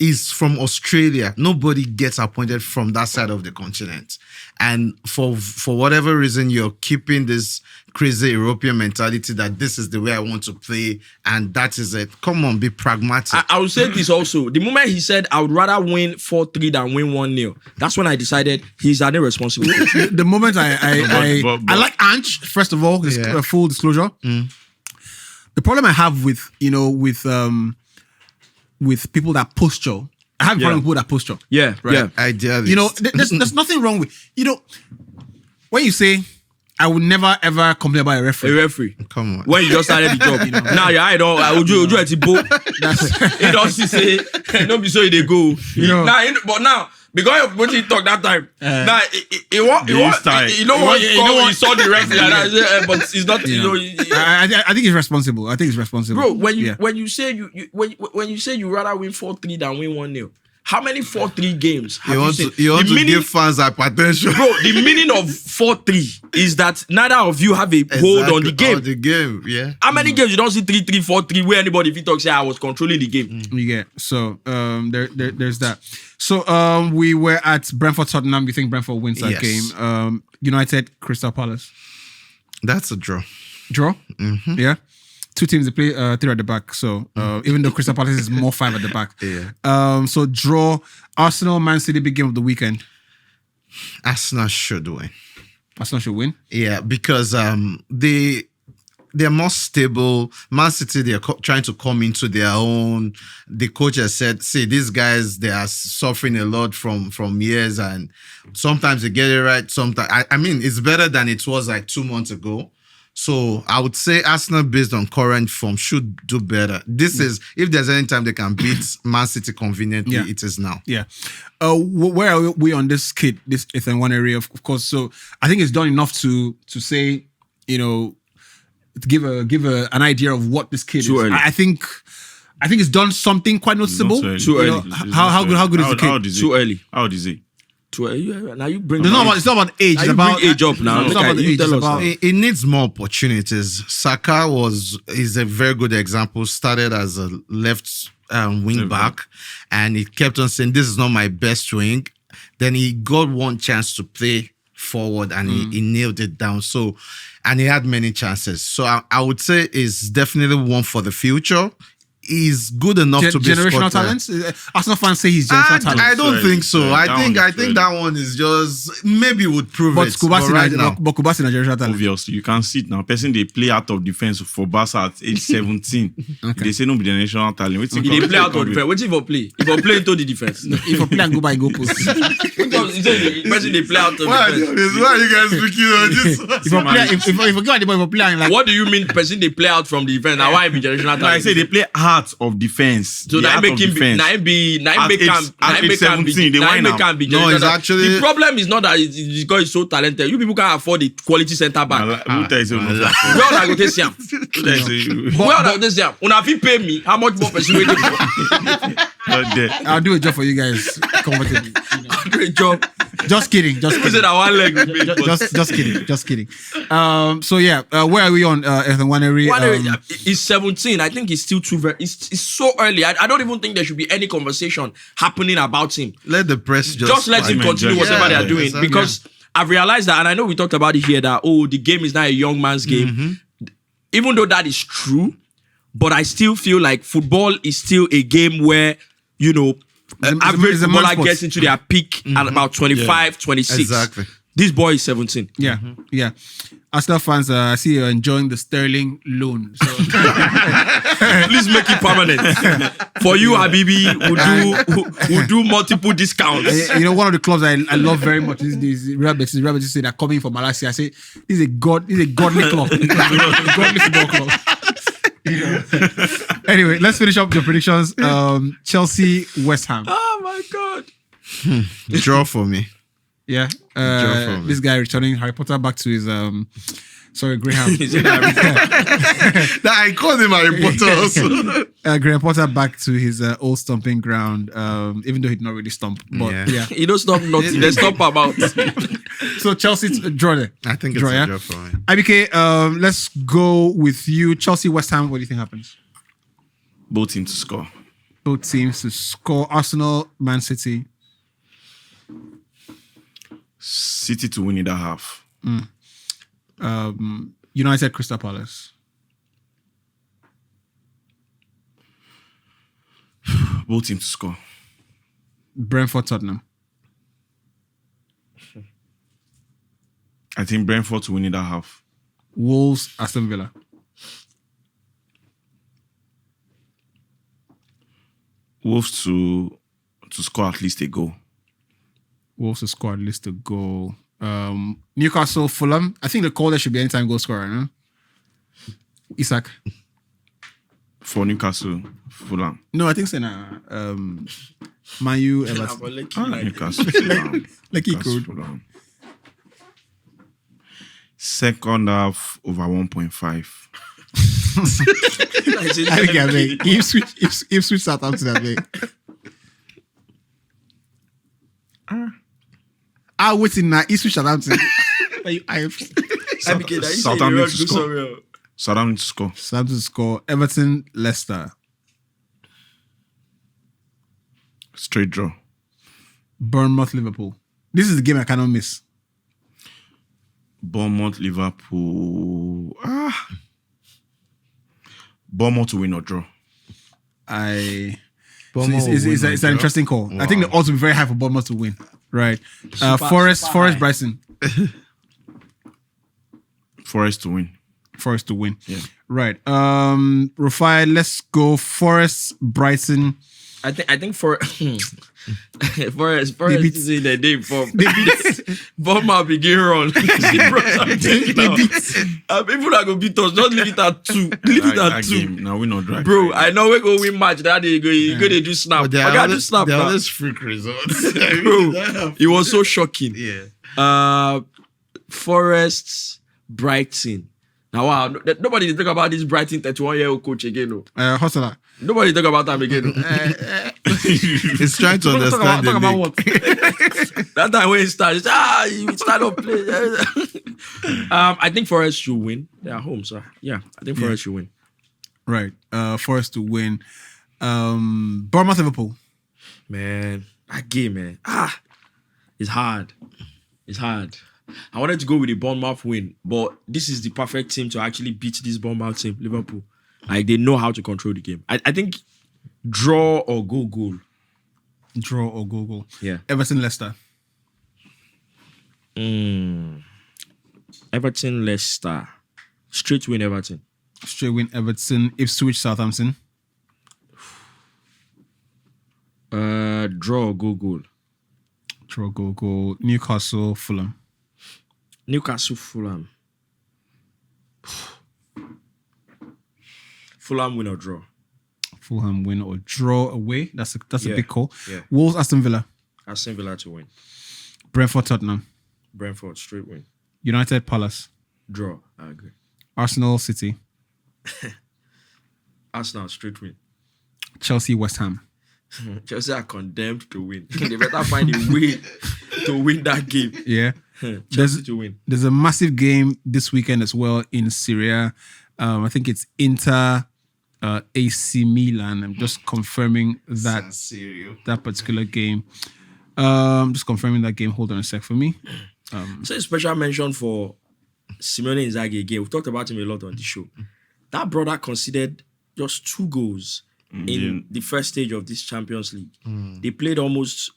he's from Australia. Nobody gets appointed from that side of the continent. And for whatever reason, you're keeping this crazy European mentality that this is the way I want to play, and that is it. Come on, be pragmatic. I will say this also. The moment he said, I would rather win 4-3 than win 1-0, that's when I decided he's an irresponsible coach. The moment I like Ange, first of all, full disclosure. The problem I have with people that posture. I have a problem with people that posture. Yeah, right. Yeah. Ideally. There's nothing wrong with, when you say, I would never ever complain about a referee. A referee. Come on. When you just started the job. Now your eye don't, I would do it both. It don't say, don't be so they go. But now, because of what he talked that time, now he saw the referee, but it's not. I think he's responsible. Bro, when you say you rather win 4-3 than win 1-0, how many 4-3 games have you seen? You want to give fans hypertension. Bro, the meaning of 4-3 is that neither of you have a hold on the game. On the game, yeah. How many games you don't see 3-3, 4-3 where anybody if he talks say I was controlling the game? Yeah. So there's that. So we were at Brentford Tottenham. We think Brentford wins that game. United Crystal Palace. That's a draw. Draw? Mm-hmm. Yeah. Two teams that play 3 at the back. So even though Crystal Palace is more 5 at the back. Yeah. So draw. Arsenal, Man City, big game of the weekend. Arsenal should win. Arsenal should win? Yeah, because they're more stable. Man City, they're trying to come into their own. The coach has said, see, these guys, they are suffering a lot from years, and sometimes they get it right. Sometimes, I mean, it's better than it was like 2 months ago. So I would say Arsenal, based on current form, should do better. This is, if there's any time they can beat Man City conveniently, it is now. Yeah. Where are we on this kid, this Ethan Nwaneri, of course? So I think it's done enough to say, to give an idea of what this kid is. Early. I think it's done something quite noticeable. Too early. How good is the kid? Too early. How old is he? Now you bring. It's not about age. It's about age up now. It's not about the age. It's about it needs more opportunities. Saka is a very good example. Started as a left wing back, and he kept on saying, "This is not my best wing." Then he got one chance to play forward, and he nailed it down. So, and he had many chances. So I would say it's definitely one for the future. He's good enough to be generational talents. Arsenal fans say he's generational talent. I don't think so. I think that one is just maybe would prove but it. Kubasi Right now, but Kubasi is generational talent. Obviously, you can see it now. Person they play out of defense for Barca at age 17. They say no be generational talent. He they play out of defense. What if he play? If he play into the defense. If he play and go by go post. Person they play out of defense. Why are you guys speaking on this? If he play and like, what do you mean? Person they play out from the defense? Now why be generational talent? I say they play out of defense. So that make him be. No, it's actually the problem is not that it's because he's so talented. You people can't afford the quality centre back. Where I go take Siam? Where I go take Siam? Una fit pay me how much more person waiting for? I'll do a job for you guys. Comfortably. I'll do a job. Just kidding. Just kidding. One leg. Just kidding. So yeah, where are we on Ethan Nwaneri? He's 17. I think he's still too very. It's so early. I don't even think there should be any conversation happening about him. let the press Just let him continue whatever they are doing, exactly. because I've realized that, and I know we talked about it here, that the game is not a young man's game. Even though that is true, but I still feel like football is still a game where, average it's a man's footballer sport. gets into their peak at about 25, 26. Exactly. This boy is 17. Yeah, yeah. Arsenal fans, I see you're enjoying the Sterling loan. So Please make it permanent. For you, Habibi, we'll do multiple discounts. one of the clubs I love very much is Rabbits. Rabbits say they're coming from Malaysia. I say this is a godly club, a godly football club. Anyway, let's finish up the predictions. Chelsea, West Ham. Oh my God. Draw for me. Yeah, for me. this guy returning Harry Potter back to his Graham. I called him Harry Potter also. Graham Potter back to his old stomping ground, even though he did not really stomp. But yeah. You don't stop nothing. They stop about. So Chelsea draw there. I think it's Draw, a yeah? draw for me. IBK, let's go with you. Chelsea, West Ham. What do you think happens? Both teams to score. Both teams to score. Arsenal, Man City. City to win in that half. United, Crystal Palace. Both teams to score. Brentford, Tottenham. I think Brentford to win in that half. Wolves, Aston Villa. Wolves to score at least a goal. Wolves to score at least a goal. Newcastle, Fulham. I think the call there should be anytime goal scorer, no? Isaac. For Newcastle, Fulham. No, I think so now. Man U, Everton. Newcastle, Fulham. Like he Newcastle, could. Fulham. Second half over 1.5. I think I make. Ipswich Southampton, I make. Waiting now. Ipswich Southampton. Southampton to score. Southampton to score. Southampton to score. Everton, Leicester. Straight draw. Bournemouth, Liverpool. This is the game I cannot miss. Bournemouth, Liverpool. Bournemouth to win or draw. It's an interesting call. Wow. I think the odds will be very high for Bournemouth to win. Right. Forest, Brighton. Forest to win. Forest to win. Yeah. Right. Rufai, let's go Forest, Brighton. I think Forest is in the day before. Bournemouth begin run. People are gonna beat us. Just leave it at 2. Leave it at 2. Now we not drag. Bro, I know we're gonna win match. That day you go to do snap. I got to snap. There are always freak results. Bro, it was so shocking. Yeah. Forest, Brighton. Now, wow, nobody talk about this Brighton 31-year-old coach again. No. Hustler. Nobody talk about that again. He's trying to understand talk about the what? That time when he started, he start up play. I think Forest should win. They are home, so yeah, I think Forest should win. Right. Forest to win. Bournemouth, Liverpool. Man, that game, man. It's hard. It's hard. I wanted to go with the Bournemouth win, but this is the perfect team to actually beat this Bournemouth team, Liverpool. Like, they know how to control the game. I think draw or go goal. Draw or go goal. Yeah. Everton, Leicester. Everton, Leicester. Straight win, Everton. Straight win, Everton. Ipswich, Southampton. Draw or go goal. Draw, go goal. Newcastle, Fulham. Newcastle, Fulham. Fulham win or draw. Fulham win or draw away. That's a big call. Yeah. Wolves, Aston Villa. Aston Villa to win. Brentford, Tottenham. Brentford, straight win. United, Palace. Draw, I agree. Arsenal, City. Arsenal, straight win. Chelsea, West Ham. Chelsea are condemned to win. They better find a way to win that game. Yeah. Chelsea to win. There's a massive game this weekend as well in Syria. I think it's Inter AC Milan. I'm just confirming that particular game. Just confirming that game. Hold on a sec for me. So a special mention for Simone Inzaghi again. We've talked about him a lot on the show. That brother conceded just 2 goals in the first stage of this Champions League. They played almost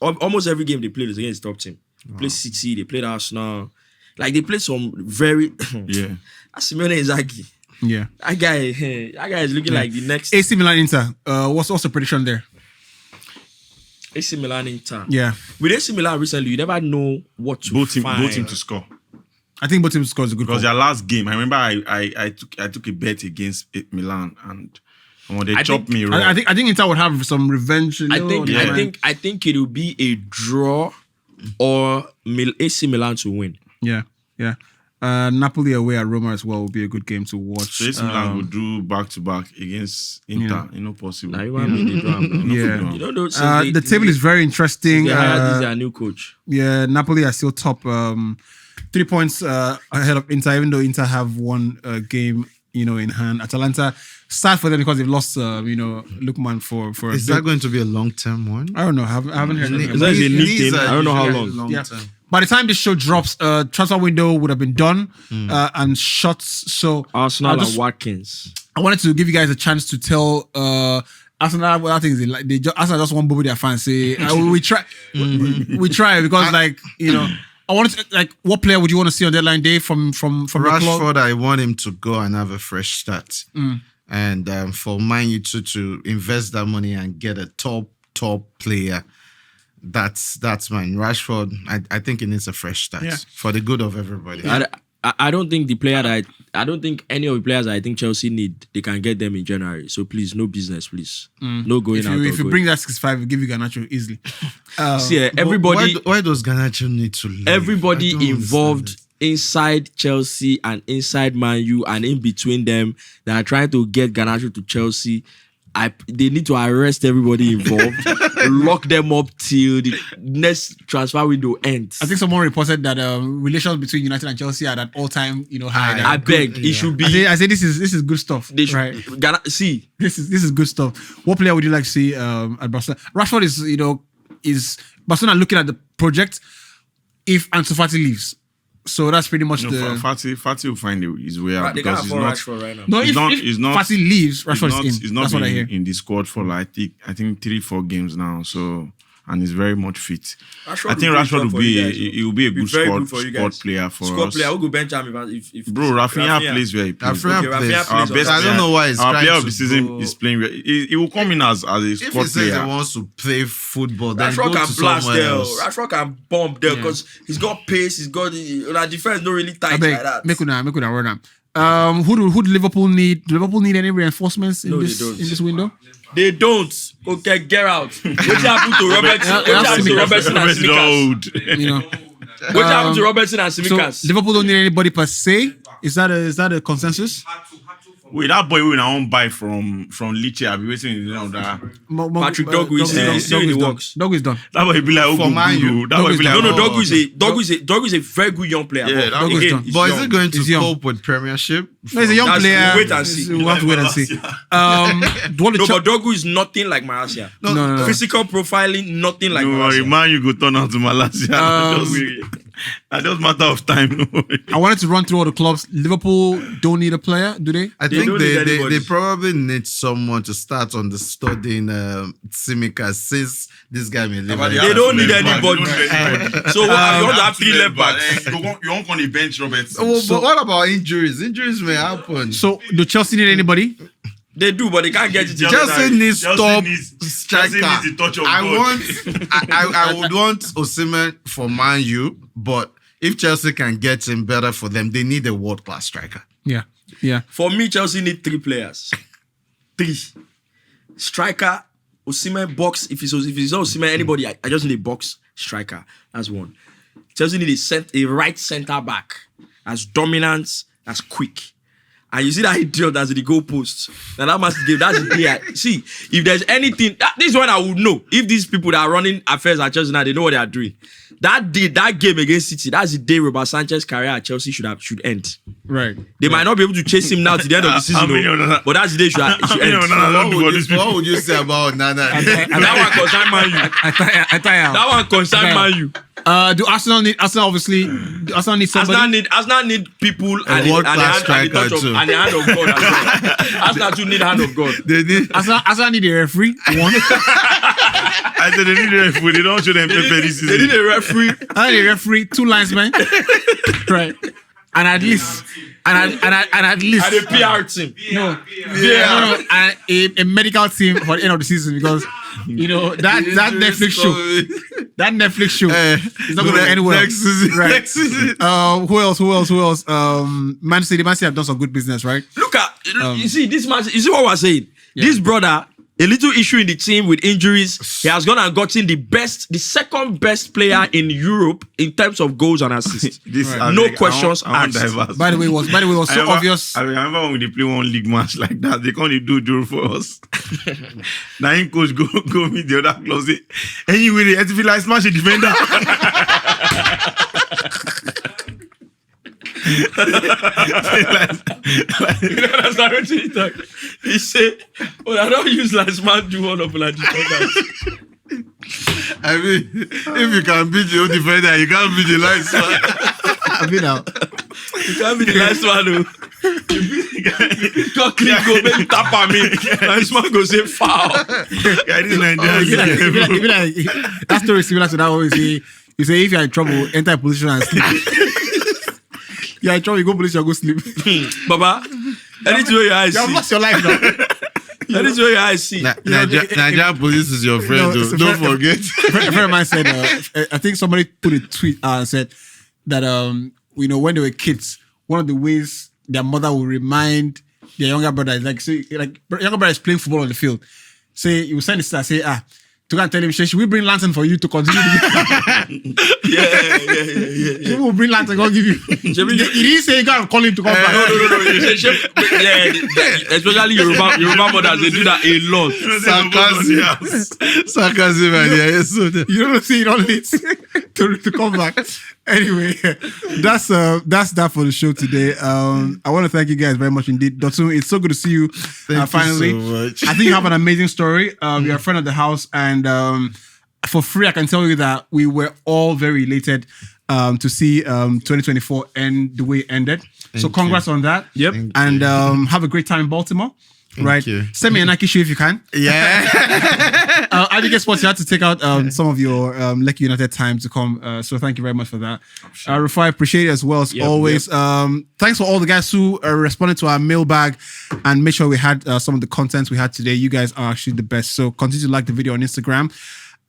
every game they played was against the top team. They played City, they played Arsenal. Like they played some very That's Simone Inzaghi. Yeah. That guy is looking like the next AC Milan Inter. What's the prediction there? AC Milan Inter. Yeah. With AC Milan recently, you never know what to Both find. team to score. I think both teams scores a good goal. Because their last game, I remember I took a bet against Milan and they chopped me raw. I think Inter would have some revenge. I think it will be a draw or AC Milan to win. Yeah. Napoli away at Roma as well will be a good game to watch. So AC Milan will do back-to-back against Inter. Possible. Now you want me to draw? Yeah. You don't know. The table is very interesting. They hired their new coach. Yeah, Napoli are still top. 3 points ahead of Inter, even though Inter have one game, in hand. Atalanta, sad for them because they've lost, Lookman for a Is bit. that going to be a long-term one? I don't know. I haven't heard anything. Is that a new thing? I don't know how usually long. Yeah. long-term. By the time this show drops, transfer window would have been done and shut. So Arsenal and Watkins. I wanted to give you guys a chance to tell Arsenal what I think is like. Arsenal just want booby their fans. Say we try, we try because I wanted to, what player would you want to see on deadline day from the club? Rashford, I want him to go and have a fresh start. And for Man U to invest that money and get a top player, that's mine. Rashford, I think he needs a fresh start for the good of everybody. I don't think I don't think any of the players I think Chelsea need, they can get them in January. So please, no business, please. No going out. If you bring that 65, we'll give you Garnacho easily. See, everybody. Why does Garnacho need to leave? Everybody involved inside Chelsea and inside Man U and in between them that are trying to get Garnacho to Chelsea. They need to arrest everybody involved, lock them up till the next transfer window ends. I think someone reported that relations between United and Chelsea are at all-time, high. I beg, it should be. I say this is good stuff. They should, right? See, this is good stuff. What player would you like to see at Barcelona? Rashford is Barcelona looking at the project if Ansu Fati leaves. So that's pretty much Fati will find his way out they because can't he's afford not. Rashford right now. No, if Fati leaves, Rashford is in. He's not That's what I hear. in the squad for I think 3-4 games now. So and he's very much fit. I think Rashford will be a good squad player for us. Squad player, who go bench him if Bro, Rafinha plays where he plays. Rafinha plays. I don't know why he's our trying player of to the season go. is playing. He will come in as a If he squad says player. he wants to play football, then Rashford go can to blast somewhere there. else. Rashford can bomb there because he's got pace. He's got the defense not really tight like that. Make una run am. Who do Liverpool need? Do Liverpool need any reinforcements in this window? They don't. Okay, get out. What happened to Robertson? What happened to Robertson and Tsimikas? What happened to Robertson and Tsimikas? So Liverpool don't need anybody per se. Is that a consensus? Wait, that boy we now buy from Lecce. I've been waiting that. Patrick Dogu is still in the works. Dogu is done. That boy be like For Man U. That boy be like No, Dogu is a very good young player. Yeah, but Dogu is again, done. he's But is young. it going to He's young. cope with Premiership? No, he's a young That's- player. wait and see. We'll have to wait and see. No, but Dogu is nothing like Maresca. No. Physical profiling, nothing like no worry, Maresca. man, you go turn out to Malaysia. That just matter of time. No worry. I wanted to run through all the clubs. Liverpool don't need a player, do they? I They think don't need they anybody. probably need someone to start on the studying Tsimikas since this guy may leave. They don't need anybody. So what, you want to have 3 left backs? You won't on the bench, Robert. Oh, but what about injuries? Injuries may happen. So do Chelsea need anybody? They do, but they can't get it. in Chelsea January. needs top striker. Chelsea needs the touch of I God. would want Osimhen for Man U, but if Chelsea can get him better for them, they need a world-class striker. Yeah. For me, Chelsea need 3 players. 3. Striker, Osimhen, box. If it's not Osimhen, anybody, I just need a box striker. That's one. Chelsea need a right centre back as dominant, as quick. And you see that idiot that's in the goalposts. Now that must give. That's the day. See, if there's anything, this is when I would know. If these people that are running affairs at Chelsea now, they know what they are doing. That game against City, that's the day Robert Sanchez's career at Chelsea should end. Right. They might not be able to chase him now to the end of the season, but that's the day it should end. What would you say about Nana? That one concern Man U. I tire. That one concern Man U. Do Arsenal need obviously? Do Arsenal need somebody? Arsenal need people and world-class the hand striker too. and the hand of God as well. Arsenal too need hand of God. They need. Arsenal need a referee. One. I said they need a referee. They don't show them paper this They season. need a referee. I need a referee, 2 linesmen. Right. And at least And a PR team. no, and a medical team for the end of the season because that Netflix show is not going to end well. Next season. Right. Next season. Who else? Man City have done some good business, right? Look at you see this man. You see what we're saying? This brother, a little issue in the team with injuries. He has gone and gotten the second best player in Europe in terms of goals and assists. No questions asked. By the way, it was so obvious. I remember when they play one league match like that, they can't do drill for us. Now in coach go meet the other club say, anyway, they have to feel like smash a defender. That's not what he talk. He said, I don't use last man do one of like defenders. I mean, if you can beat your own defender, you can't beat the last one. I mean, now. You can't be the last one, though. Go click, go make tap on me. Last man go say foul. Guy, this Nigerian. That story is similar to that one. You say if you're in trouble, enter a position and sleep. You're in trouble, you go position, go sleep. Baba, anything where your eyes You have see. lost your life now. Anything where your eyes see. Nigeria police is your friend, though. Don't forget. A friend of mine said, I think somebody put a tweet and said that when they were kids, one of the ways their mother will remind their younger brother is younger brother is playing football on the field. Say you will send his sister, say to go and tell him, should we bring lantern for you to continue the game? Yeah. She will bring lantern, go give you. He didn't say you gotta call him to come back. No. Especially Yoruba mothers, they do that a lot. Sarcasm, idea. You don't see it on it to come back. Anyway, that's that for the show today. I want to thank you guys very much indeed. Dotun, it's so good to see you finally. You so much. I think you have an amazing story. You're a friend of the house, and for free, I can tell you that we were all very elated to see 2024 end the way it ended. So congrats on that. Yep. And have a great time in Baltimore. Thank you. Send me a Nike shoe if you can. Yeah. IBK Sports, you had to take out some of your Lekki United time to come. So thank you very much for that. Rafai, appreciate it as well as always. Thanks for all the guys who responded to our mailbag and make sure we had some of the content we had today. You guys are actually the best. So continue to like the video on Instagram.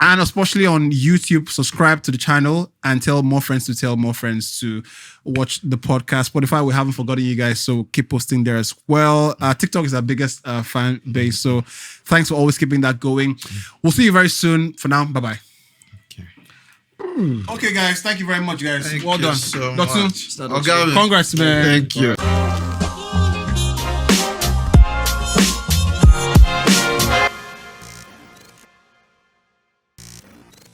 And especially on YouTube, subscribe to the channel and tell more friends to watch the podcast. Spotify, we haven't forgotten you guys, so keep posting there as well. TikTok is our biggest fan base, so thanks for always keeping that going. We'll see you very soon. For now, bye-bye. Okay, guys, thank you very much, guys. Well done. So Dotun, much. congrats, man. Thank you.